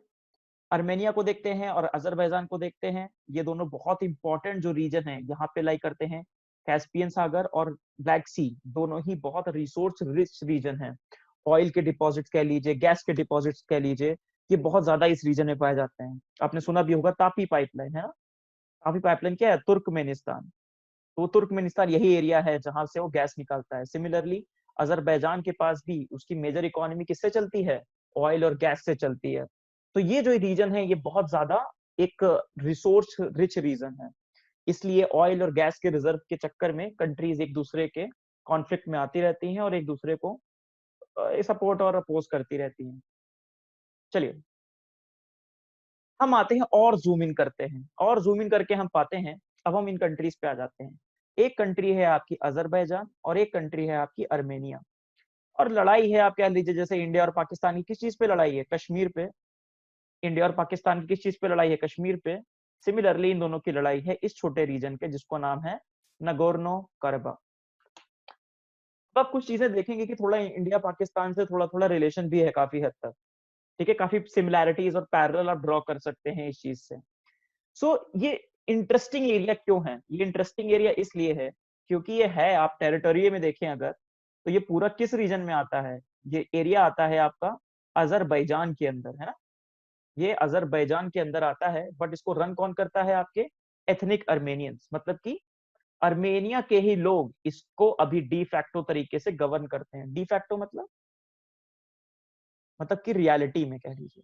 अर्मेनिया को देखते हैं और अजरबैजान को देखते हैं। ये दोनों बहुत इंपॉर्टेंट जो रीजन है यहाँ पे लाई करते हैं। कैस्पियन सागर और ब्लैक सी दोनों ही बहुत रिसोर्स रिच रीजन है। ऑयल के डिपॉजिट्स कह लीजिए, गैस के डिपॉजिट्स कह लीजिए, ये बहुत ज्यादा इस रीजन में पाए जाते हैं। आपने सुना भी होगा तापी पाइपलाइन, है ना? तापी पाइपलाइन क्या है? तुर्कमेनिस्तान। तो तुर्कमेनिस्तान यही एरिया है जहां से वो गैस निकालता है। सिमिलरली अजरबैजान के पास भी उसकी मेजर इकोनॉमी किससे चलती है? ऑयल और गैस से चलती है। तो ये जो रीजन है ये बहुत ज्यादा एक रिसोर्स रिच रीजन है। इसलिए ऑयल और गैस के रिजर्व के चक्कर में कंट्रीज एक दूसरे के कॉन्फ्लिक्ट में आती रहती हैं और एक दूसरे को सपोर्ट और अपोज करती रहती हैं। चलिए हम आते हैं और जूम इन करते हैं, और जूम इन करके हम पाते हैं, अब हम इन कंट्रीज पे आ जाते हैं। एक कंट्री है आपकी अजरबैजान और एक कंट्री है आपकी अर्मेनिया। और लड़ाई है आप कह लीजिए जैसे इंडिया और पाकिस्तान की किस चीज पे लड़ाई है? कश्मीर पे। इंडिया और पाकिस्तान की किस चीज पे लड़ाई है? कश्मीर पे। सिमिलरली इन दोनों की लड़ाई है इस छोटे रीजन के जिसको नाम है नगोर्नो कराबाख। अब आप कुछ चीजें देखेंगे कि थोड़ा इंडिया पाकिस्तान से थोड़ा थोड़ा रिलेशन भी है काफी हद तक। ठीक है, काफी सिमिलैरिटीज और पैरेलल आप ड्रॉ कर सकते हैं इस चीज से। सो ये इंटरेस्टिंग एरिया क्यों है? ये इंटरेस्टिंग एरिया इसलिए है क्योंकि ये है, आप टेरिटोरी में देखें अगर, तो ये पूरा किस रीजन में आता है? ये एरिया आता है आपका अजरबैजान के अंदर, है ना? ये अजरबैजान के अंदर आता है, बट इसको रन कौन करता है? आपके एथनिक अर्मेनियंस, मतलब कि अर्मेनिया के ही लोग इसको अभी डी फैक्टो तरीके से गवर्न करते हैं। डी फैक्टो मतलब कि रियलिटी में कह लीजिए,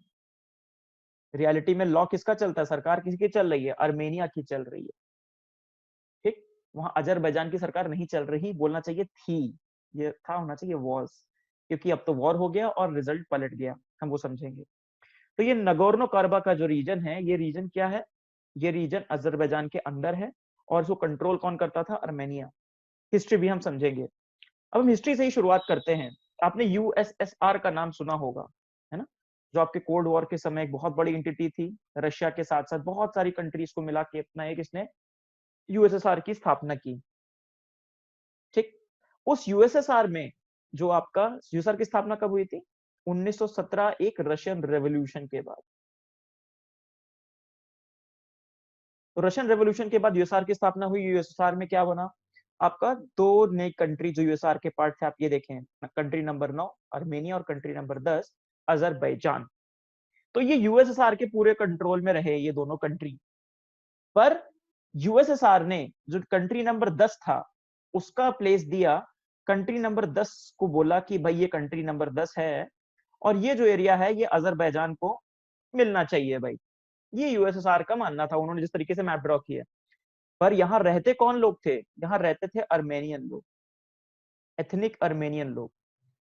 रियलिटी में लॉ किसका चलता है? सरकार किसकी चल रही है? अर्मेनिया की चल रही है। ठीक, वहां अजरबैजान की सरकार नहीं चल रही, बोलना चाहिए थी, ये था होना चाहिए वॉज, क्योंकि अब तो वॉर हो गया और रिजल्ट पलट गया, हम वो समझेंगे। तो ये नगोर्नो कराबाख का जो रीजन है, ये रीजन क्या है? ये रीजन अजरबैजान के अंदर है और इसको कंट्रोल कौन करता था? अर्मेनिया। हिस्ट्री भी हम समझेंगे। अब हम हिस्ट्री से ही शुरुआत करते हैं। आपने यूएसएसआर का नाम सुना होगा, है ना? जो आपके कोल्ड वॉर के समय एक बहुत बड़ी एंटिटी थी, रशिया के साथ साथ बहुत सारी कंट्रीज को मिला के अपना एक इसने यूएसएसआर की स्थापना की। ठीक, उस यूएसएसआर में जो आपका यूएसएसआर की स्थापना कब हुई थी? 1917, एक रशियन रेवोल्यूशन के बाद। तो रशियन रेवोल्यूशन के बाद यूएसएसआर की स्थापना हुई। यूएसएसआर में क्या बना? आपका दो नई कंट्री जो यूएसएसआर के पार्ट थे, आप ये देखें, कंट्री नंबर 9 अर्मेनिया और कंट्री नंबर 10 अजरबैजान। तो ये यूएसएसआर के पूरे कंट्रोल में रहे ये दोनों कंट्री। पर यूएसएसआर ने जो कंट्री नंबर 10 था उसका प्लेस दिया, कंट्री नंबर 10 को बोला कि भाई ये कंट्री नंबर 10 है और ये जो एरिया है ये अजरबैजान को मिलना चाहिए भाई। ये यूएसएसआर का मानना था, उन्होंने जिस तरीके से मैप ड्रॉ किया। पर यहाँ रहते कौन लोग थे? यहाँ रहते थे अर्मेनियन लोग, एथनिक अर्मेनियन लोग।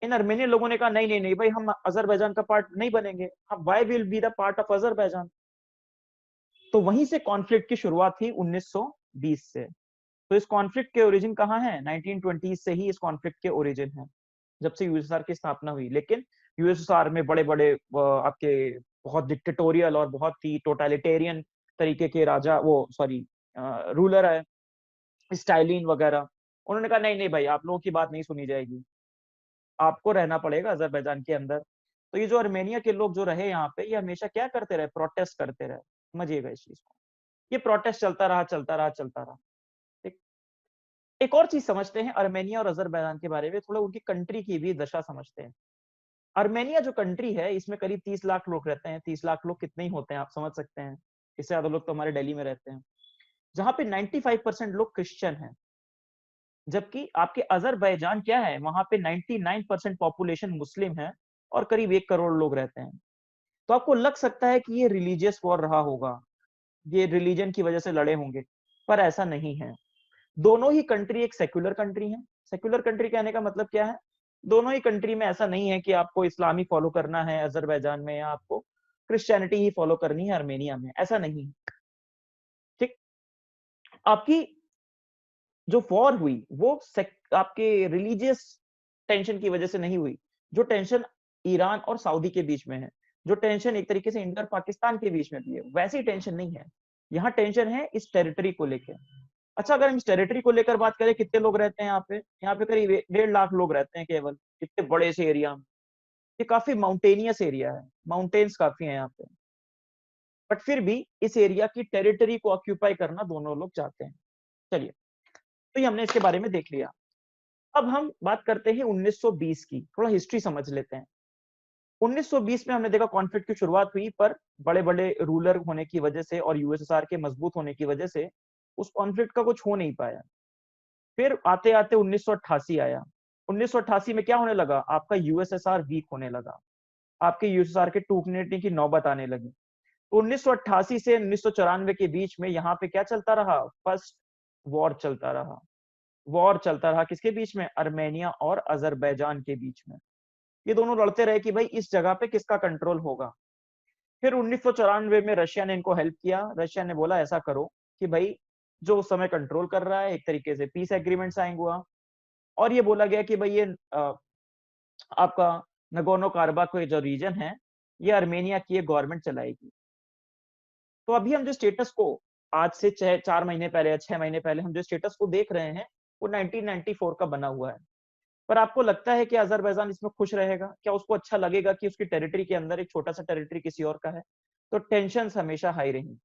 इन अर्मेनियन लोगों ने कहा नहीं नहीं नहीं भाई, हम अजरबैजान का पार्ट नहीं बनेंगे, हम why will be the part of Azerbaijan. तो वहीं से कॉन्फ्लिक्ट की शुरुआत थी 1920 से। तो इस कॉन्फ्लिक्ट के ओरिजिन कहाँ है? 1920 से ही इस कॉन्फ्लिक्ट के ओरिजिन है, जब से यूएसएसआर की स्थापना हुई। लेकिन यूएसएसआर में बड़े बड़े आपके बहुत डिक्टेटोरियल और बहुत ही टोटलिटेरियन तरीके के राजा, वो सॉरी रूलर है, स्टालिन वगैरह। उन्होंने कहा नहीं नहीं भाई, आप लोगों की बात नहीं सुनी जाएगी, आपको रहना पड़ेगा अजरबैजान के अंदर। तो ये जो अर्मेनिया के लोग जो रहे यहाँ पे, ये हमेशा क्या करते रहे? प्रोटेस्ट करते रहे। समझिएगा इस चीज को। ये प्रोटेस्ट चलता रहा चलता रहा चलता रहा। ठीक। एक और चीज समझते हैं अर्मेनिया और अजरबैजान के बारे में, थोड़ा उनकी कंट्री की भी दशा समझते हैं। अर्मेनिया जो कंट्री है, इसमें करीब 30 लाख लोग रहते हैं। 30 लाख लोग कितने ही होते हैं आप समझ सकते हैं, इससे ज्यादा लोग तो हमारे दिल्ली में रहते हैं। जहाँ पे 95% लोग क्रिश्चियन हैं, जबकि आपके अजरबैजान क्या है, वहां पे 99% पॉपुलेशन मुस्लिम है और करीब 1 करोड़ लोग रहते हैं। तो आपको लग सकता है कि ये रिलीजियस वॉर रहा होगा, ये रिलीजन की वजह से लड़े होंगे, पर ऐसा नहीं है। दोनों ही कंट्री एक सेक्युलर कंट्री है। सेक्युलर कंट्री कहने का मतलब क्या है? दोनों ही कंट्री में ऐसा नहीं है कि आपको इस्लामी फॉलो करना है अजरबैजान में, या आपको क्रिश्चियनिटी ही फॉलो करनी है अर्मेनिया में, ऐसा नहीं। ठीक। आपकी जो वॉर हुई वो आपके रिलीजियस टेंशन की वजह से नहीं हुई। जो टेंशन ईरान और सऊदी के बीच में है, जो टेंशन एक तरीके से इंडिया और पाकिस्तान के बीच में भी है, वैसी टेंशन नहीं है। यहाँ टेंशन है इस टेरिटरी को लेकर। अच्छा, अगर हम इस टेरिटरी को लेकर बात करें, कितने लोग रहते हैं यहाँ पे? यहाँ पे करीब 1.5 लाख लोग रहते हैं केवल, इतने बड़े से एरिया में। ये काफी माउंटेनियस एरिया है, माउंटेन्स काफी हैं यहाँ पे। बट फिर भी इस एरिया की टेरिटरी को ऑक्यूपाई करना दोनों लोग चाहते हैं। चलिए, तो ये हमने इसके बारे में देख लिया। अब हम बात करते हैं 1920 की, थोड़ा हिस्ट्री समझ लेते हैं। 1920 में हमने देखा कॉन्फ्लिक्ट की शुरुआत हुई, पर बड़े बड़े रूलर होने की वजह से और यूएसएसआर के मजबूत होने की वजह से उस कॉन्फ्लिक्ट का कुछ हो नहीं पाया। फिर आते आते 1988 आया। 1988 में क्या होने लगा? आपका यूएसएसआर वीक होने लगा, आपके यूएसएसआर के टूटने की नौबत आने लगी। तो 1988 से 1994 के बीच में यहाँ पे क्या चलता रहा? फर्स्ट वॉर चलता रहा। वॉर चलता रहा किसके बीच में? अर्मेनिया और अजरबैजान के बीच में। ये दोनों लड़ते रहे कि भाई इस जगह पे किसका कंट्रोल होगा। फिर 1994 में रशिया ने इनको हेल्प किया। रशिया ने बोला ऐसा करो कि भाई जो उस समय कंट्रोल कर रहा है, एक तरीके से पीस एग्रीमेंट साइन हुआ और ये बोला गया कि भाई ये आपका नगोर्नो काराबाख जो रीजन है, ये अर्मेनिया की गवर्नमेंट चलाएगी। तो अभी हम जो स्टेटस को आज से 4 महीने पहले या 6 महीने पहले हम जो स्टेटस को देख रहे हैं, वो 1994 का बना हुआ है। पर आपको लगता है कि अजरबैजान इसमें खुश रहेगा? क्या उसको अच्छा लगेगा कि उसकी टेरिटरी के अंदर एक छोटा सा टेरिटरी किसी और का है? तो टेंशन हमेशा हाई रही।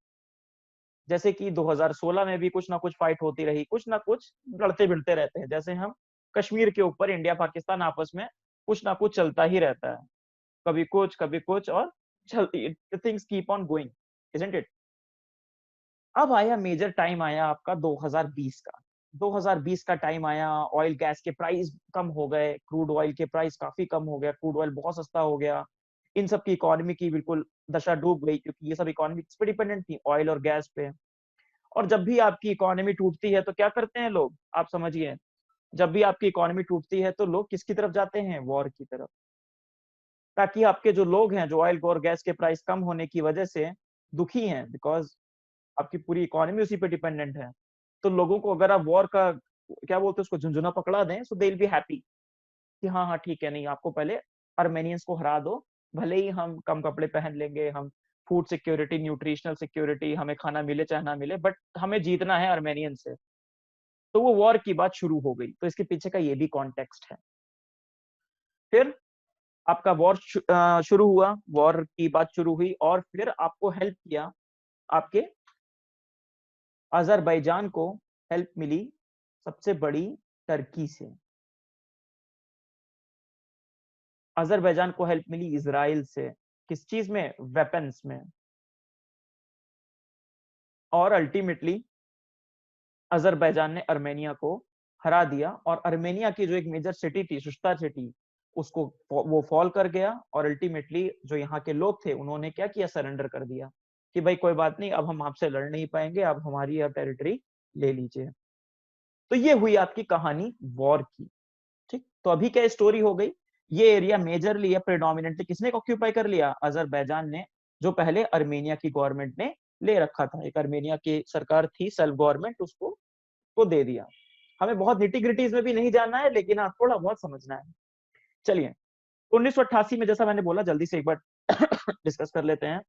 जैसे कि 2016 में भी कुछ ना कुछ फाइट होती रही, कुछ ना कुछ लड़ते भिड़ते रहते हैं। जैसे हम कश्मीर के ऊपर इंडिया पाकिस्तान आपस में कुछ ना कुछ चलता ही रहता है, कभी कुछ और things keep on going, isn't it? अब आया मेजर टाइम, आया आपका 2020 का। 2020 का टाइम आया, ऑयल गैस के प्राइस कम हो गए, क्रूड ऑयल के प्राइस काफी कम हो गया, क्रूड ऑयल बहुत सस्ता हो गया। इन सब की इकोनॉमी की बिल्कुल दशा डूब गई, क्योंकि ये सब इकोनॉमी पे डिपेंडेंट थी, ऑयल और गैस पे। और जब भी आपकी इकोनॉमी टूटती है तो क्या करते हैं लोग? आप समझिए, जब भी आपकी इकोनॉमी टूटती है तो लोग किसकी तरफ जाते हैं? वॉर की तरफ। ताकि आपके जो लोग हैं, जो ऑयल और गैस के प्राइस कम होने की वजह से दुखी हैं, बिकॉज आपकी पूरी इकोनॉमी उसी पे डिपेंडेंट है, तो लोगों को अगर आप वॉर का क्या बोलते हैं उसको झुंझुना पकड़ा दें, सो दे विल बी हैप्पी कि हाँ हाँ ठीक है, नहीं आपको पहले अर्मेनियंस को हरा दो, भले ही हम कम कपड़े पहन लेंगे, हम फूड सिक्योरिटी, न्यूट्रिशनल सिक्योरिटी, हमें खाना मिले चाहे ना मिले, बट हमें जीतना है अर्मेनियन से। तो वो वॉर की बात शुरू हो गई। तो इसके पीछे का ये भी कॉन्टेक्स्ट है। फिर आपका वॉर शुरू हुआ, वॉर की बात शुरू हुई, और फिर आपको हेल्प किया, आपके अजरबैजान को हेल्प मिली सबसे बड़ी टर्की से। अजरबैजान को हेल्प मिली इजराइल से। किस चीज में? वेपन्स में। और अल्टीमेटली अजरबैजान ने अर्मेनिया को हरा दिया और अर्मेनिया की जो एक मेजर सिटी थी, शुश्तार सिटी, उसको वो फॉल कर गया और अल्टीमेटली जो यहाँ के लोग थे उन्होंने क्या किया, सरेंडर कर दिया कि भाई कोई बात नहीं, अब हम आपसे लड़ नहीं पाएंगे, अब हमारी अब टेरिटरी ले लीजिए। तो ये हुई आपकी कहानी वॉर की। ठीक, तो अभी क्या स्टोरी हो गई, ये एरिया मेजरली या प्रेडोमिनेंटली किसने ऑक्यूपाई कर लिया, अजरबैजान ने, जो पहले अर्मेनिया की गवर्नमेंट ने ले रखा था। एक अर्मेनिया की सरकार थी, सेल्फ गवर्नमेंट, उसको को दे दिया। हमें बहुत निटी ग्रिटीज में भी नहीं जानना है, लेकिन हाँ थोड़ा बहुत समझना है। चलिए, 1988 में, जैसा मैंने बोला, जल्दी से एक बार डिस्कस कर लेते हैं।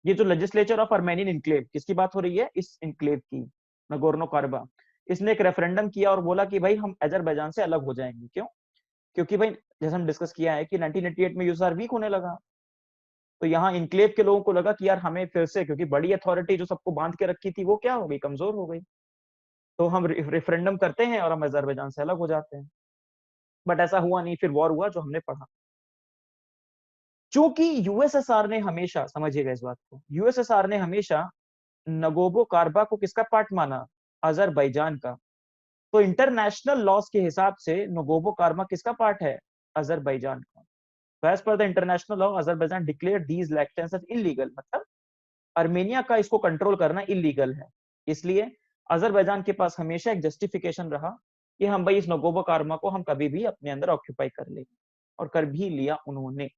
ये जो लेजिस्लेचर ऑफ अर्मेनियन इनक्लेव, किसकी बात हो रही है, इस इनक्लेव की, नगोर्नो काराबाख, इसने एक रेफरेंडम किया और बोला कि भाई हम अजरबैजान से अलग हो जाएंगे। क्यों? क्योंकि भाई जैसे हम डिस्कस किया है कि 1988 में यूएसआर वीक होने लगा, तो यहाँ इनक्लेव के लोगों को लगा कि यार हमें फिर से, क्योंकि बड़ी अथॉरिटी जो सबको बांध के रखी थी वो क्या हो गई, कमजोर हो गई, तो हम रेफरेंडम करते हैं और हम अजरबैजान से अलग हो जाते हैं। बट ऐसा हुआ नहीं, फिर वॉर हुआ जो हमने पढ़ा। चूंकि यूएसएसआर ने हमेशा, समझिएगा इस बात को, यूएसएसआर ने हमेशा नगोबो काराबाख को किसका पार्ट माना, अजरबैजान का। तो इंटरनेशनल लॉज के हिसाब से नगोबो काराबाख किसका पार्ट है, अजरबैजान का। तो एज पर the international law Azerbaijan declare these elections as illegal, मतलब अर्मेनिया का इसको कंट्रोल करना इलीगल है। इसलिए अजरबैजान के पास हमेशा एक जस्टिफिकेशन रहा कि हम भाई इस नगोबो काराबाख को हम कभी भी अपने अंदर ऑक्यूपाई कर लेंगे, और कर भी लिया उन्होंने।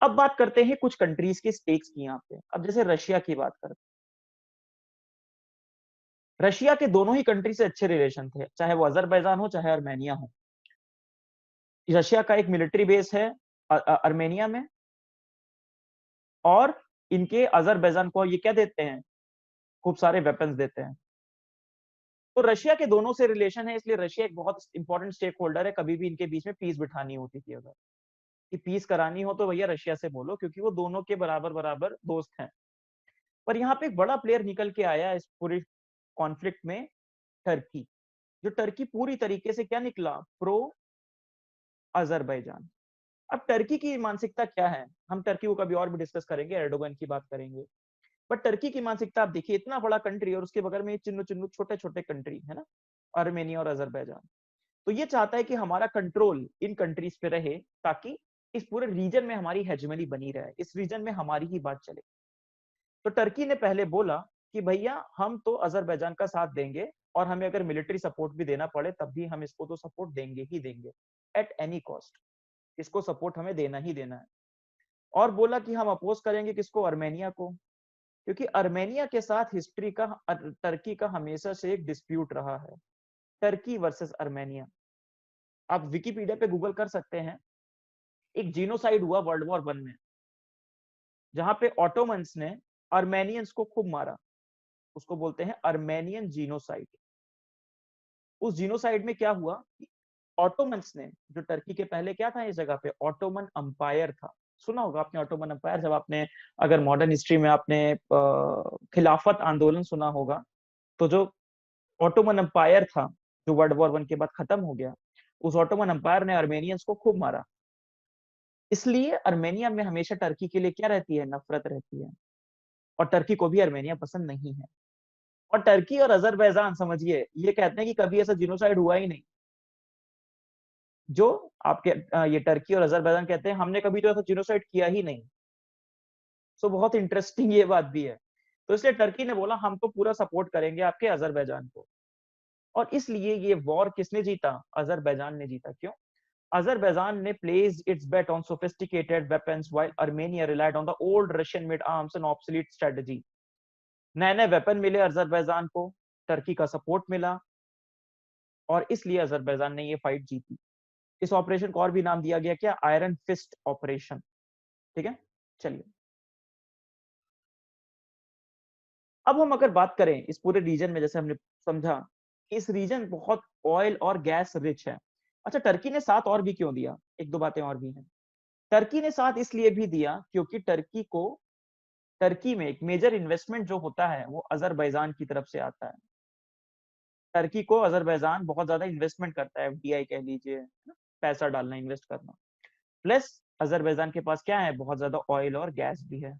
अब बात करते हैं कुछ कंट्रीज के स्टेक्स की यहाँ पे। अब जैसे रशिया की बात करते हैं, रशिया के दोनों ही कंट्री से अच्छे रिलेशन थे, चाहे वो अजरबैजान हो चाहे अर्मेनिया हो। रशिया का एक मिलिट्री बेस है अर्मेनिया में, और इनके अजरबैजान को ये क्या देते हैं, खूब सारे वेपन्स देते हैं। तो रशिया के दोनों से रिलेशन है, इसलिए रशिया एक बहुत इंपॉर्टेंट स्टेक होल्डर है। कभी भी इनके बीच में पीस बिठानी होती थी, अगर कि पीस करानी हो तो भैया रशिया से बोलो, क्योंकि वो दोनों के बराबर बराबर दोस्त हैं। पर यहाँ पे एक बड़ा प्लेयर निकल के आया इस पूरी कॉन्फ्लिक्ट में, टर्की। जो टर्की पूरी तरीके से क्या निकला, प्रो अजरबैजान। अब टर्की की मानसिकता क्या है, हम टर्की को कभी और भी डिस्कस करेंगे, एर्डोगन की बात करेंगे। बट टर्की की मानसिकता आप देखिए, इतना बड़ा कंट्री और उसके बगल में चिन्नु चिन्नु छोटे छोटे कंट्री है ना, अर्मेनिया और अजरबैजान। तो ये चाहता है कि हमारा कंट्रोल इन कंट्रीज पे रहे, ताकि इस पूरे रीजन में हमारी हेजेमनी बनी रहे, इस रीजन में हमारी ही बात चले। तो टर्की ने पहले बोला कि भैया हम तो अजरबैजान का साथ देंगे, और हमें अगर मिलिट्री सपोर्ट भी देना पड़े तब भी हम इसको तो सपोर्ट देंगे ही देंगे, एट एनी कॉस्ट। इसको सपोर्ट हमें देना ही देना है। और बोला कि हम अपोज करेंगे किसको, अर्मेनिया को, क्योंकि अर्मेनिया के साथ हिस्ट्री का टर्की का हमेशा से एक डिस्प्यूट रहा है, टर्की वर्सेस अर्मेनिया। आप विकिपीडिया पे गूगल कर सकते हैं, एक जीनोसाइड हुआ वर्ल्ड वॉर 1 में, जहां पे ऑटोमन्स ने अर्मेनियंस को खूब मारा, उसको बोलते हैं अर्मेनियन जीनोसाइड। उस जीनोसाइड में क्या हुआ, ऑटोमन्स ने, जो टर्की के पहले क्या था इस जगह पे, ऑटोमन अंपायर था। सुना होगा आपने ऑटोमन अंपायर, जब आपने अगर मॉडर्न हिस्ट्री में आपने खिलाफत आंदोलन सुना होगा, तो जो ऑटोमन अंपायर था, जो वर्ल्ड वॉर 1 के बाद खत्म हो गया, उस ऑटोमन अंपायर ने अर्मेनियंस को खूब मारा। इसलिए अर्मेनिया में हमेशा टर्की के लिए क्या रहती है, नफरत रहती है, और टर्की को भी अर्मेनिया पसंद नहीं है। और टर्की और अजरबैजान, समझिए, ये कहते हैं कि कभी ऐसा जिनोसाइड हुआ ही नहीं। जो आपके ये टर्की और अजरबैजान कहते हैं हमने कभी तो ऐसा जिनोसाइड किया ही नहीं। सो बहुत इंटरेस्टिंग ये बात भी है। तो इसलिए टर्की ने बोला हम तो पूरा सपोर्ट करेंगे आपके अजरबैजान को। और इसलिए ये वॉर किसने जीता, अजरबैजान ने जीता। क्यों? अजरबैजान ने placed its bet on sophisticated weapons while Armenia relied on the old Russian made arms and obsolete strategy। नए नए वेपन मिले अजरबैजान को, टर्की का सपोर्ट मिला, और इसलिए अजरबैजान ने ये फाइट जीती। इस ऑपरेशन को और भी नाम दिया गया क्या, आयरन फिस्ट ऑपरेशन। ठीक है, चलिए अब हम अगर बात करें इस पूरे रीजन में, जैसे हमने समझा इस रीजन बहुत ऑयल और गैस रिच है। अच्छा, टर्की ने साथ और भी क्यों दिया, एक दो बातें और भी हैं। टर्की ने साथ इसलिए भी दिया क्योंकि टर्की में एक मेजर इन्वेस्टमेंट जो होता है वो अजरबैजान की तरफ से आता है। टर्की को अजरबैजान बहुत ज्यादा इन्वेस्टमेंट करता है, एफडीआई कह लीजिए, है ना? पैसा डालना, इन्वेस्ट करना। प्लस अजरबैजान के पास क्या है, बहुत ज्यादा ऑयल और गैस भी है।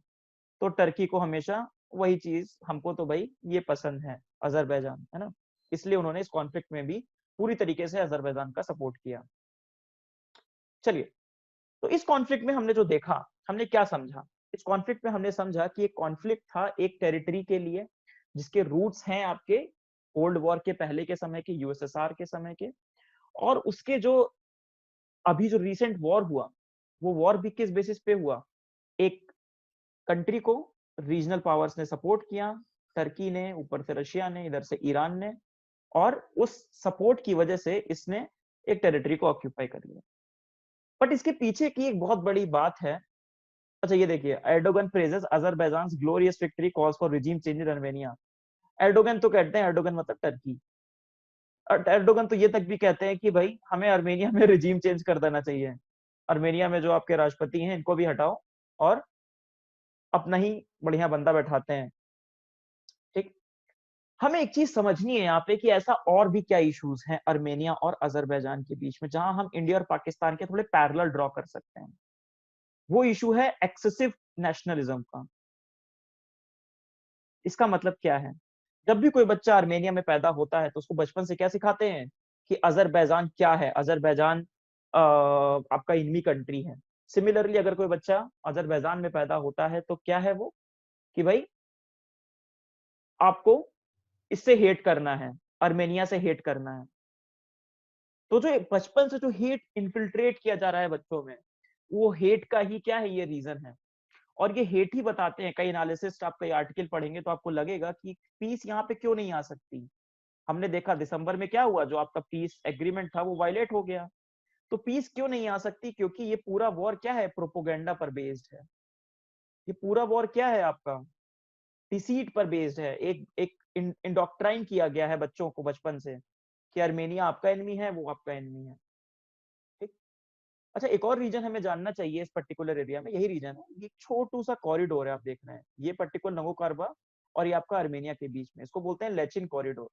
तो टर्की को हमेशा वही चीज हमको तो भाई ये पसंद है, अजरबैजान, है ना। इसलिए उन्होंने इस कॉन्फ्लिक्ट में भी पूरी तरीके से अजरबैजान का सपोर्ट किया। चलिए, तो इस कॉन्फ्लिक्ट में हमने जो देखा, हमने क्या समझा? इस कॉन्फ्लिक्ट में हमने समझा कि एक कॉन्फ्लिक्ट था एक टेरिटरी के लिए, जिसके रूट्स हैं आपके कोल्ड वॉर के पहले के समय के, यूएसएसआर के समय के, और उसके जो अभी जो रिसेंट वॉर हुआ, वो वॉर भी किस बेसिस पे हुआ? एक कंट्री को रीजनल पावर्स ने सपोर्ट किया, टर्की ने, ऊपर से रशिया ने, इधर से ईरान ने, और उस सपोर्ट की वजह से इसने एक टेरिटरी को ऑक्यूपाई कर लिया। बट इसके पीछे की एक बहुत बड़ी बात है। अच्छा ये देखिए, Erdogan praises Azerbaijan's glorious victory, calls for regime change in Armenia. Erdogan तो कहते हैं, एर्डोगन मतलब टर्की, और एर्डोगन तो ये तक भी कहते हैं कि भाई हमें अर्मेनिया में रिजीम चेंज कर देना चाहिए, अर्मेनिया में जो आपके राष्ट्रपति हैं इनको भी हटाओ और अपना ही बढ़िया बंदा बैठाते हैं। ठीक, हमें एक चीज समझनी है यहाँ पे कि ऐसा और भी क्या इश्यूज हैं अर्मेनिया और अजरबैजान के बीच में, जहां हम इंडिया और पाकिस्तान के थोड़े पैरेलल ड्रॉ कर सकते हैं। वो इशू है एक्सेसिव नेशनलिज्म का। इसका मतलब क्या है? जब भी कोई बच्चा अर्मेनिया में पैदा होता है तो उसको बचपन से क्या सिखाते हैं कि अजरबैजान क्या है, अजरबैजान आपका इनमी कंट्री है। सिमिलरली अगर कोई बच्चा अजरबैजान में पैदा होता है तो क्या है वो, कि भाई आपको इससे हेट करना है, अर्मेनिया से हेट करना है। तो जो बचपन से जो हेट इन्फिल्ट्रेट किया जा रहा है बच्चों में, वो हेट का ही क्या है, ये रीजन है। और ये हेट ही बताते हैं कई एनालिसिस्ट, आप कई आर्टिकल पढ़ेंगे तो आपको लगेगा कि पीस यहाँ पे क्यों नहीं आ सकती। हमने देखा दिसंबर में क्या हुआ, जो आपका पीस एग्रीमेंट था वो वायलेट हो गया। तो पीस क्यों नहीं आ सकती? क्योंकि ये पूरा वॉर क्या है, प्रोपोगेंडा पर बेस्ड है। ये पूरा वॉर क्या है आपका, डिसीट पर बेस्ड है। एक एक इंडोक्ट्राइन किया गया है बच्चों को बचपन से कि अर्मेनिया आपका एनिमी है, वो आपका एनिमी है। ठीक। अच्छा, एक और रीजन हमें जानना चाहिए इस पर्टिकुलर एरिया में, यही रीजन है, ये छोटू सा कॉरिडोर है, आप देख रहे हैं ये पर्टिकुलर नगो कार्बा और ये आपका अर्मेनिया के बीच में, इसको बोलते हैं लेचिन कॉरिडोर।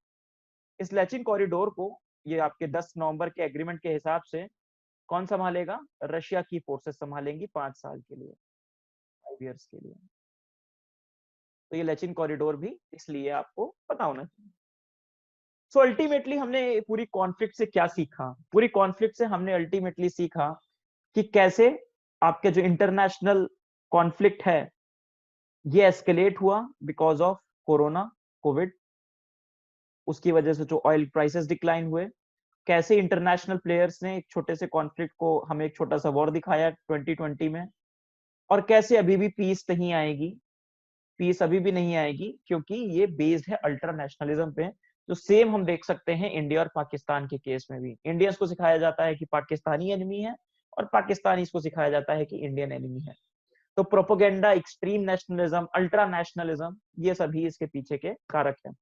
इस लेचिन कॉरिडोर को ये आपके 10 नवंबर के एग्रीमेंट के हिसाब से कौन संभालेगा? रशिया की फोर्सेस संभालेंगी 5 साल के लिए, 5 इयर्स के लिए। तो ये लेचिन कॉरिडोर भी इसलिए आपको पता होना चाहिए। सो अल्टीमेटली हमने पूरी कॉन्फ्लिक्ट से क्या सीखा? पूरी कॉन्फ्लिक्ट से हमने अल्टीमेटली सीखा कि कैसे आपके जो इंटरनेशनल कॉन्फ्लिक्ट है ये एस्केलेट हुआ बिकॉज ऑफ कोरोना, कोविड। उसकी वजह से जो ऑयल प्राइसेस डिक्लाइन हुए, कैसे इंटरनेशनल प्लेयर्स ने एक छोटे से कॉन्फ्लिक्ट को हमें एक छोटा सा वॉर दिखाया 2020 में, और कैसे अभी भी पीस नहीं आएगी। पीस अभी भी नहीं आएगी क्योंकि ये बेस्ड है अल्ट्रा नेशनलिज्म पे। जो सेम हम देख सकते हैं इंडिया और पाकिस्तान के केस में भी, इंडियंस को सिखाया जाता है कि पाकिस्तानी एनिमी है और पाकिस्तानीज को सिखाया जाता है कि इंडियन एनिमी है। तो propaganda, extreme nationalism, ultra nationalism, ये सभी इसके पीछे के कारक हैं।